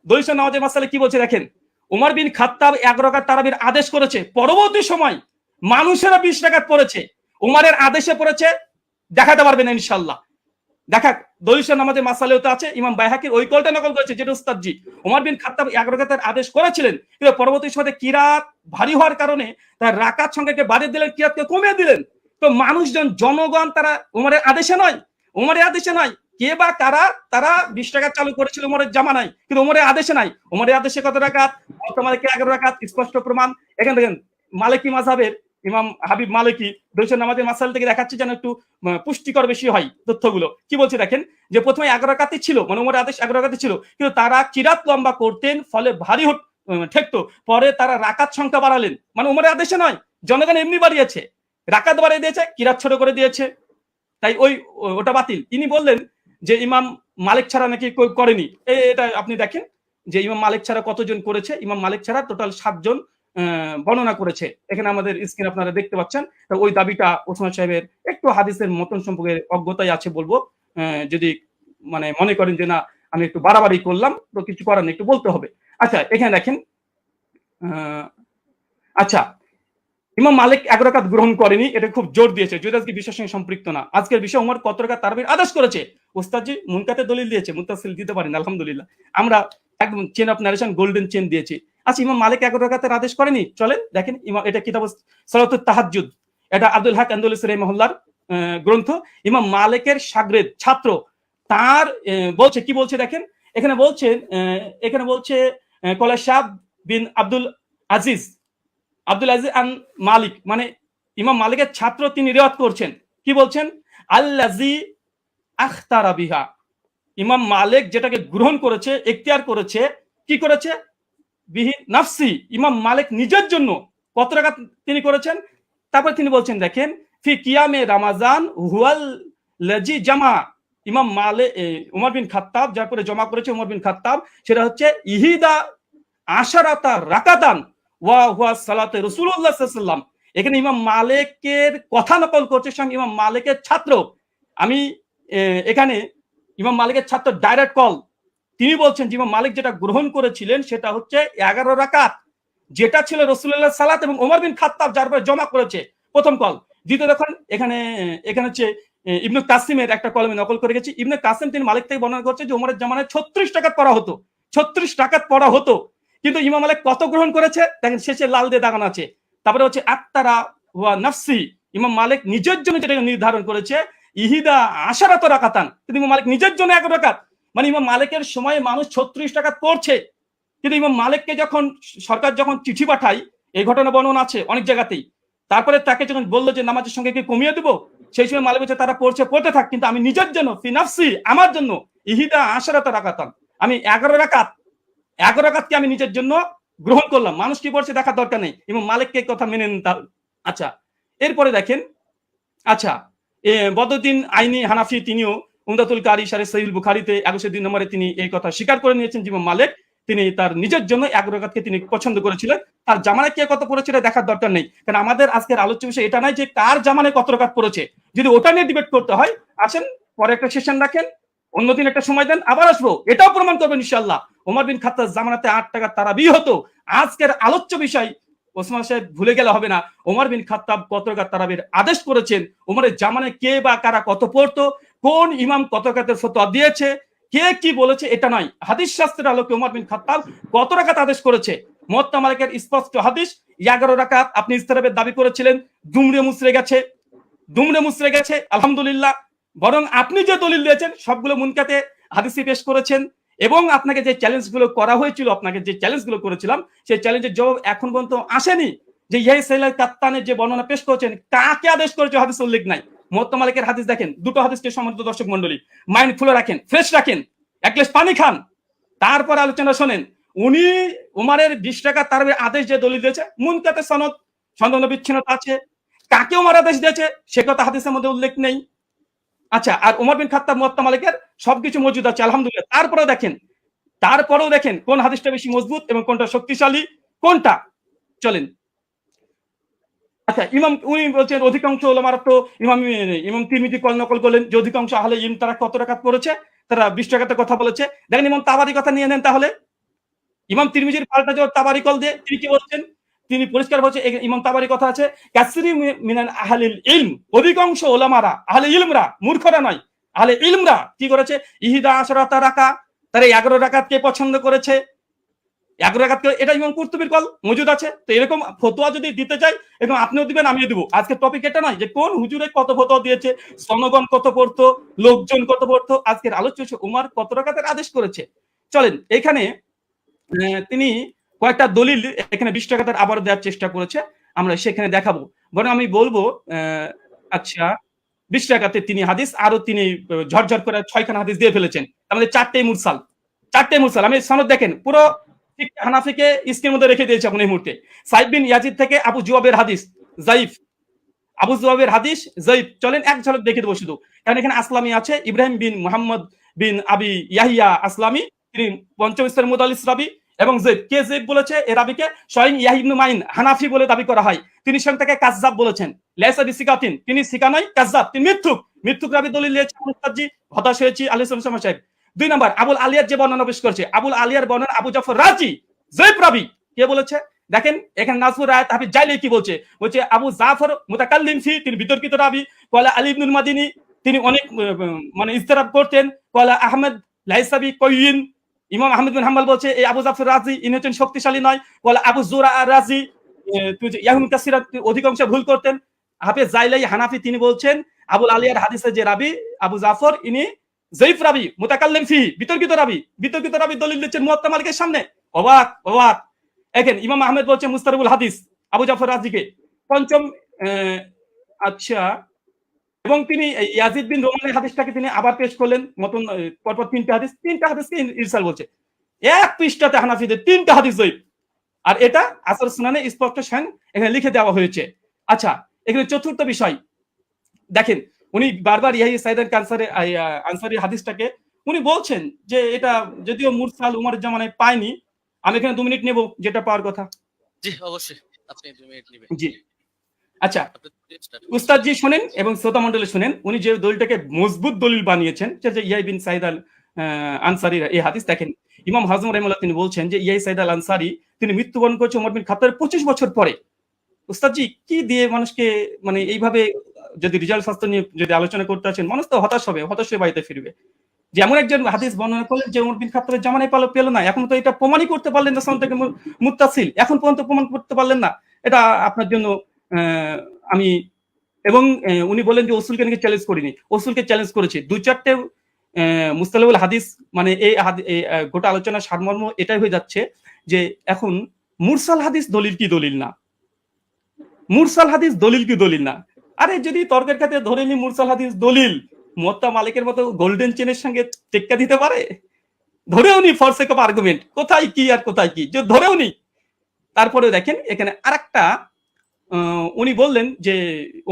দলিল নামাজের মাসালে কি বলছে দেখেন, ওমর বিন খাত্তাব 11 রাকাত তারাবির আদেশ করেছে, পরবর্তী সময় মানুষেরা 20 রাকাত পড়েছে, ওমরের আদেশে পড়েছে, দেখাতে পারবেন ইনশাআল্লাহ। দেখা দলিল নামাজের মাসালেও তো আছে, ইমাম বাইহাকির ওই কলটা নকল করেছে, যেটা উস্তাদজি ওমর বিন খাত্তাব 11 রাকাতের আদেশ করেছিলেন, কিন্তু পরবর্তী সময়ে কিরাত ভারী হওয়ার কারণে তার রাকাত সংখ্যাকে বাড়িয়ে দিলেন, কিরাতকে কমিয়ে দিলেন। তো মানুষজন, জনগণ তারা ওমরের আদেশে নয়, ওমরের আদেশে নয়, কে বা কারা তারা 20 টাকা চালু করেছিল ওমরের জামানায়, কিন্তু ওমরের আদেশে নাই। ওমরের আদেশে কত রাকাত? তোমাদেরকে 11 রাকাত, স্পষ্ট প্রমাণ। এখানে দেখেন মালিকি মাযহাবের ইমাম হাবিব মালিকি দলিল নামাজের মাসাল থেকে দেখাচ্ছে যেন একটু পুষ্টিকর বেশি হয় তথ্যগুলো। কি বলছে দেখেন, যে প্রথমে 11 রাকাতই ছিল, মানে ওমরের আদেশ 11 রাকাতই ছিল, কিন্তু তারা কিরাত লম্বা করতেন, ফলে ভারী ঠেকতো। পরে তারা রাকাত সংখ্যা বাড়ালেন, মানে ওমরের আদেশে নয়, জনগণ এমনি বাড়িয়েছে, রাকাত বাড়িয়ে দিয়েছে, কিরাত ছোট করে দিয়েছে, তাই ওটা বাতিল। তিনি বললেন যে ইমাম মালিক ছাড়া নাকি কেউ করেনি। এটা আপনি দেখেন যে ইমাম মালিক ছাড়া কতজন করেছে। ইমাম মালিক ছাড়া টোটাল 7 জন বর্ণনা করেছে, এখানে আমাদের স্ক্রিন আপনারা দেখতে পাচ্ছেন। ওই দাবিটা ওসমান সাহেবের একটু হাদিসের মতন সম্পর্কে অজ্ঞতাই আছে বলবো, যদি মানে মনে করেন যে না আমি একটু বাড়াবাড়ি করলাম, তো কিছু করার নেই, একটু বলতে হবে। আচ্ছা, এখানে দেখেন, আচ্ছা ইমাম মালিক 11 রাকাত গ্রহণ করেনি, এটা খুব জোর দিয়েছে, যদি আজকে বিষয়ের সঙ্গে সম্পৃক্ত না। আজকের বিষয় ওমর কত রাকাত তারাবির আদেশ করেছে, ওস্তাদজি মুনকাতে দলিল দিয়েছে, মুত্তাসিল দিতে পারেন আলহামদুলিল্লাহ। আমরা একদম chain of narration golden chain দিয়েছি। আচ্ছা, ইমাম মালিক 11 রাকাতের আদেশ করেনি, চলেন দেখেন ইমাম, এটা কিতাব সালাতুত তাহাজ্জুদ, এটা আব্দুল হক আন্দলুসি রাহিমাহুল্লাহর গ্রন্থ, ইমাম মালিকের শাগরেদ ছাত্র, তার বলছে কি বলছে দেখেন, এখানে বলছে কলা শাহ বিন আব্দুল আজিজ আন মালিক, মানে ইমাম মালিকের ছাত্র, তিনি রিওয়ায়াত করছেন, কি বলছেন, আল্লাজি আখতারা বিহা, ইমাম মালিক যেটাকে গ্রহণ করেছে, এখতিয়ার করেছে, কি করেছে, বিহি নাফসি, ইমাম মালিক নিজের জন্য কত রাকাত তিনি করেছেন। তারপর তিনি বলছেন দেখেন, ফি কিয়ামে রামাজান হুয়াল লাজি জামা, ইমাম মালিক উমর বিন খাত্তাব যার পরে জমা করেছে উমর বিন খাত্তাব, সেটা হচ্ছে ইহিদা আশারাতা রাকাতান ওয়া হুয়া সালাতে রাসূলুল্লাহ সাল্লাল্লাহু আলাইহি ওয়াসাল্লাম। এখানে ইমাম মালিকের কথা নকল করছে স্বয়ং ইমাম মালিকের ছাত্র। আমি এখানে ইমাম মালিকের ছাত্র ডাইরেক্ট কল, তিনি বলছেন যে ইমাম মালিক যেটা গ্রহণ করেছিলেন সেটা হচ্ছে 11 রাকাত, যেটা ছিল রাসূলুল্লাহ সালাত এবং ওমর বিন খাত্তাব যার পরে জমা করেছে, প্রথম কল। দ্বিতীয় দেখুন এখানে হচ্ছে ইবনে কাসিমের একটা কলমে নকল করে গেছি, ইবনে কাসিম তিনি মালিক থেকে বর্ণনা করছে যে ওমরের জামানায় 36 রাকাত পড়া হতো, 36 রাকাত পড়া হতো, কিন্তু ইমাম মালিক কত গ্রহণ করেছে দেখেন, শেষে লাল দিয়ে দাগানো আছে। তারপরে হচ্ছে আত্তারা ওয়া নাফসি, ইমাম মালিক নিজের জন্য যেটা নির্ধারণ করেছে ইহিদা আশারাত রাকাতান, কিন্তু ইমাম মালিক নিজের জন্য 11 রাকাত, মানে ইমাম মালিকের সময় মানুষ 36 রাকাত পড়ছে, কিন্তু ইমাম মালিককে যখন সরকার যখন চিঠি পাঠায়, এই ঘটনা বর্ণনা আছে অনেক জায়গাতেই, তারপরে তাকে যখন বললো যে নামাজের সঙ্গে কি কমিয়ে দেবো, সেই সময় মালিক বলছে তারা পড়তে থাক, কিন্তু আমি নিজের জন্য ফি নাফসি, আমার জন্য ইহিদা আশারাত রাকাতান, আমি 11 রাকাতকে আমি নিজের জন্য গ্রহণ করলাম, মানুষ কি পড়ছে দেখার দরকার নেই, ইমাম মালিককে কথা মেনে নিন। আচ্ছা, এরপরে দেখেন, আচ্ছা বদরুদ্দিন আইনি হানাফি তিনিও উমদাতুল কারি শারহ সহিহ বুখারীতে 102 নম্বরে তিনি এই কথা স্বীকার করে নিয়েছেন যে ইমাম মালিক তিনি তার নিজের জন্য 11 রাকাতকে তিনি পছন্দ করেছিলেন, তার জামানায় কে কত পড়েছে এটা দেখার দরকার নেই, কারণ আমাদের আজকের আলোচ্য বিষয় এটা নাই যে কার জামানায় কত রাকাত পড়েছে, যদি ওটা নিয়ে ডিবেট করতে হয় আসেন পরে একটা সেশন রাখেন, অন্যদিন একটা সময় দেন, আবার আসবো, এটাও প্রমাণ করবেন ইনশাআল্লাহ ওমর বিন খাত্তাব জামানাতে 8 টাকা তারাবি হতো। আজকের আলোচ্য বিষয় ওসমান সাহেব ভুলে গেলে হবে না, ওমর বিন খাত্তাব কত রাকাত তারাবির আদেশ করেছেন, ওমরের জামানায় কে বা কারা কত পড়তো, কোন ইমাম কত রাকাতের ফতোয়া দিয়েছে, কে কি বলেছে, এটা নয়, হাদিস শাস্ত্রের আলোকে ওমর বিন খাত্তাব কত রাকাত আদেশ করেছে। মুওয়াত্তা মালিকের স্পষ্ট হাদিস 11 রাকাত, আপনি ইস্তেরাবের দাবি করেছিলেন, দুমড়ে মুচড়ে গেছে আলহামদুলিল্লাহ, বরং আপনি যে দলিল দিয়েছেন সবগুলো মুনকাতে হাদিসে পেশ করেছেন, এবং আপনাকে যে চ্যালেঞ্জগুলো করা হয়েছিল, আপনাকে যে চ্যালেঞ্জগুলো করেছিলাম সেই চ্যালেঞ্জের জবাব এখন পর্যন্ত আসেনি, যে ইয়াহি সাইলাল কাত্তানের যে বর্ণনা পেশ করেছেন কাকে আদেশ করেছে হাদিস উল্লেখ নাই। মুওয়াত্তা মালিকের হাদিস দেখেন, দুটো হাদিসকে সম্মানিত দর্শক মণ্ডলী মাইন্ড খুলে রাখেন, ফ্রেশ রাখেন, এক গ্লাস পানি খান, তারপর আলোচনা শোনেন। উনি উমারের 20 টাকা তারাবির আদেশ যে দলিল দিয়েছে মুনকাতে সনদ বিচ্ছিন্নতা আছে, কাকে উমার আদেশ দিয়েছে সে কথা হাদিসের মধ্যে উল্লেখ নেই। আচ্ছা, আর উমর বিন খাত্তাব মুওয়াত্তা মালিকের সবকিছু মজুদ আছে আলহামদুলিল্লাহ, তারপরেও দেখেন কোন হাদিসটা বেশি মজবুত এবং কোনটা শক্তিশালী, কোনটা চলেন। আচ্ছা, উনি বলছেন অধিকাংশ ওলামারা তো ইমাম তিরমিজি কল নকল করলেন যে অধিকাংশ আহলে ইলম তারা কত রাকাত পড়েছে, তারা 20 রাকাতের কথা বলেছে। দেখেন ইমাম তাবারি কথা নিয়ে নেন, তাহলে ইমাম তিরমিজির পাল্টা যে তাবারি কল দিয়ে তিনি কি বলছেন, তিনি পরিষ্কার বলছে ইমাম তাবারি কথা আছে, কাসরি মিনাল আহলিল ইলম, অধিকাংশ ওলামারা আহলে ইলমরা, মূর্খরা নয়, আহলে ইলমরা কি করেছে, ইহিদা আশরাতা রাকা, তারা 11 রাকাতকে পছন্দ করেছে, 11 রাকাতকে, এটা ইমাম কুরতুবীর কল মজুদ আছে। তো এরকম ফতোয়া যদি দিতে চাই এবং আপনিও দিবেন আমিও দিব, আজকে টপিক এটা নয় যে কোন হুজুরে কত ফতোয়া দিয়েছে, জনগণ কত পড়তো, লোকজন কত পড়তো, আজকের আলোচ্য উমার কত রাকাতের আদেশ করেছে। চলেন, এখানে তিনি কয়েকটা দলিল এখানে 20 টাকাতে আবার দেওয়ার চেষ্টা করেছে, আমরা সেখানে দেখাবো, বরং আমি বলবো আচ্ছা 20 টাকাতে তিনি হাদিস আরো তিনি ঝরঝর করে 6খানা হাদিস দিয়ে ফেলেছেন, আমাদের 4টেই মুরসাল। আমি সনদ দেখেন, পুরো হানাফিকে স্ক্রিনের মধ্যে রেখে দিয়েছি আপনি এই মুহূর্তে। সাইদ বিন ইয়াজিদ থেকে আবু জুয়াবের হাদিস যায়িফ, চলেন এক ঝলক দেখে দেবো শুধু, কারণ এখানে আসলামি আছে, ইব্রাহিম বিন মুহাম্মদ বিন আবি ইয়াহিয়া আসলামি, তিনি পঞ্চম স্তরের মুদাল্লিস রাবি, এবং জেদ বলেছে এ রাবিকে স্বয়ং ইয়াহিয়া ইবনে মাইন হানাফি বলে দাবি করা হয়, তিনি স্বয়ং তাকে কাযযাব বলেছেন, লাইসা বিসিকাতিন, তিনি সিকা নয়, কাযযাব, তিনি মিথ্যুক রাবি দলিল দিয়েছে, মুস্তাজি হতাশ হয়েছি আলাইহিস সালাম সাহেব। 2 নম্বর আবুল আলিয়ার যে বর্ণনা পেশ করেছে, আবুল আলিয়ার বর্ণনা আবু জাফর রাজি জয়ীফ রাবি, কে বলেছে দেখেন এখানে নাজমুর রায়াত হাফিজ জাইলি কি বলছে, আবু জাফর মুতাকাল্লিম ফি, তিনি বিতর্কিত রাবি, ক্বালা আলী ইবনুল মাদিনী, তিনি অনেক মানে ইস্তেরাব করতেন, ক্বালা আহমদ লাইসাবি কয়িন, ইমাম আহমদ বিন হাম্বল বলছে এই আবু জাফর রাজি ইনি হচ্ছেন শক্তিশালী নয়, ক্বালা আবু জুরা রাজি ইয়াহুম কাসিরা অধিকাংশ ভুল করতেন। হাফেজ জাইলাই হানাফি তিনি বলছেন আবুল আলিয়ার হাদিসের যে রাবি আবু জাফর ইনি জয়ীফ রাবি, মুতাকাল্লিম ফি, বিতর্কিত রাবি দলিল দিচ্ছেন মুয়াত্তা মালিকের সামনে। অবাক অবাক। দেখেন ইমাম আহমেদ বলছেন মুস্তারিবুল হাদিস আবু জাফর রাজিকে পঞ্চম। আচ্ছা, এবং তিনি ইয়াজিদ বিন রোমানের হাদিসটাকে তিনি আবার পেশ করলেন মতন পরপর তিনটা হাদিসকে ইরসাল বলছে। এক পৃষ্ঠাতে হানাফিদের তিনটা হাদিস জয়ীফ, আর এটা আসর সুনানে স্পষ্ট এখানে লিখে দেওয়া হয়েছে। আচ্ছা, এখানে চতুর্থ বিষয় দেখেন, উনি বারবার ইয়াহি সাইদ আনসারী হাদিসটাকে উনি বলছেন যে এটা যদিও মুরসাল উমরের জামানায় পায়নি। আমি এখানে 2 মিনিট নেব, যেটা পাওয়ার কথা। জি অবশ্যই, আপনি 2 মিনিট নেবেন। জি আচ্ছা, উস্তাদ জি শুনেন এবং শ্রোতা মণ্ডলী শুনেন, উনি যে দলিলটাকে মজবুত দলিল বানিয়েছেন যে ইয়াহি বিন সাইদ আল আনসারী এই হাদিস। দেখেন ইমাম হাজম রাহিমাহুল্লাহ তিনি বলছেন যে ইয়াহি সাইদ আল আনসারী তিনি মৃত্যুবরণ করেছে ওমর বিন খাত্তাবের 25 বছর পরে। উস্তাদজি কি দিয়ে মানুষকে মানে এইভাবে যদি রিজাল্ট শাস্ত্র নিয়ে যদি আলোচনা করতে আছেন, মানুষ তো হতাশ হয়ে বাড়িতে ফিরবে। যেমন একজন হাদিস বর্ণনা করলেন যে ওমর বিন খাত্তাবের জামানায় পেল না, এখন তো এটা প্রমাণই করতে পারলেন না, সান থেকে মুত্তাসিল এখন পর্যন্ত প্রমাণ করতে পারলেন না, এটা আপনার জন্য আমি। এবং উনি বলেন যে উসুলকে নাকি চ্যালেঞ্জ করিনি, উসুলকে চ্যালেঞ্জ করেছি। 2-4টে মুস্তালাহুল হাদিস, মানে এই গোটা আলোচনার সারমর্ম এটাই হয়ে যাচ্ছে যে এখন মুরসাল হাদিস দলিল কি দলিল না, মুরসাল হাদিস দলিল কি দলিল না। আরে যদি তর্কের ক্ষেত্রে ধরে নি মুরসাল হাদিস দলিল, মুয়াত্তা মালিকের মতো গোল্ডেন চেনের সঙ্গে টেক্কা দিতে পারে? ধরেও নি ফর সেক অফ আর্গুমেন্ট, কোথায় কি আর কোথায় কি যে ধরেও নি। তারপরে দেখেন এখানে আরেকটা উনি বললেন যে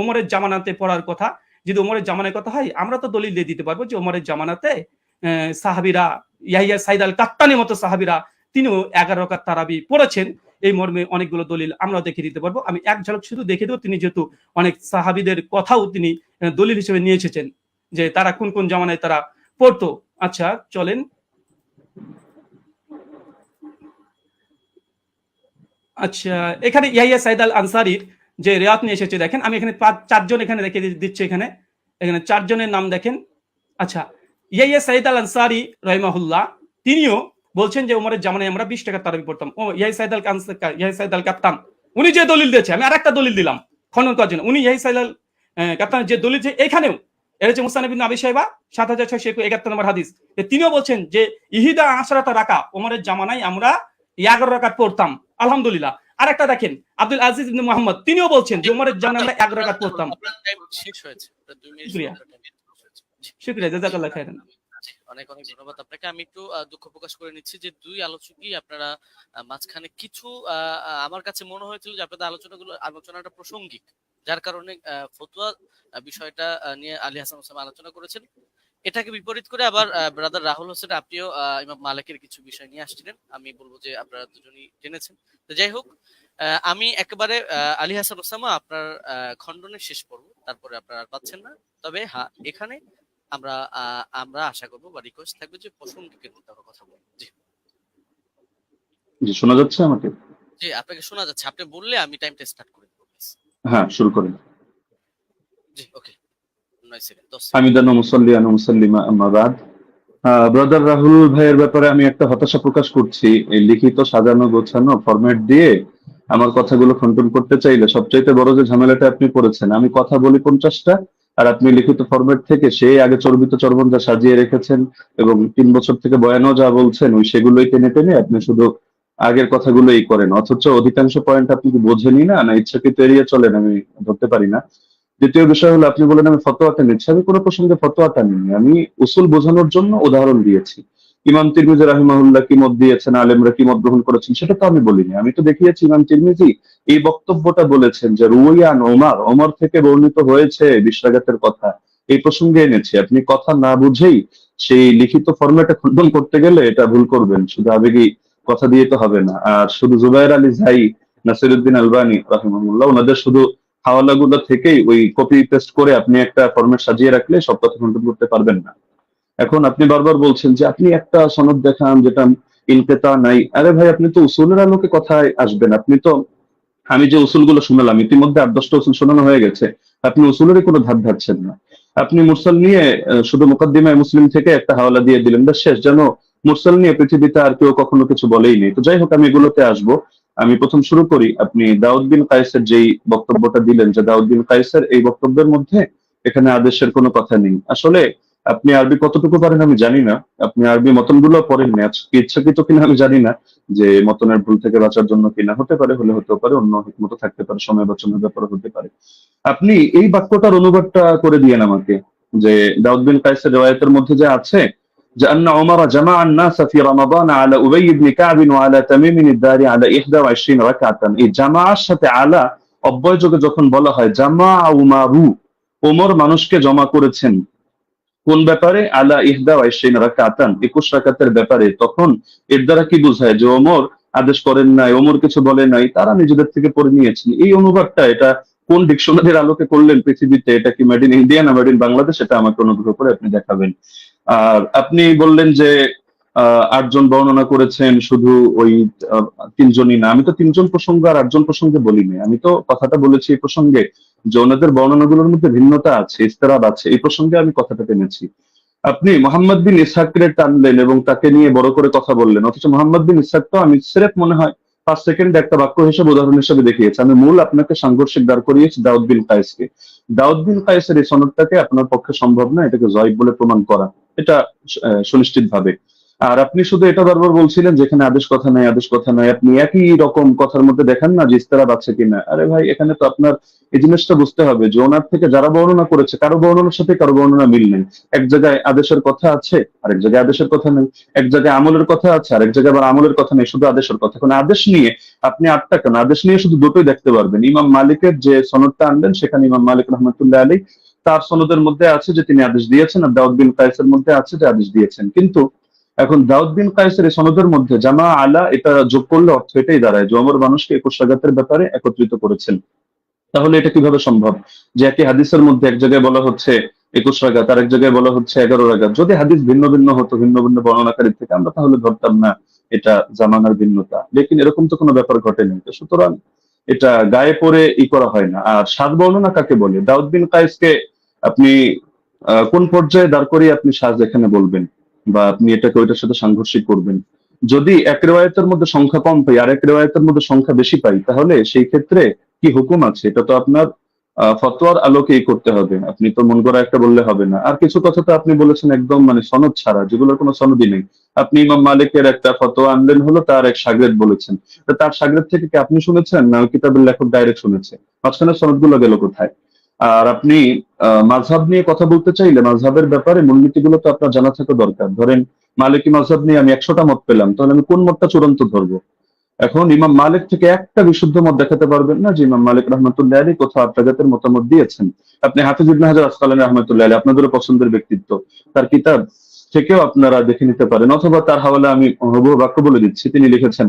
ওমরের জামানাতে পড়ার কথা, যদি ওমরের জামানার কথা হয় আমরা তো দলিল দিয়ে দিতে পারবো যে ওমরের জামানাতে সাহাবীরা ইয়াহিয়া সাইদ আল কাত্তানির মতো সাহাবীরা তিনিও 11 রাকাত তারাবি পড়েছেন। এই মর্মে অনেকগুলো দলিল আমরা দেখিয়ে দিতে পারবো। আমি এক ঝলক শুধু দেখে দেবো, তিনি যেহেতু অনেক সাহাবীদের কথাও তিনি দলিল হিসেবে নিয়ে এসেছেন যে তারা কোন কোন জামানায় তারা পড়তো। আচ্ছা চলেন, আচ্ছা এখানে ইয়াহিয়া সাইদ আল আনসারীর যে রিওয়ায়াত নিয়ে এসেছে দেখেন, আমি এখানে 4 জন এখানে রেখে দিচ্ছি, এখানে 4 জনের নাম দেখেন। আচ্ছা, ইয়াহিয়া সাইদ আল আনসারী রাহিমাহুল্লাহ তিনিও বলছেন যে ওমরের জামানায় আমরা 20 টাকা তারাবি পড়তাম। ও ইয়াহিয়া সাইদ আল কাত্তান উনি যে দলিল দিয়েছে, আমি আরেকটা দলিল দিলাম খনন করার জন্য। উনি ইয়াহিয়া সাইদ আল কাত্তান যে দলিল যে এখানেও এর হচ্ছে মুসনাদ ইবনে আবি শাইবা 7671 নম্বর হাদিস, তিনিও বলছেন যে ইহিদা আশরাতা রাকা ওমরের জামানায় আমরা 11 রাকাত পড়তাম আলহামদুলিল্লাহ। আরেকটা দেখেন আব্দুল আজিজ ইবনে মুহাম্মদ তিনিও বলছেন যে ওমরের জামানায় আমরা 11 রাকাত পড়তাম। শেষ হয়েছে, 2 মিনিট শুকরিয়া, জাযাকাল্লাহ খাইরান। অনেক অনেক ধন্যবাদ আপনাকে। আমি একটু দুঃখ প্রকাশ করে নিচ্ছি যে 2 আলোচকই আপনারা মাঝখানে কিছু আমার কাছে মনে হয়েছিল যে আপনাদের আলোচনাটা প্রাসঙ্গিক, যার কারণে ফতোয়া বিষয়টা নিয়ে আলী হাসান ওসামা আলোচনা করেছেন। এটাকে বিপরীত করে আবার ব্রাদার রাহুল হোসেন আপনিও ইমাম মালিকের কিছু বিষয় নিয়ে আসছিলেন। আমি বলবো যে আপনারা দুজনই জেনেছেন। তো যাই হোক, আমি একেবারে আলী হাসান ওসামা আপনার খণ্ডনের শেষ পর্ব, তারপরে আপনারা আর পাচ্ছেন না। তবে হ্যাঁ, এখানে আমরা আশা করবো বা রিকোয়েস্ট থাকবে যে প্রসঙ্গিকের মধ্যে আমরা কথা বলবো। জি শোনা যাচ্ছে আমাকে? জি আপনাকে শোনা যাচ্ছে, আপনি বললে আমি টাইমটা স্টার্ট করে দেব। হ্যাঁ শুরু করেন। জি ওকে, 9 সেকেন্ড 10 সেকেন্ড। হামিদান ওয়া মুসাল্লিয়ান ওয়া মুসাল্লিমা আম্মা বাদ। ব্রাদার রাহুল ভাইয়ের ব্যাপারে আমি একটা হতাশা প্রকাশ করছি। এই লিখিত সাজানো গোছানো ফরম্যাট দিয়ে আমার কথাগুলো খণ্ডন করতে চাইলে সবচাইতে বড় যে ঝামেলাটা আপনি করেছেন, আমি কথা বলি 50টা আর আপনি লিখিত ফরম্যাট থেকে সেই আগে চর্বিত চর্বণ যা সাজিয়ে রেখেছেন এবং 3 বছর থেকে বয়ানও যা বলছেন ওই সেগুলোই টেনে টেনে আপনি শুধু আগের কথাগুলোই করেন, অথচ অধিকাংশ পয়েন্ট আপনি কি বোঝেনই না না ইচ্ছাকৃত এড়িয়ে চলেন, আমি ধরতে পারি না। দ্বিতীয় বিষয় হলো আপনি বলেন আমি ফতোয়াটা নিচ্ছি, আমি কোনো প্রসঙ্গে ফতোয়াটা নিই, আমি উসুল বোঝানোর জন্য উদাহরণ দিয়েছি। ইমাম তিরমিজি রাহিমাহুল্লাহ কি মত দিয়েছেন, আলেমরা কি মত গ্রহণ করেছেন সেটা তো আমি বলিনি। আমি তো দেখিয়েছি ইমাম তিরমিজি এই বক্তব্যটা বলেছেন যে রুয়ান ওমর থেকে বর্ণিত হয়েছে 20 রাকাতের কথা, এই প্রসঙ্গে এনেছি। আপনি কথা না বুঝেই সেই লিখিত ফরম্যাটে খণ্ডন করতে গেলে এটা ভুল করবেন, শুধু আবেগী কথা দিয়ে তো হবে না। আর শুধু জুবায়ের আলী জাই, নাসিরউদ্দিন আলবানী রাহিমাহুল্লাহ ওনাদের শুধু হাওয়ালাগুলো থেকেই ওই কপি পেস্ট করে আপনি একটা ফরম্যাট সাজিয়ে রাখলে সব কথা খণ্ডন করতে পারবেন না। এখন আপনি বারবার বলছেন যে আপনি একটা সনদ দেখান যেটা ইনকেতা নাই। আরে ভাই আপনি তো উসুলের আলোকে কথায় আসবেন। আপনি তো আমি যে উসুলগুলো শুনলাম ইতিমধ্যে 8-10টা উসুল শোনানো হয়ে গেছে, আপনি উসুলেরই কোনো ধার ধারছেন না। আপনি মুরসাল নিয়ে শুধু মুকাদ্দিমায়ে মুসলিম থেকে একটা হাওয়ালা দিয়ে দিলেন, ব্যাস শেষ। যেন মুরসাল নিয়ে পৃথিবীতে আর কেউ কখনো কিছু বলেই নেই। তো যাই হোক, আমি এগুলোতে আসবো। আমি প্রথম শুরু করি, আপনি দাউদ বিন কায়েসের যেই বক্তব্যটা দিলেন যে দাউদ বিন কায়েসের এই বক্তব্যের মধ্যে এখানে আদেশের কোনো কথা নেই। আসলে আপনি আরবি কতটুকু পারেন আমি জানি না, আপনি আরবি মতনগুলো পড়েন না, আজকে ইচ্ছাকৃত কিনা আমি জানি না, যে মতনের ভুল থেকে বাঁচার জন্য কিনা, হতে পারে, হলে হতেও পারে, অন্য হিকমত থাকতে পারে, সময় বাঁচানোর ব্যাপারে হতে পারে। আপনি এই বাক্যটার অনুবাদটা করে দিয়েন আমাকে, যে দাউদ বিন কায়েসের রিওয়ায়াতের মধ্যে যে আছে যে আন্না উমর জামা الناس في رمضان على ابي بن كعب وعلى تميم الداري على 21 রাকাতান। এই জামাআর সাথে আলা অব্যয়যোগে যখন বলা হয় জামা উমারু, ওমর মানুষকে জমা করেছেন কোন ব্যাপারে, আলা 21 রাকাতান 21 রাকাতের ব্যাপারে, তখন এর দ্বারা কি বোঝায় যে ওমর আদেশ করেন নাই, ওমর কিছু বলে নাই, তারা নিজেদের থেকে পড়ে নিয়েছেন। এই অনুবাদটা এটা কোন ডিকশনারির আলোকে করলেন পৃথিবীতে? এটা কি মেড ইন ইন্ডিয়া না মেড ইন বাংলাদেশ? এটা আমাকে অনুগ্রহ করে আপনি দেখাবেন। আর আপনি বললেন যে 8 জন বর্ণনা করেছেন, শুধু ওই 3 জনই না। আমি তো 3 জন প্রসঙ্গ আর 8 জন প্রসঙ্গে বলিনি, আমি তো কথাটা বলেছি এই প্রসঙ্গে যে ওনাদের বর্ণনাগুলোর মধ্যে ভিন্নতা আছে, ইস্তেরাব আছে, এই প্রসঙ্গে আমি কথাটা টেনেছি। আপনি মোহাম্মদ বিন ইসহাককে টানলেন এবং তাকে নিয়ে বড় করে কথা বললেন, অথচ মোহাম্মদ বিন ইসহাক তো আমি স্রেফ মনে হয় 5 সেকেন্ড একটা বাক্য হিসেবে, উদাহরণ হিসেবে দেখিয়েছি। আমি মূল আপনাকে সাংঘর্ষিক দাঁড় করিয়েছি দাউদ বিন কায়েসকে। দাউদ বিন কায়েসের এই সনদটাকে আপনার পক্ষে সম্ভব না এটাকে জয়ীফ বলে প্রমাণ করা, এটা সুনিশ্চিত ভাবে। আর আপনি শুধু এটা বারবার বলছিলেন যেখানে আদেশ কথা নাই, আদেশ কথা নাই, আপনি একই রকম কথার মধ্যে দেখান না যে ইস্তেরাব আছে কিনা। আরে ভাই, এখানে তো আপনার এই জিনিসটা বুঝতে হবে যে ওনার থেকে যারা বর্ণনা করেছে কারো বর্ণনার সাথে কারো বর্ণনা মিল নেই। এক জায়গায় আদেশের কথা আছে, আরেক জায়গায় আদেশের কথা নেই। এক জায়গায় আমলের কথা আছে, আরেক জায়গায় আবার আমলের কথা নেই, শুধু আদেশের কথা। এখন আদেশ নিয়ে আপনি 8টা কেন, আদেশ নিয়ে শুধু দুটোই দেখতে পারবেন। ইমাম মালিকের যে সনদটা আনলেন সেখানে ইমাম মালিক রহমতুল্লাহ আলী তার সনদের মধ্যে আছে যে তিনি আদেশ দিয়েছেন, আর দাউদ বিন কায়েসের মধ্যে আছে যে আদেশ দিয়েছেন। কিন্তু এখন দাউদ বিন কায়েসের এই সনদের মধ্যে জামা আলা এটা যোগ করলে অর্থ এটাই দাঁড়ায় যে ওমর মানুষকে 21 রাকাতের ব্যাপারে একত্রিত করেছেন। তাহলে এটা কিভাবে সম্ভব যে একই হাদিসের মধ্যে এক জায়গায় বলা হচ্ছে 21 রাকাত, আর এক জায়গায় বলা হচ্ছে 11 রাকাত? যদি হাদিস ভিন্ন ভিন্ন হতো, ভিন্ন ভিন্ন বর্ণনাকারীর থেকে, আমরা তাহলে ধরতাম না এটা জামানার ভিন্নতা। লেকিন এরকম তো কোনো ব্যাপার ঘটেনি, সুতরাং এটা গায়ে পড়ে করা হয় না। আর সাত বর্ণনা কাকে বলে? দাউদ বিন কায়েসকে আপনি কোন পর্যায়ে দাঁড় করিয়ে আপনি সাজ এখানে বলবেন, বা আপনি এটাকে ওইটার সাথে সাংঘর্ষিক করবেন? যদি এক রেওয়ায়েতের মধ্যে সংখ্যা কম পাই আর এক রেওয়ায়েতের মধ্যে সংখ্যা বেশি পাই, তাহলে সেই ক্ষেত্রে কি হুকুম আছে? এটা তো আপনার ফতোয়ার আলোকেই করতে হবে, আপনি তো মন গড়া একটা বললে হবে না। আর কিছু কথা তো আপনি বলেছেন একদম মানে সনদ ছাড়া, যেগুলোর কোনো সনদই নেই। আপনি ইমাম মালিকের একটা ফতোয়া আনলেন, হলো তার এক শাগরেদ বলেছেন, তো তার শাগরেদ থেকে কি আপনি শুনেছেন না কিতাবের লেখক ডাইরেক্ট শুনেছে? মাঝখানে সনদগুলো গেল কোথায়? আর আপনি মাযহাব নিয়ে কথা বলতে চাইলে মাযহাবের ব্যাপারে মূলনীতিগুলো তো আপনার জানা থাকা দরকার। ধরেন মালিকি মাযহাব নিয়ে আমি 100টা মত পেলাম, তাহলে আমি কোন মতটা চূড়ান্ত ধরবো? এখন ইমাম মালিক থেকে একটা বিশুদ্ধ মত দেখাতে পারবেন না যে ইমাম মালিক রহমতুল্লাহ আলী কোথাও আত্রাগাতের মতামত দিয়েছেন। আপনি হাফিজ ইবনে হাজার আসকালানী রহমতুল্লাহ আলী, আপনাদেরও পছন্দের ব্যক্তিত্ব, তার কিতাব থেকেও আপনারা দেখে নিতে পারেন, অথবা তার হাওয়ালা আমি হুবহু বাক্য বলে দিচ্ছি। তিনি লিখেছেন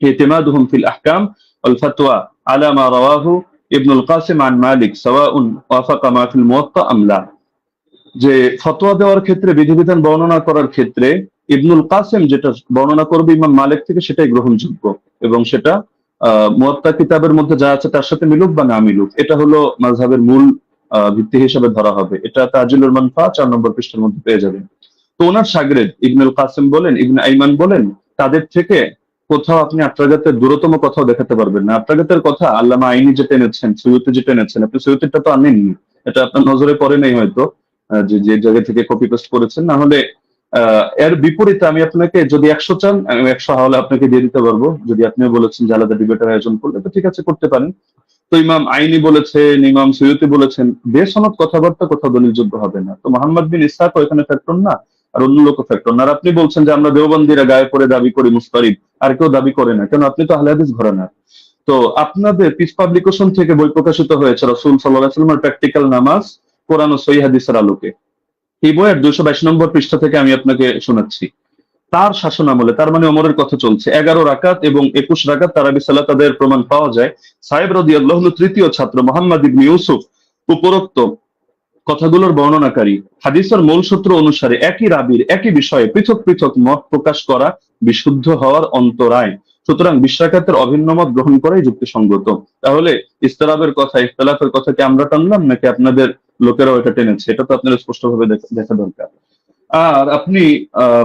ইতিমাদুহুম ফিল আহকাম ওয়াল ফাতওয়া আলা মা রাওয়াহু ইবনুল কাসিম আন মালিক সাওয়াউন ওয়াফাকা মা ফিল মুওয়াত্তা আম লা। যে ফতোয়া দেওয়ার ক্ষেত্রে, বিধিবিধান বর্ণনা করার ক্ষেত্রে ইবনুল কাসিম যেটা বর্ণনা করবে ইমাম মালিক থেকে সেটাই গ্রহণযোগ্য, এবং সেটা মুয়াত্তা কিতাবের মধ্যে যা আছে তার সাথে মিলুক বা না মিলুক, এটা হলো মাযহাবের মূল ভিত্তি হিসেবে ধরা হবে। এটা তাজিলুল মানফা 4 নম্বর পৃষ্ঠার মধ্যে পেয়ে যাবেন। তো ওনার শাগরেদ ইবনুল কাসিম বলেন, ইবনে আইমান বলেন, তাদের থেকে কোথাও আপনি আত্রাগাতের দূরতম কথাও দেখাতে পারবেন না। আত্রাগাতের কথা আল্লামা আইনি যেটা এনেছেন, সৈয়দী যেটা এনেছেন, আপনি সৈয়দীটা তো আনেননি, এটা আপনার নজরে পড়ে নাই হয়তো, যে যে জায়গা থেকে কপি পেস্ট করেছেন। না হলে এর বিপরীতে আমি আপনাকে, যদি 100 চান আমি 100 হাওলা আপনাকে দিয়ে দিতে পারবো। যদি আপনিও বলেছেন যে আলাদা ডিবেটের আয়োজন করলে, তো ঠিক আছে, করতে পারেন। তো ইমাম আইনি বলেছেন, ইমাম সৈয়দী বলেছেন, বেসনদ কথাবার্তা কোথাও দলিলযোগ্য হবে না। তো মোহাম্মদ বিন ইসহাক এখানে ফ্যাক্টর না, আর অন্য লোক ফ্যাক্টর না। আর আপনি বলছেন যে আমরা দেওবন্দিরা গায়ে পড়ে দাবি করি মুস্তারিদ, আর কেউ দাবি করে না কেন? আপনি তো আহলে হাদিস ঘরানার। তো আপনাদের পিস পাবলিকেশন থেকে বই প্রকাশিত হয়েছে রাসূল সাল্লাল্লাহু আলাইহি ওয়াসাল্লামের প্র্যাকটিক্যাল নামাজ কোরআন ও সহিহ হাদিসের আলোকে। এই বইয়ের 222 নম্বর পৃষ্ঠা থেকে আমি আপনাকে শোনাচ্ছি। তার শাসন আমলে, তার মানে ওমরের কথা চলছে, 11 রাকাত এবং 21 রাকাত তারাবি সালাত আদায়ের প্রমাণ পাওয়া যায়। সাহেব রাদিয়াল্লাহু আনহু তৃতীয় ছাত্র মুহাম্মদ ইবনে ইউসুফ উপরোক্ত কথাগুলোর বর্ণনাকারী। হাদিসের মূল সূত্র অনুসারে একই রাবির একই বিষয়ে পৃথক পৃথক মত প্রকাশ করা বিশুদ্ধ হওয়ার অন্তরায়। সুতরাং 20 রাকাতের অভিন্ন মত গ্রহণ করাই যুক্তিসঙ্গত। তাহলে ইস্তিরাবের কথা, ইখতিলাফের কথা কি আমরা টানলাম নাকি আপনাদের লোকেরাও এটা টেনেছে? এটা তো আপনাদের স্পষ্টভাবে দেখা দরকার। আর আপনি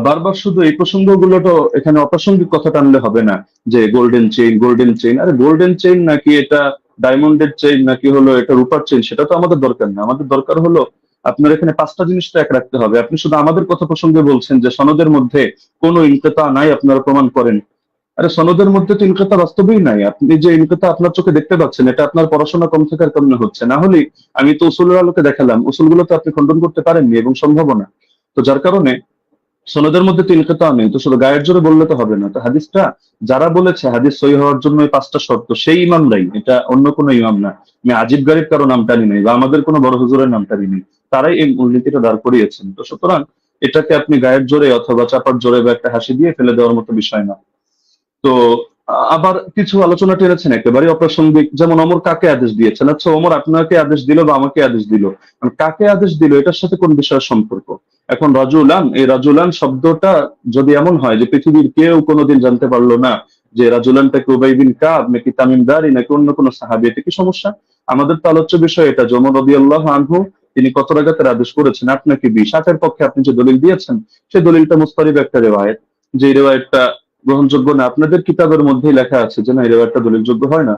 বারবার শুধু এই প্রসঙ্গগুলো তো এখানে অপ্রাসঙ্গিক কথা টানলে হবে না, যে গোল্ডেন চেইন, গোল্ডেন চেইন। আরে গোল্ডেন চেইন নাকি এটা ডায়মন্ডের চেইন নাকি হলো এটা রূপার চেইন, সেটা তো আমাদের দরকার না। আমাদের দরকার হলো আপনার এখানে 5টা জিনিস তো এক রাখতে হবে। আপনি শুধু আমাদের কথা প্রসঙ্গে বলছেন যে সনদের মধ্যে কোনো ইনকিতা নাই, আপনারা প্রমাণ করেন। আরে সনদের মধ্যে তো ইনকিতা বাস্তবেই নাই। আপনি যে ইনকিতা আপনার চোখে দেখতে পাচ্ছেন, এটা আপনার পড়াশোনা কম থাকার কারণে হচ্ছে। না হলে আমি তো উসুলের আলোকে দেখালাম, উসুলগুলো তো আপনি খণ্ডন করতে পারেননি এবং সম্ভব না। তো যার কারণে সনদের মধ্যে তো ইনকিতা নেই, তো শুধু গায়ের জোরে বললে তো হবে না। তো হাদিসটা যারা বলেছে হাদিস সহিহ হওয়ার জন্য এই 5টা শর্ত, সেই ইমামরাই, এটা অন্য কোনো ইমাম না। আমি আজিব গারিব কারো নাম টানি নাই বা আমাদের কোনো বড় হুজুরের নাম টানি নাই, তারাই এই মূলনীতিটা দাঁড় করিয়েছেন। তো সুতরাং এটাকে আপনি গায়ের জোরে অথবা চাপার জোরে বা একটা হাসি দিয়ে ফেলে দেওয়ার মতো বিষয় না। তো আবার কিছু আলোচনা টেনেছেন একেবারে অপ্রাসঙ্গিক, যেমন ওমর কাকে আদেশ দিয়েছেন। আচ্ছা, ওমর আপনাকে আদেশ দিল বা আমাকে আদেশ দিল, মানে কাকে আদেশ দিল এটার সাথে কোন বিষয়ের সম্পর্ক? এখন রাজুলান, এই রাজুলান শব্দটা যদি এমন হয় যে পৃথিবীর কেউ কোনোদিন জানতে পারলো না যে রাজুলানটাকে উবাই বিন কাব নাকি তামিম দারি নাকি অন্য কোনো সাহাবী, এটা কি সমস্যা? আমাদের তো আলোচ্য বিষয় এটা যে ওমর রাদিয়াল্লাহু আনহু তিনি কত রাকাতের আদেশ করেছেন, 8 নাকি 20। 8-এর পক্ষে আপনি যে দলিল দিয়েছেন সেই দলিলটা মুস্তারিব একটা রিওয়ায়াত, যে রিওয়ায়াতটা গ্রহণযোগ্য না। আপনাদের কিতাবের মধ্যেই লেখা আছে যে না, এই রিওয়ায়াতটা দলিলযোগ্য হয় না।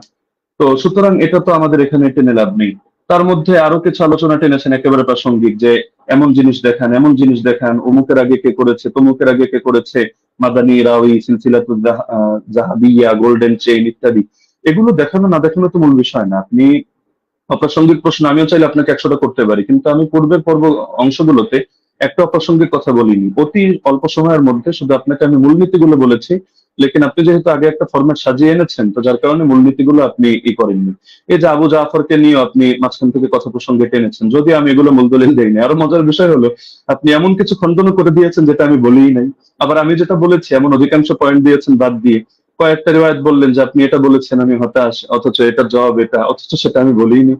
তো সুতরাং এটা তো আমাদের এখানে টেনে লাভ নেই। তার মধ্যে আরো কিছু আলোচনা টেনেছেন একেবারে প্রাসঙ্গিক, যে এমন জিনিস দেখান, এমন জিনিস দেখান, অমুকের আগে কে করেছে, তমুকের আগে কে করেছে, মাদানী রাওয়ি, সিলসিলাতুল জাহাবিয়া, গোল্ডেন চেইন ইত্যাদি। এগুলো দেখানো না দেখানো তো মূল বিষয় না। আপনি অপ্রাসঙ্গিক প্রশ্ন আমিও চাইলে আপনাকে 100টা করতে পারি, কিন্তু আমি পূর্বের অংশগুলোতে একটা অপ্রাসঙ্গিক কথা বলিনি। অতি অল্প সময়ের মধ্যে শুধু আপনাকে আমি মূলনীতিগুলো বলেছি, লেকিন আপনি যেহেতু আগে একটা ফরম্যাট সাজিয়ে এনেছেন, তো যার কারণে মূলনীতিগুলো আপনি করেননি। এই যে আবু জাফরকে নিয়ে আপনি মাঝখান থেকে কথা প্রসঙ্গে টেনেছেন, যদি আমি এগুলো মূল দলিল দেইনি। আরো মজার বিষয় হলো আপনি এমন কিছু খণ্ডন করে দিয়েছেন যেটা আমি বলিই নাই। আবার আমি যেটা বলেছি এমন অধিকাংশ পয়েন্ট দিয়েছেন বাদ দিয়ে কয়েকটা রিওয়ায়াত বললেন যে আপনি এটা বলেছেন, আমি হতাশ, অথচ এটার জবাব এটা, অথচ সেটা আমি বলিনি।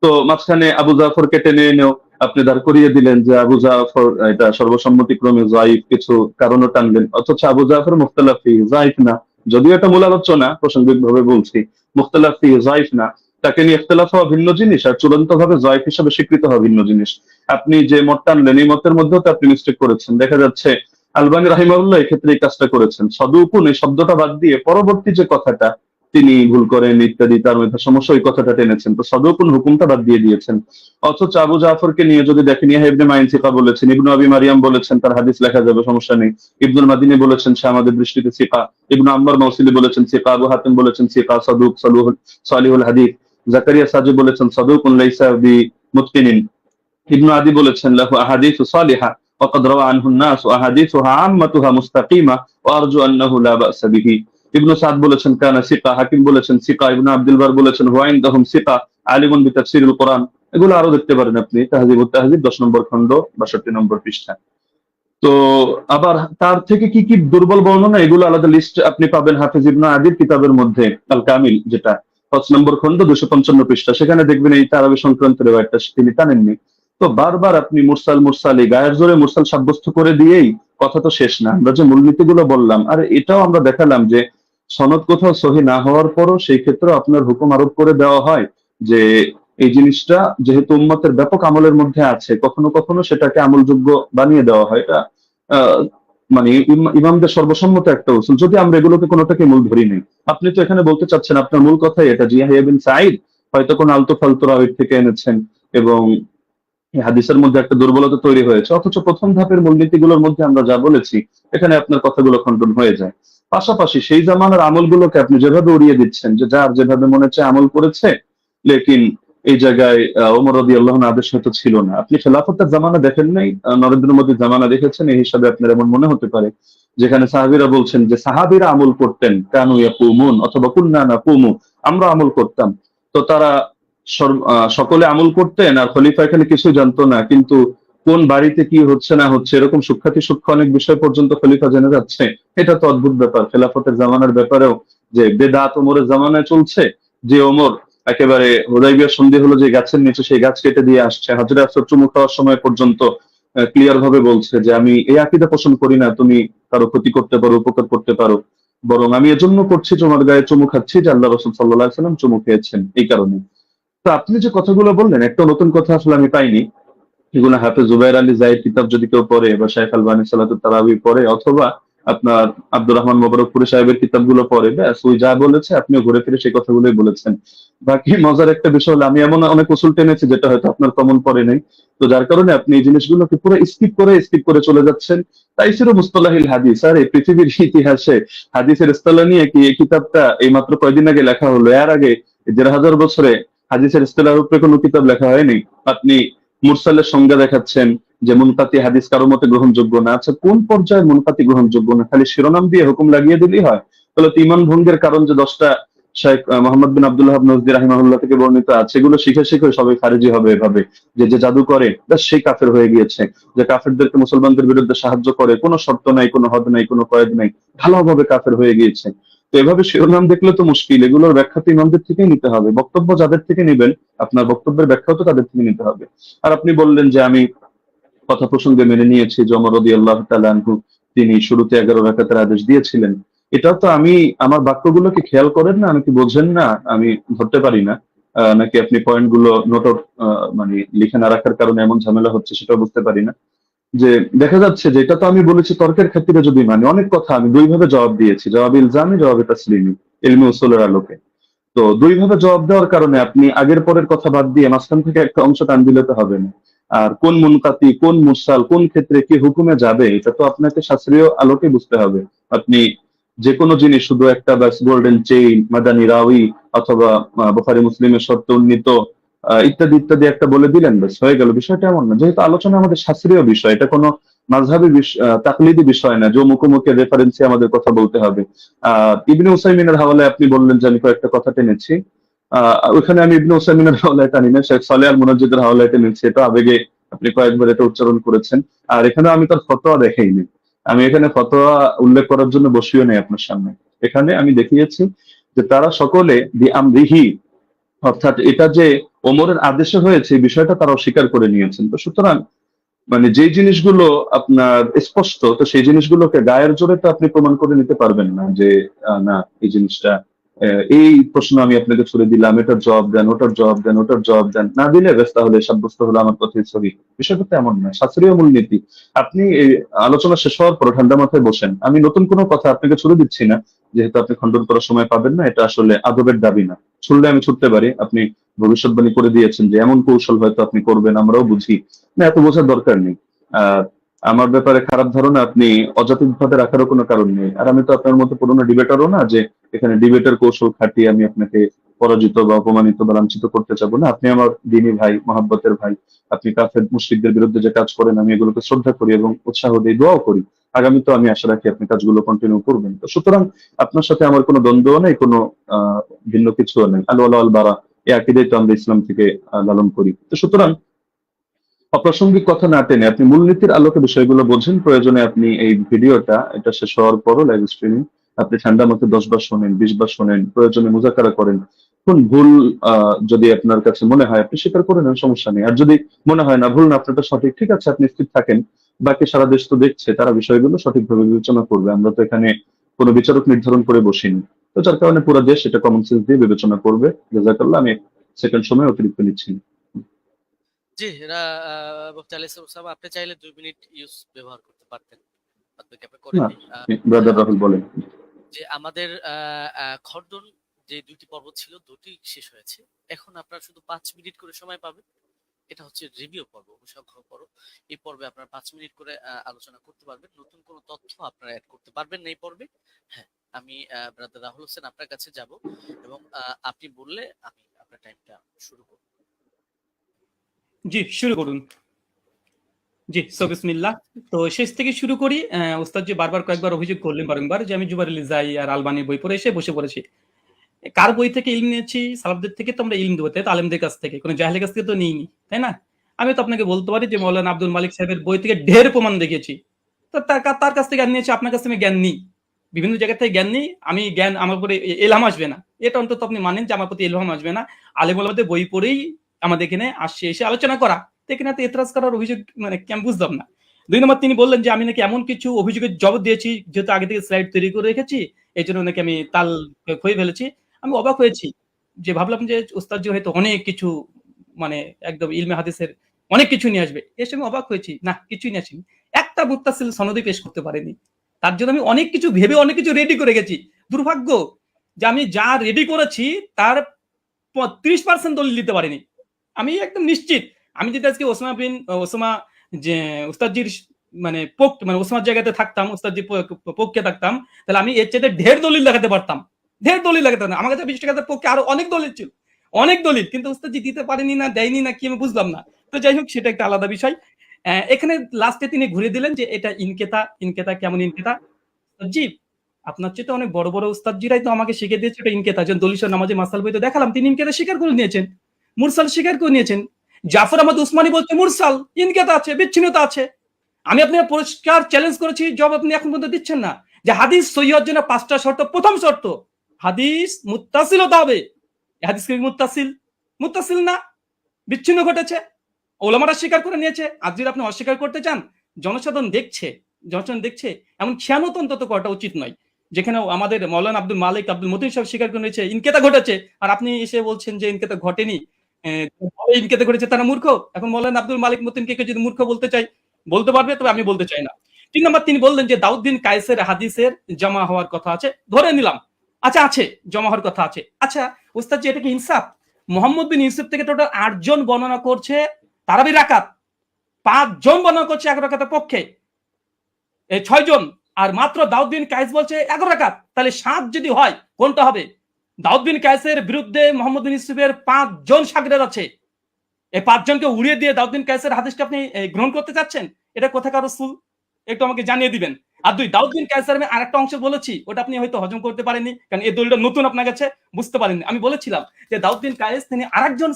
তো মাঝখানে আবু জাফরকে টেনে এনেও আপনি দাঁড় করিয়ে দিলেন যে আবু জাফর এটা সর্বসম্মতিক্রমে যায়িফ, কিছু কারণও টানলেন, অথচ আবু জাফর মুখতালাফি যায়িফ না। যদিও এটা মূল আলোচনা, প্রাসঙ্গিক ভাবে বলছি, মুখতালাফি যায়িফ না। তাকে নিয়ে ইখতিলাফ হওয়া ভিন্ন জিনিস, আর চূড়ান্ত ভাবে যায়িফ হিসেবে স্বীকৃত হওয়া ভিন্ন জিনিস। আপনি যে মত টানলেন এই মতের মধ্যেও তো আপনি মিস্টেক করেছেন। দেখা যাচ্ছে আলবানী রাহিমাহুল্লাহ এক্ষেত্রে এই কাজটা করেছেন, সদুকুন এই শব্দটা বাদ দিয়ে পরবর্তী যে কথাটা তিনি ভুল করেন ইত্যাদি, তার মধ্যে সমস্যা, ওই কথাটা টেনেছেন। তো সদুকুন হুকুমটা বাদ দিয়ে দিয়েছেন। অথচ আবু জাফরকে নিয়ে যদি দেখেন, ইয়াহয়া ইবনে মাইন সিকা বলেছেন, ইবনু আবি মারিয়াম বলেছেন তার হাদিস লেখা যাবে, সমস্যা নেই। ইবনুল মাদিনী বলেছেন সে আমাদের দৃষ্টিতে সিকা। ইবনু আম্মার মাউসিলি বলেছেন সিকা। আবু হাতিম বলেছেন সিকা, সাদুক, সালিহুল হাদিস। জাকারিয়া সাজি বলেছেন সাদুকুন লাইসা বিমুতকিনিন। ইবনু আদি বলেছেন লাহু আহাদিসু সালিহা ওয়াকাদ রাওয়া আনহু الناس واحاديثها عامتها مستقيمه وارجو انه لا باس به। ইবনু সাদ বলেছেন কানা সিকা। হাকিম বলেছেন সিকা। ইবনু আব্দুল বার বলেছেন হুয়া ইনদাহুম সিকা আলিমুন বিতাফসিরিল কোরআন। এগুলো আরো দেখতে পারেন আপনি তাহযিবুত তাহযিব 10 নম্বর খণ্ড 62 নম্বর পৃষ্ঠা। তো আবার তার থেকে কি কি দুর্বল বর্ণনা, এগুলো আলাদা লিস্ট আপনি পাবেন হাফিজ ইবনে আদির কিতাবের মধ্যে, আল কামিল, যেটা 5 নম্বর খণ্ড 255 পৃষ্ঠা। সেখানে দেখবেন এই তারাবি সংক্রান্ত রিওয়ায়াতটা তিনি টানেননি। তো বারবার আপনি মুরসাল মুরসাল এই গায়ের জোরে মুরসাল সাব্যস্ত করে দিয়েই কথা তো শেষ না। আমরা যে মূলনীতিগুলো বললাম, আর এটাও আমরা দেখালাম যে সনদ কোথাও সহি না হওয়ার পরও সেই ক্ষেত্রে আপনার হুকুম আরোপ করে দেওয়া হয় যে এই জিনিসটা যেহেতু উম্মতের ব্যাপক আমলের মধ্যে আছে, কখনো কখনো সেটাকে আমলযোগ্য বানিয়ে দেওয়া হয়। এটা আহ, মানে ইমামদের সর্বসম্মত একটা উসুল, যদি আমরা এগুলোকে কোনোটাকে মূল ধরি নেই। আপনি তো এখানে বলতে চাচ্ছেন আপনার মূল কথাই এটা যে ইয়াহইয়া বিন সাঈদ হয়তো কোন আলতু ফালতু রাওয়ীর থেকে এনেছেন এবং এই হাদিসের মধ্যে একটা দুর্বলতা তৈরি হয়েছে, অথচ প্রথম ধাপের মূলনীতিগুলোর মধ্যে আমরা যা বলেছি এখানে আপনার কথাগুলো খণ্ডন হয়ে যায়। পাশাপাশি সেই জামানার আমলগুলোকে আপনি যেভাবে উড়িয়ে দিচ্ছেন যে যার যেভাবে মনে চায় আমল করেছে, লেকিন এই জায়গায় ওমর রাদিয়াল্লাহু আনহু আদেশ হয়তো ছিল না। আপনি খেলাফতের জামানা দেখেন নাই, নরেন্দ্র মোদীর জামানা দেখেছেন, এই হিসাবে আপনার এমন মনে হতে পারে যেখানে সাহাবীরা বলছেন যে সাহাবীরা আমল করতেন, কানু ইয়াকুমুন অথবা কুন্না নাকুমু, আমরা আমল করতাম। তো তারা সকলে আমল করতেন আর খলিফা এখানে কিছু জানতো না, কিন্তু কোন বাড়িতে কি হচ্ছে না হচ্ছে এরকম সূক্ষ্মাতি সূক্ষ্ম অনেক বিষয় পর্যন্ত খলিফা জেনে যাচ্ছে। এটা তো অদ্ভুত ব্যাপার। খেলাফতের জামানার ব্যাপারেও যে বেদাত ওমরের জামানায় চলছে, যে ওমর একেবারে হুদাইবিয়ার সন্ধি হলো যে গাছের নিচে সেই গাছ কেটে দিয়ে আসছে, হাজরে আসর চুমু খাওয়ার সময় পর্যন্ত ক্লিয়ার ভাবে বলছে যে আমি এই আকীদা পোষণ করি না তুমি কারো ক্ষতি করতে পারো, উপকার করতে পারো, বরং আমি এজন্য করছি তোমার গায়ে চুমু খাচ্ছি যে আল্লাহ রাসূল সাল্লাল্লাহু আলাইহি ওয়াসাল্লাম চুমু খেয়েছেন এই কারণে। তো আপনি যে কথাগুলো বললেন একটা নতুন কথা আসলে আমি পাইনি। এগুলো হাফেজ জুবাইর আলী জাহিদ কিতাব যদি কেউ পড়ে বা শাইখ আলবানী সালাতুত তারাবি পড়ে, অথবা আপনার আব্দুর রহমান মোবারকপুরি সাহেবের কিতাবগুলো পড়ে, ব্যাস ওই যা বলেছে আপনিও ঘুরে ফিরে সেই কথাগুলোই বলেছেন। বাকি মজার একটা বিষয় হলো আমি এমন অনেক উসুল টেনেছি যেটা হয়তো আপনার কমন পড়ে নাই, তো যার কারণে আপনি এই জিনিসগুলোকে পুরো স্কিপ করে চলে যাচ্ছেন। তাই ছিল মুস্তালাহিল হাদিস। আর এই পৃথিবীর ইতিহাসে হাদিসের ইস্তেলাহ নিয়ে কি এই কিতাবটা এই মাত্র কয়দিন আগে লেখা হলো? এর আগে ১,৫০০ বছরে হাদিসের ইস্তেলাহের উপরে কোনো কিতাব লেখা হয়নি। আপনি মুরসালের সংজ্ঞা দেখাচ্ছেন যে মুনকাতি হাদিস কারো মতে গ্রহণযোগ্য না। আচ্ছা, কোন পর্যায়ে মুনকাতি গ্রহণযোগ্য না? খালি শিরোনাম দিয়ে হুকুম লাগিয়ে দিলেই হয়? তাহলে তো ঈমান ভঙ্গের কারণ যে 10টা শেখ মোহাম্মদ বিন আব্দুল ওয়াহাব নজদি রাহিমাহুল্লাহ থেকে বর্ণিত আছে, এগুলো শিখে শিখে সবাই খারিজি হবে এভাবে, যে যে জাদু করে ব্যাস সেই কাফের হয়ে গিয়েছে, যে কাফেরদেরকে মুসলমানদের বিরুদ্ধে সাহায্য করে, কোনো শর্ত নাই, কোনো হদ নাই, কোনো কয়েদ নাই, ভালোভাবে কাফের হয়ে গিয়েছে। তো এভাবে শিরোনাম দেখলে তো মুশকিল। এগুলোর ব্যাখ্যা তো ইমামদের থেকেই নিতে হবে। বক্তব্য যাদের থেকে নেবেন, আপনার বক্তব্যের ব্যাখ্যাও তো তাদের থেকে নিতে হবে। আর আপনি বললেন যে আমি কথা প্রসঙ্গে মেনে নিয়েছি যে ওমর রাদিয়াল্লাহু তাআলা আনহু তিনি শুরুতে 11 রাকাতের আদেশ দিয়েছিলেন। এটাও তো আমি আমার বাক্যগুলোকে খেয়াল করেন না, নাকি বোঝেন না, আমি ধরতে পারি না। নাকি আপনি পয়েন্টগুলো নোট মানে লিখে না রাখার কারণে এমন ঝামেলা হচ্ছে সেটাও বুঝতে পারি না। যে দেখা যাচ্ছে যে এটা তো আমি বলেছি তর্কের ক্ষেত্রে, যদি মানে অনেক কথা আমি দুই ভাবে জবাব দিয়েছি, জবাব ইলজামি, জবাব তাসলিমি, ইলমি উসুলের আলোকে। তো দুই ভাবে জবাব দেওয়ার কারণে আপনি আগের পরের কথা বাদ দিয়ে মাঝখান থেকে একটা অংশ টান দিলে তো হবে না। আর কোন মুনকাতি, কোন মুরসাল, কোন ক্ষেত্রে কি হুকুমে যাবে, এটা তো আপনাকে শাস্ত্রীয় আলোকে বুঝতে হবে। আপনি যে কোনো জিনিস শুধু একটা ব্যাস গোল্ডেন চেইন, মাদানী রাউি অথবা বুখারী মুসলিমের শর্তে উন্নীত ইত্যাদি ইত্যাদি একটা বলে দিলেন, ব্যাস হয়ে গেল। বিষয়টা এমন না। যেহেতু আলোচনা আমাদের শাস্ত্রীয় বিষয়, এটা কোনো মাযহাবী তাকলিদি বিষয় না যে মুখোমুখি রেফারেন্সে আমাদের কথা বলতে হবে। ইবনে উসাইমিনের হাওয়ালায় আপনি বললেন যে আমি কয়েকটা কথা টেনেছি। ওইখানে আমি ইবনে উসাইমিনের হাওলায় টানি না, শেখ সালেহ আল মুনাজ্জিদের হাওলায় টেনেছি। এটা আবেগে আপনি কয়েকবার এটা উচ্চারণ করেছেন। আর এখানে আমি তার ফতোয়া দেখাইনি। আমি এখানে ফতোয়া উল্লেখ করার জন্য বসিও নেই আপনার সামনে। এখানে আমি দেখিয়েছি যে তারা সকলে আমরিহি, অর্থাৎ এটা যে ওমরের আদেশে হয়েছে এই বিষয়টা তারা অস্বীকার করে নিয়েছেন। তো সুতরাং মানে যে জিনিসগুলো আপনার স্পষ্ট, তো সেই জিনিসগুলোকে গায়ের জোরে তো আপনি প্রমাণ করে নিতে পারবেন না যে না এই জিনিসটা এই প্রশ্ন আমি আপনাকে ছুড়ে দিলাম, এটার জবাব দেন, ওটার জবাব দেন, ওটার জবাব দেন, না দিলে বেশ তাহলে সাব্যস্ত হলো আমার কথাই সহি। বিষয়টা তো এমন না, শাস্ত্রীয় মূলনীতি। আপনি এই আলোচনা শেষ হওয়ার পর ঠান্ডা মাথায় বসেন, আমি নতুন কোনো কথা আপনাকে ছুড়ে দিচ্ছি না, যেহেতু আপনি খণ্ডন করার সময় পাবেন না, এটা আসলে আদবের দাবি না। ছুড়লে আমি ছুটতে পারি, আপনি ভবিষ্যৎবাণী করে দিয়েছেন যে এমন কৌশল হয়তো আপনি করবেন, আমরাও বুঝি না, এত বোঝার দরকার নেই। আহ আমার ব্যাপারে খারাপ ধারণা আপনি অযৌক্তিকভাবে রাখারও কোনো কারণ নেই। আর আমি তো আপনার মতো পুরোনো ডিবেটারও না যে এখানে ডিবেটের কৌশল খাটিয়ে আমি আপনাকে পরাজিত বা অপমানিত বা লাঞ্ছিত করতে চাবো না। আপনি আমার দিনী ভাই, মহাব্বতের ভাই। আপনি কাফের মুশরিকদের বিরুদ্ধে যে কাজ করেন আমি এগুলোকে শ্রদ্ধা করি এবং উৎসাহ দিই, দোয়াও করি। আগামী তো আমি আশা রাখি আপনি কাজগুলো কন্টিনিউ করবেন। তো সুতরাং আপনার সাথে আমার কোনো দ্বন্দ্ব নেই, কোনো ভিন্ন কিছুও নেই। আল ওয়ালা আল বারা, এই আকিদাই তো আমরা ইসলাম থেকে লালন করি। তো সুতরাং অপ্রাসঙ্গিক কথা না টেনে আপনি মূলনীতির আলোকে বিষয়গুলো বোঝেন। প্রয়োজনে আপনি এই ভিডিওটা এটা শেষ হওয়ার পরও লাইভ স্ট্রিমিং আপনি ঠান্ডা মতো 10 বার শোনেন, 20 বার শোনেন, প্রয়োজনে মুজাকারা করেন। কোন ভুল যদি আপনার কাছে মনে হয় আপনি স্বীকার করে নেন, সমস্যা নেই। আর যদি মনে হয় না ভুল না আপনারটা সঠিক, ঠিক আছে, আপনি স্থির থাকেন। বাকি সারা দেশ তো দেখছে, তারা বিষয়গুলো সঠিকভাবে বিবেচনা করবে। আমরা তো এখানে কোনো বিচারক নির্ধারণ করে বসিনি। তো যার কারণে পুরো দেশ এটা কমন সেন্স দিয়ে বিবেচনা করবে। জাযাকাল্লাহ। আমি সেকেন্ড সময় অতিরিক্ত নিচ্ছি না। জি, মুফতি আলী ওসামা, আপনি চাইলে 2 মিনিট ইউজ ব্যবহার করতে পারতেন, বাদবাকি আপনি না, করেননি। ব্রাদার রাহুল বলেন। যে আমাদের খণ্ডন যে 2টি পর্ব ছিল, 2টি শেষ হয়েছে। এখন আপনারা শুধু 5 মিনিট করে সময় পাবেন। এটা হচ্ছে রিভিউ পর্ব, অনুসংখ্য পর্ব। এই পর্বে আপনারা 5 মিনিট করে আলোচনা করতে পারবেন। নতুন কোনো তথ্য আপনারা অ্যাড করতে পারবেন না এই পর্বে। হ্যাঁ, আমি ব্রাদার রাহুল হোসেন আপনার কাছে যাব এবং আপনি বললে আমি আপনার টাইমটা শুরু করব। জি, শুরু করুন। জি, সো বিসমিল্লাহ। তো শেষ থেকে শুরু করি। ওস্তাদ জি বারবার কয়েকবার অভিযোগ করলেন বারংবার যে আমি জুবাইর আলী যাই আর আলবানির বই পড়ে এসে বসে পড়েছি। কার বই থেকে ইলম নিয়েছি? সালাফদের থেকে তো আমরা ইলম দেবো, তাই তো? আলেমদের কাছ থেকে, কোনো জাহেলের কাছ থেকে তো নিইনি, তাই না? আমি তো আপনাকে বলতে পারি যে মৌলানা আব্দুল মালিক সাহেবের বই থেকে ঢের প্রমাণ দেখিয়েছি। তো তার কাছ থেকে জ্ঞান নিয়েছি, আপনার কাছ থেকে জ্ঞান নিই। বিভিন্ন জায়গা থেকে জ্ঞান নিই। আমি জ্ঞান আমার উপরে এলহাম আসবে না, এটা অন্তত আপনি মানেন যে আমার প্রতি এলহাম আসবে না। আলেম ওলামাদের বই পড়েই আমাদের এখানে আসছে, এসে আলোচনা করা। তো এখানে তো এতরাজ করার অভিযোগ মানে কি আমি বুঝলাম না। 2 নম্বর, তিনি বললেন যে আমি নাকি এমন কিছু অভিযোগের জবাব দিয়েছি যেহেতু আগে থেকে স্লাইড তৈরি করে রেখেছি, এই জন্য নাকি আমি তাল খুঁয়ে ফেলেছি। আমি অবাক হয়েছি, যে ভাবলাম যে ওস্তাদ জি হয়তো অনেক কিছু মানে একদম ইলমে হাদিসের অনেক কিছু নিয়ে আসবে। এসে আমি অবাক হয়েছি, না কিছুই নিয়ে আসেনি। একটা মুত্তাসিল সনদই পেশ করতে পারেনি। তার জন্য আমি অনেক কিছু ভেবে অনেক কিছু রেডি করে গেছি। দুর্ভাগ্য যে আমি যা রেডি করেছি তার 30% দলিল দিতে পারিনি। আমি একদম নিশ্চিত আমি যদি আজকে ওসামা যে উস্তাদজির মানে ওসামার জায়গাতে থাকতাম, উস্তাদজির পক্ষে থাকতাম, তাহলে আমি এর চাইতে ঢের দলিল দেখাতে পারতাম। আমার কাছে 20 টাকার পক্ষে আরো অনেক দলিল ছিল, অনেক দলিল, কিন্তু উস্তাদজি দিতে পারেনি না দেয়নি না কি আমি বুঝলাম না। তো যাই হোক, সেটা একটা আলাদা বিষয়। এখানে লাস্টে তিনি ঘুরে দিলেন যে এটা ইনকেতা কেমন ইনকেতা। জি, আপনার চেয়ে অনেক বড় বড় উস্তাদজিরাই তো আমাকে শিখে দিয়েছে এটা ইনকেতা। যেন দলিল নামাজে মাসাল বইতে দেখালাম, তিনি ইনকেতা স্বীকার করে নিয়েছেন, মুরসাল স্বীকার করে নিয়েছেন। জাফর আহমদ উসমানী বলছে মুরসাল ইনকেতা আছে, বিচ্ছিন্নতা আছে। আমি আপনাকে পরিষ্কার চ্যালেঞ্জ করেছি, জবাব আপনি এখন পর্যন্ত দিচ্ছেন না। যে হাদিস সহিহ হওয়ার জন্য 5টা শর্ত। প্রথম শর্ত, হাদিস মুত্তাসিল হতে হবে। হাদিস কি মুত্তাসিল না, বিচ্ছিন্ন ঘটেছে, ওলামারা স্বীকার করে নিয়েছে। আজ যদি আপনি অস্বীকার করতে চান, জনসাধারণ দেখছে, এমন খেয়ানত অন্তত করাটা উচিত নয়। যেখানে আমাদের মৌলানা আব্দুল মালিক আব্দুল মতিন সাহেব স্বীকার করে নিয়েছে ইনকেতা ঘটেছে, আর আপনি এসে বলছেন যে ইনকেতা ঘটেনি, ইনকেতা ঘটেছে, তারা মূর্খ। এখন মৌলানা আব্দুল মালিক মতিনকে যদি মূর্খ বলতে চাই বলতে পারবে, তবে আমি বলতে চাই না। 3 নম্বর, তিনি বললেন যে দাউদ বিন কায়েসের হাদিসের জমা হওয়ার কথা আছে, ধরে নিলাম, আচ্ছা আছে, জমা হওয়ার কথা আছে। আচ্ছা উস্তাদ জি, এটা কি ইনসাফ? মোহাম্মদ বিন ইউসুফ থেকে টোটাল 8 জন বর্ণনা করছে তারাবি রাকাত, 5 জন বর্ণনা করছে 11 রাকাতের পক্ষে, 6 জন, আর মাত্র দাউদ বিন কায়েস বলছে 11 রাকাত। তাহলে 7 যদি হয় কোনটা হবে? দাউদ বিন কায়েসের বিরুদ্ধে মোহাম্মদ বিন ইউসুফের 5 জন শাগরেদ আছে। এই 5 জনকে উড়িয়ে দিয়ে দাউদ বিন কায়েসের হাদিসটা আপনি গ্রহণ করতে চাচ্ছেন? এটা কোথাকার রাসূল, একটু আমাকে জানিয়ে দিবেন। আর 2, দাউদ বিন কায়েসের আমি আরেকটা অংশ বলেছি, ওটা আপনি হয়তো হজম করতে পারেননি, কারণ এই দলিলটা নতুন আপনার কাছে, বুঝতে পারেননি। আমি বলেছিলাম যে দাউদ বিন কায়েস তিনি আরেকজন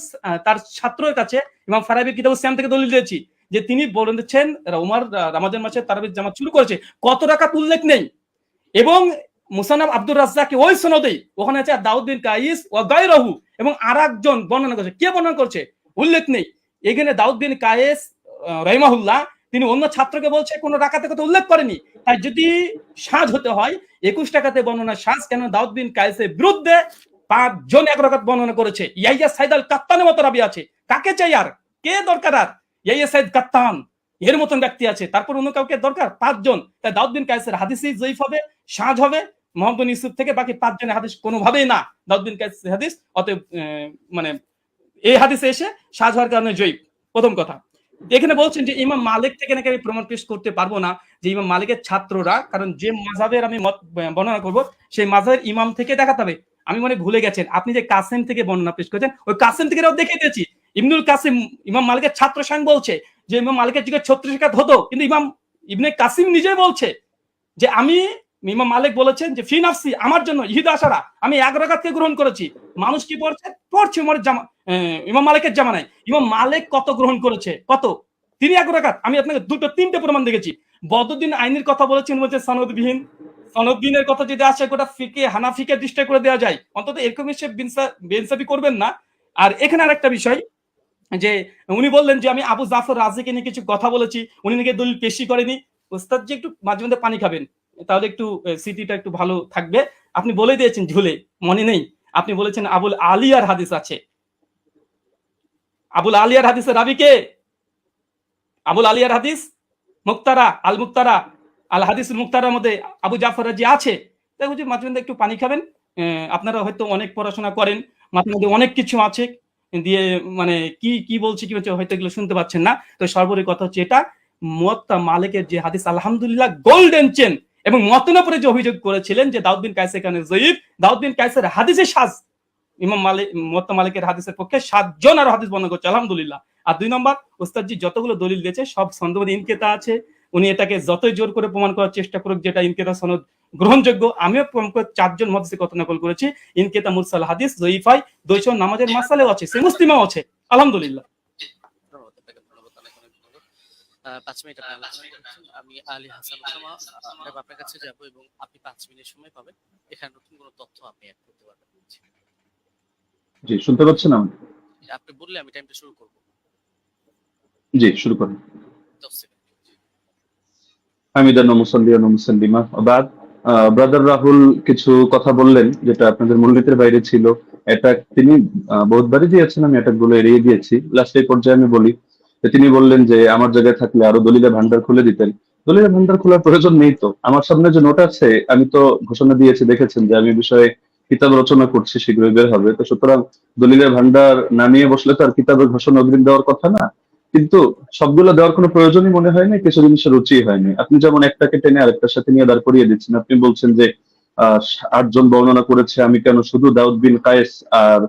তার ছাত্রের কাছে ইমাম ফারাবি কিতাবুস সিয়াম থেকে দলিল দিয়েছি, যে তিনি বলেছেন উমর রমজান মাসে তারাবির জামাত শুরু করেছে, কত রাকাত উল্লেখ নেই। এবং মুসান্নাফ আব্দুর রাজ্জাক ওই সনদেই ওখানে আছে দাউদ বিন কায়েস ওয়া গায়রহু, এবং আরেকজন বর্ণনা করছে, কে বর্ণনা করছে উল্লেখ নেই। এখানে দাউদ বিন কায়েস রাহিমাহুল্লাহ তিনি অন্য ছাত্রকে বলছে কোন রাকাতের কথা উল্লেখ করেনি। তাই যদি সাজ হতে হয় 21 টাকাতে বর্ণনা সাজ, কেন দাউদ বিন কায়েসের বিরুদ্ধে 5 জন 1 রাকাত বর্ণনা করেছে। ইয়াহিয়া সাইদ আল কাত্তানের মতো রাবি আছে, কাকে চাই আর, কে দরকার আর? ইয়াহিয়া সাইদ কাত্তান এর মতন ব্যক্তি আছে, তারপর অন্য কাউকে দরকার? 5 জন। তাই দাউদ বিন কায়েসের হাদিসই জয়ীফ হবে, সাজ হবে মোহাম্মদ বিন ইউসুফ থেকে, বাকি 5 জনের হাদিস কোনোভাবেই না দাউদ বিন কায়েসের হাদিস। অতএব মানে এই হাদিসে এসে সাজ হওয়ার কারণে জয়ীফ। প্রথম কথা। এখানে বলছেন যে ইমাম মালিক থেকে নাকি আমি প্রমাণ পেশ করতে পারবো না, যে ইমাম মালিকের ছাত্ররা, কারণ যে মাযহাবের আমি মত বর্ণনা করব সেই মাযহাবের ইমাম থেকে দেখাতে হবে। আমি মনে ভুলে গেছেন, আপনি যে কাসেম থেকে বর্ণনা পেশ করেছেন, ওই কাসেম থেকে দেখিয়ে দিয়েছি। ইবনুল কাসিম ইমাম মালিকের ছাত্র স্বয়ং বলছে যে ইমাম মালিকের যুগে 36 রাকাত হতো, কিন্তু ইমাম ইবনে কাসিম নিজেই বলছে যে আমি, ইমাম মালিক বলেছেন যে ফি নাফসি, আমার জন্য ইহিদ আশারা, আমি 1 রাকাতকে গ্রহণ করেছি। মানুষ কি পড়ছে উমরের ইমাম মালিকের জামানায়। ইমাম মালিক কত গ্রহণ করেছে? কত? তিনি 1 রাকাত। আমি আপনাকে 2-3টে প্রমাণ দেখেছি। বদরুদ্দিন আইনের কথা বলেছেন, বলছে সনদবিহীন। সনদবিহীনের কথা যদি আসে গোটা ফিকে হানাফিকে ডিস্ট্রাক্ট করে দেওয়া যায়, অন্তত এরকম সে বেনসাফি করবেন না। আর এখানে আরেকটা বিষয়, যে উনি বললেন যে আমি আবু জাফর রাজিকে নিয়ে কিছু কথা বলেছি, উনি নাকি দলিল পেশি করেনি। ওস্তাদ জি একটু মাঝে মধ্যে পানি খাবেন, তাহলে একটু স্মৃতিটা একটু ভালো থাকবে। আপনি বলে দিয়েছেন ঝুলে, মনে নেই, আপনি বলেছেন আবুল আলিয়ার হাদিস আছে। আবুল আলিয়ার হাদিসের রাবি কে? আবুল আলিয়ার হাদিস মুক্তারা আল হাদিস মুক্তারার মধ্যে আবু জাফর রাজি আছে। তাই বুঝি মাঝে মধ্যে একটু পানি খাবেন। আপনারা হয়তো অনেক পড়াশোনা করেন, মাঝে মধ্যে অনেক কিছু আছে দিয়ে, মানে কি বলছি কি হচ্ছে হয়তো এগুলো শুনতে পাচ্ছেন না। তো সর্বোপরি কথা হচ্ছে এটা, মুয়াত্তা মালিকের যে হাদিস আলহামদুলিল্লাহ গোল্ডেন চেন, এবং মতনের উপরে যে অভিযোগ করেছিলেন যে দাউদ বিন কায়েস এখানে জয়ীফ, দাউদ বিন কায়েসের হাদিসে সাজ, ইমাম মালিক মুয়াত্তা মালিকের হাদিসের পক্ষে 7 জন আর হাদিস বর্ণনা করছে আলহামদুলিল্লাহ। আর 2 নম্বর, ওস্তাদজি যতগুলো দলিল দিয়েছে সব সনদে ইনকেতা আছে। উনি এটাকে যতই জোর করে প্রমাণ করার চেষ্টা করুক যেটা ইনকেতা সনদ গ্রহণযোগ্য, আমিও প্রমাণ করে 4 জন মুহাদ্দিসের কথা নকল করেছি। ইনকেতা মুরসাল হাদিস জয়ীফাই, 200 নামাজের মাসালেও আছে, সে মুসলিমাও আছে আলহামদুলিল্লাহ। 5 মিনিট আমি আলী হাসান ওসামা আপনার কাছে যাব, এবং আপনি 5 মিনিট সময় পাবেন। এখানে নতুন কোনো তথ্য আপনি অ্যাড করতে পারবেন। জি, শুনতে পাচ্ছেন আমাকে? আপনি বললে আমি টাইমটা শুরু করব। জি, শুরু করুন। 10 সেকেন্ড। হামিদান ওয়া মুসাল্লিয়ান ওয়া মুসাল্লিমা ওয়া বাদ। ব্রাদার রাহুল কিছু কথা বললেন যেটা আপনাদের মূলনীতির বাইরে ছিল। এটা তিনি বহুতবারই দিয়েছেন, আমি এটা গুলো এড়িয়ে দিয়েছি। লাস্ট এই পর্যায়ে আমি বলি তো তিনি বললেন যে আমার জায়গায় থাকলে আরো দলিলের ভান্ডার খুলে দিতেন। দলিলের ভান্ডার খোলার প্রয়োজন নেই তো, আমার সামনে যে নোট আছে আমি তো ঘোষণা দিয়েছি, দেখেছেন যে আমি এই বিষয়ে কিতাব রচনা করছি, শীঘ্রই বের হবে। তো সুতরাং দলিলের ভান্ডার নামিয়ে বসলে তো আর কিতাবের ঘোষণা অগ্রিম দেওয়ার কথা না। কিন্তু সবগুলো দেওয়ার কোনো প্রয়োজনই মনে হয় না, কিছু জিনিসের রুচি হয়নি। আপনি যেমন একটাকে টেনে আরেকটার সাথে নিয়ে দাঁড় করিয়ে দিচ্ছেন। আপনি বলছেন যে 8 জন বর্ণনা করেছে, আমি কেন শুধু দাউদ বিন কায়েস আর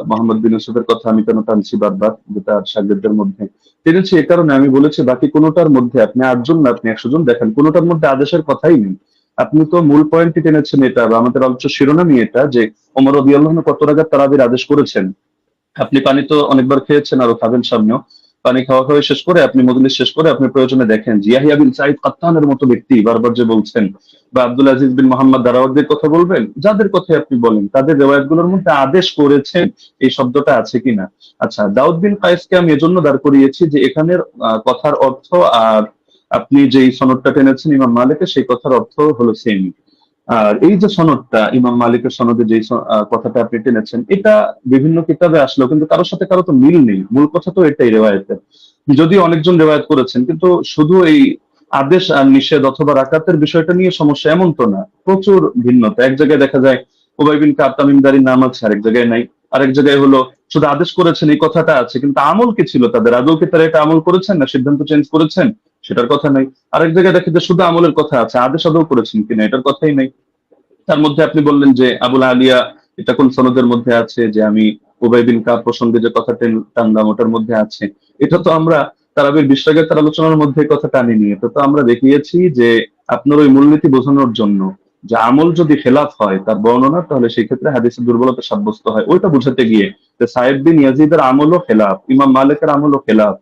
মোহাম্মদ বিন ইউসুফের কথা আমি কেন টানছি বারবার, যেটা শাগিরদের মধ্যে টেনেছি এ কারণে আমি বলেছি বাকি কোনোটার মধ্যে আপনি 8 জন না আপনি 100 জন দেখেন, কোনোটার মধ্যে আদেশের কথাই নেই। আপনি তো মূল পয়েন্টটি টেনেছেন এটা, বা আমাদের আলোচ্য শিরোনামই এটা, যে ওমর রাদিয়াল্লাহু আনহু কত রাকাত তারাবির আদেশ করেছেন। আপনি পানি তো অনেকবার খেয়েছেন, আরো খাবেন সামনেও। পানি খাওয়া খাওয়া শেষ করে আপনি মজলিস শেষ করে আপনি প্রয়োজনে দেখেন যে ইয়াহিয়া বিন সাঈদ কাত্তানের মতো ব্যক্তি বারবার যে বলছেন, বা আব্দুল আজিজ বিন মোহাম্মদ দারাওয়ারদির কথা বলবেন, যাদের কথা আপনি বলেন তাদের রেওয়ায়াতগুলোর মধ্যে আদেশ করেছেন এই শব্দটা আছে কিনা। আচ্ছা, দাউদ বিন কায়েসকে আমি এজন্য দাঁড় করিয়েছি যে এখানের কথার অর্থ আর আপনি যেই সনদটা টেনেছেন ইমাম মালিকের, সেই কথার অর্থ হলো সেম। আর এই যে সনদটা ইমাম মালিকের সনদে যে কথাটা আপনি টেনেছেন, এটা বিভিন্ন কিতাবে আসলো, কিন্তু কারোর সাথে কারো তো মিল নেই। মূল কথা তো এটাই রেওয়ায়েতের, যদিও অনেকজন রেওয়ায়েত করেছেন, কিন্তু শুধু এই আদেশ আর নিষেধ অথবা রাকাতের বিষয়টা নিয়ে সমস্যা এমন তো না, প্রচুর ভিন্নতা। এক জায়গায় দেখা যায় উবাই বিন কাব তামিমদারির নাম আছে, আরেক জায়গায় নাই। আরেক জায়গায় হলো শুধু আদেশ করেছেন এই কথাটা আছে, কিন্তু আমল কি ছিল তাদের, আদৌ কি তারা এটা আমল করেছেন না সিদ্ধান্ত চেঞ্জ করেছেন, সেটার কথা নাই। আরেক জায়গায় দেখে যে শুধু আমলের কথা আছে, আদেশ আদৌ করেছেন কিনা এটার কথাই নাই। তার মধ্যে আপনি বললেন যে আবুল আলিয়া এটা কোন সনদের মধ্যে আছে, যে আমি উবাই বিন কাব প্রসঙ্গে যে কথা টানলাম ওটার মধ্যে আছে। এটা তো আমরা তারাবির 20 রাকাতের আলোচনার মধ্যে এই কথা টানিনি। এটা তো আমরা দেখিয়েছি যে আপনার ওই মূলনীতি বোঝানোর জন্য, যে আমল যদি খেলাফ হয় তার বর্ণনা, তাহলে সেই ক্ষেত্রে হাদিসের দুর্বলতা সাব্যস্ত হয়, ওইটা বোঝাতে গিয়ে যে সাহেব বিন ইয়াজিদের আমলও খেলাফ, ইমাম মালিকের আমলও খেলাফ,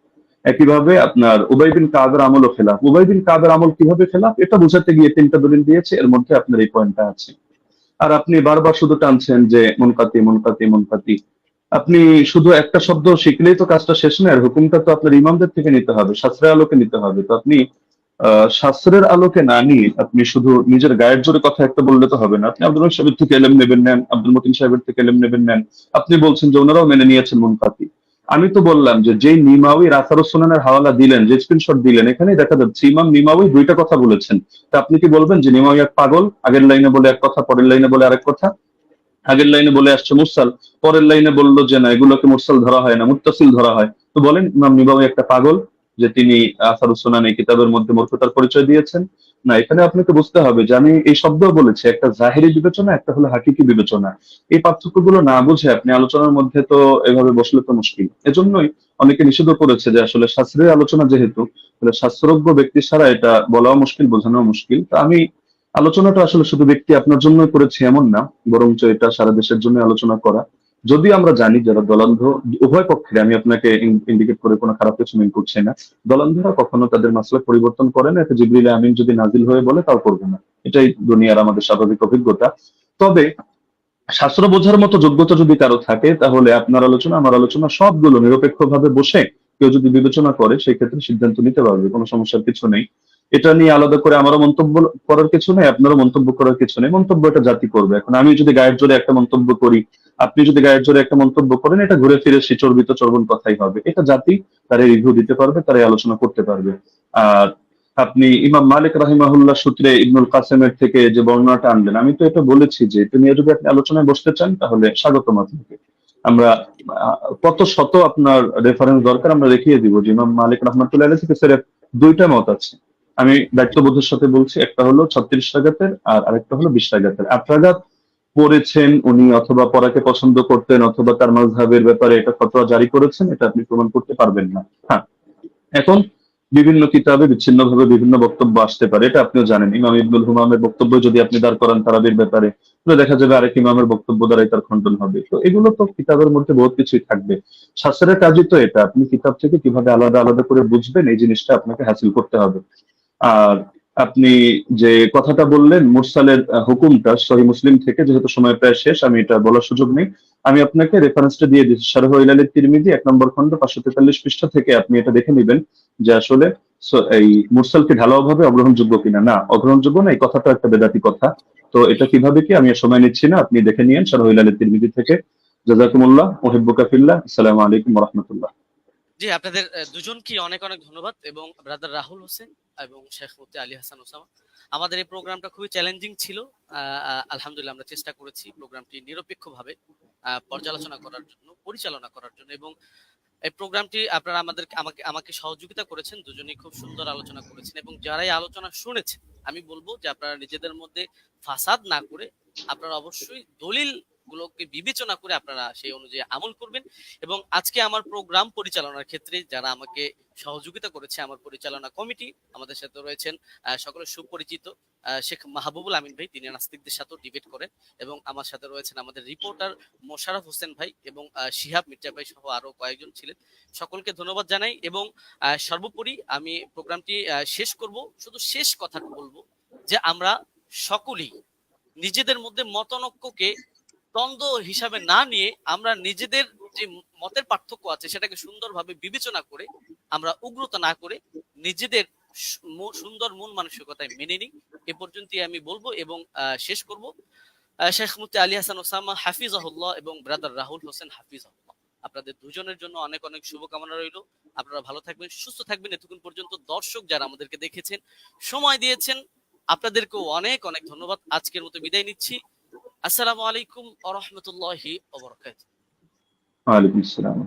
একইভাবে আপনার উবাই বিন কাবের আমলও খেলাফ। উবাই বিন কাবের আমল কিভাবে খেলাফ এটা বোঝাতে গিয়ে 3টা দলিল দিয়েছে, এর মধ্যে আপনার এই পয়েন্টটা আছে। আর আপনি বারবার শুধু টানছেন যে মুনকাতি মুনকাতি মুনকাতি। আপনি শুধু একটা শব্দ শিখলেই তো কাজটা শেষ নয়, আর হুকুমটা তো আপনার ইমামদের থেকে নিতে হবে, শাস্ত্রের আলোকে নিতে হবে। তো আপনি শাস্ত্রের আলোকে না নিয়ে আপনি শুধু নিজের গায়ের জোরে কথা একটা বললে তো হবে না। আপনি আব্দুল রহিম সাহেবের থেকে এলেম নেবেন নেন, আব্দুল মতিন সাহেবের থেকে এলেম নেবেন নেন। আপনি বলছেন যে ওনারাও মেনে নিয়েছেন মুনকাতি। আমি তো বললাম যে যেই নিমাউই রাসারুস সুনানের হাওয়ালা দিলেন, যে স্ক্রিনশট দিলেন, এখানেই দেখা যাচ্ছে ইমাম নিমাউই 2টা কথা বলেছেন। তা আপনি কি বলবেন যে নিমাউই এক পাগল, আগের লাইনে বলে এক কথা পরের লাইনে বলে আরেক কথা? আগের লাইনে বলে আসছে মুরসাল, পরের লাইনে বললো যে না এগুলোকে মুরসাল ধরা হয় না, মুত্তাসিল ধরা হয়। তো বলেন ইমাম নিবাবী একটা পাগল যে তিনি আসারুস সুনান এই কিতাবের মধ্যে মূর্খতার পরিচয় দিয়েছেন? না, এখানে আপনাকে বুঝতে হবে যে আমি এই শব্দ বলেছি, একটা জাহেরি বিবেচনা, একটা হলো হাকিকি বিবেচনা। এই পার্থক্যগুলো না বুঝে আপনি আলোচনার মধ্যে তো এভাবে বসলে তো মুশকিল। এজন্যই অনেকে নিষেধ করেছে যে আসলে শাস্ত্রের আলোচনা যেহেতু, তাহলে শাস্ত্রজ্ঞ ব্যক্তি ছাড়া এটা বলাও মুশকিল, বোঝানো মুশকিল। তো আমি আলোচনাটা আসলে শুধু ব্যক্তি আপনার জন্য করেছি এমন না, বরঞ্চ এটা সারা দেশের জন্য আলোচনা করা। যদি আমরা জানি যারা দলান্ধ, উভয় পক্ষে, আমি আপনাকে ইন্ডিকেট করে কোনো খারাপ কিছু মিন করছি না, দলান্ধরা কখনো তাদের মাসলা পরিবর্তন করে না। এটা জিবরিল আমিন যদি নাজিল হয়ে বলে তাও করবে না, এটাই দুনিয়ার আমাদের স্বাভাবিক অভিজ্ঞতা। তবে শাস্ত্র বোঝার মতো যোগ্যতা যদি কারো থাকে, তাহলে আপনার আলোচনা আমার আলোচনা সবগুলো নিরপেক্ষভাবে বসে কেউ যদি বিবেচনা করে, সেই ক্ষেত্রে সিদ্ধান্ত নিতে পারবে, কোনো সমস্যার কিছু নেই। এটা নিয়ে আলাদা করে আমারও মন্তব্য করার কিছু নেই, আপনারও মন্তব্য করার কিছু নেই। মন্তব্য এটা জাতি করবে। এখন আমি যদি গায়ের জোরে একটা মন্তব্য করি, আপনি যদি গায়ের জোরে একটা মন্তব্য করেন, এটা ঘুরে ফিরে সেই চর্বিত চর্বণ কথাই হবে। এটা জাতি তারা রিভিউ দিতে পারবে, তারা আলোচনা করতে পারবে। আর আপনি ইমাম মালিক রাহিমাহুল্লাহ সূত্রে ইবনুল কাসেমের থেকে যে বর্ণনাটা আনলেন, আমি তো এটা বলেছি যে এটা নিয়ে যদি আপনি আলোচনায় বসতে চান তাহলে স্বাগতম আপনাকে। আমরা কত শত আপনার রেফারেন্স দরকার আমরা দেখিয়ে দিব যে ইমাম মালিক রহমাতুল্লাহ আলাইহি থেকে সিরেফ 2টা মত আছে। আমি দায়িত্ববোধের সাথে বলছি, একটা হলো 36 রাকাতের আর আরেকটা হলো 20 রাকাতের। 8 রাকাত পড়েছেন উনি, অথবা পড়াকে পছন্দ করতেন, অথবা তার মাযহাবের ব্যাপারে এটা ফতোয়া জারি করেছেন, এটা আপনি প্রমাণ করতে পারবেন না। হ্যাঁ, এখন বিভিন্ন কিতাবে বিচ্ছিন্নভাবে বিভিন্ন বক্তব্য আসতে পারে, এটা আপনিও জানেন। ইমাম ইবনুল হুমামের বক্তব্য যদি আপনি দাঁড় করান তারাবির ব্যাপারে, তাহলে দেখা যাবে আরেক ইমামের বক্তব্য দ্বারাই তার খণ্ডন হবে। তো এগুলো তো কিতাবের মধ্যে বহুত কিছুই থাকবে। শাস্ত্রের কাজই তো এটা, আপনি কিতাব থেকে কিভাবে আলাদা আলাদা করে বুঝবেন এই জিনিসটা আপনাকে হাসিল করতে হবে। আর আপনি যে কথাটা বললেন মুরসালের হুকুমটা সহিহ মুসলিম থেকে, যেহেতু সময় প্রায় শেষ আমি এটা বলার সুযোগ নেই, আমি আপনাকে রেফারেন্সটা দিয়ে দিচ্ছি। শারহ ইলাল তিরমিজি 1 নম্বর খণ্ড 543 পৃষ্ঠা থেকে আপনি এটা দেখে নেবেন যে আসলে এই মুরসালকে ঢালাওভাবে অগ্রহণযোগ্য কিনা। না, অগ্রহণযোগ্য না, এই কথাটা একটা বেদাতি কথা। তো এটা কিভাবে কি আমি আর সময় নিচ্ছি না, আপনি দেখে নিয়েন শারহ ইলাল তিরমিজি থেকে। জাযাকুমুল্লাহ, উহিব্বুকা ফিল্লাহ। আসসালামু আলাইকুম ওয়া রাহমাতুল্লাহ। জি, আপনাদের দুজনকে অনেক অনেক ধন্যবাদ, এবং ব্রাদার রাহুল হোসেন এবং শেখ মুফতি আলী হাসান ওসামা। আমাদের এই প্রোগ্রামটা খুবই চ্যালেঞ্জিং ছিল। আলহামদুলিল্লাহ আমরা চেষ্টা করেছি প্রোগ্রামটি নিরপেক্ষভাবে পর্যালোচনা করার জন্য, পরিচালনা করার জন্য, এবং এই প্রোগ্রামটি আপনারা আমাকে সহযোগিতা করেছেন। দুজনেই খুব সুন্দর আলোচনা করেছেন, এবং যারা এই আলোচনা শুনেছেন আমি বলবো যে আপনারা নিজেদের মধ্যে ফাসাদ না করে আপনারা অবশ্যই দলিল গুলোকে বিবেচনা করে আপনারা সেই অনুযায়ী আমল করবেন। এবং আজকে আমার প্রোগ্রাম পরিচালনার ক্ষেত্রে যারা আমাকে সহযোগিতা করেছে, আমার পরিচালনা কমিটি, আমাদের সাথে রয়েছেন সকলের সুপরিচিত শেখ মাহবুবুল আমিন ভাই, তিনি নাস্তিকদের সাথেও ডিবেট করেন, এবং আমার সাথে রয়েছেন আমাদের রিপোর্টার মোশাররফ হোসেন ভাই এবং শিহাব মির্জা ভাই সহ আরো কয়েকজন ছিলেন। সকলকে ধন্যবাদ জানাই, এবং সর্বোপরি আমি প্রোগ্রামটি শেষ করব, শুধু শেষ কথাটা বলবো যে আমরা সকলেই নিজেদের মধ্যে মতানৈক্যকে দ্বন্দ্ব হিসাবে না নিয়ে আমরা নিজেদের যে মতের পার্থক্য আছে সেটাকে সুন্দরভাবে বিবেচনা করে আমরা উগ্রতা না করে নিজেদের সুন্দর মন মানসিকতায় মেনে নিই। এ পর্যন্তই আমি বলবো, এবং শেষ করব। শেখ মুফতি আলী হাসান ওসামা হাফিজাহুল্লাহ এবং ব্রাদার রাহুল হোসেন হাফিজাহুল্লাহ, আপনাদের দুজনের জন্য অনেক অনেক শুভকামনা রইল। আপনারা ভালো থাকবেন, সুস্থ থাকবেন। এতক্ষণ পর্যন্ত দর্শক যারা আমাদেরকে দেখেছেন, সময় দিয়েছেন, আপনাদেরকেও অনেক অনেক ধন্যবাদ। আজকের মতো বিদায় নিচ্ছি। আসসালামু আলাইকুম ওয়া রাহমাতুল্লাহি ওয়া বারাকাতুহু। ওয়ালাইকুম আসসালাম।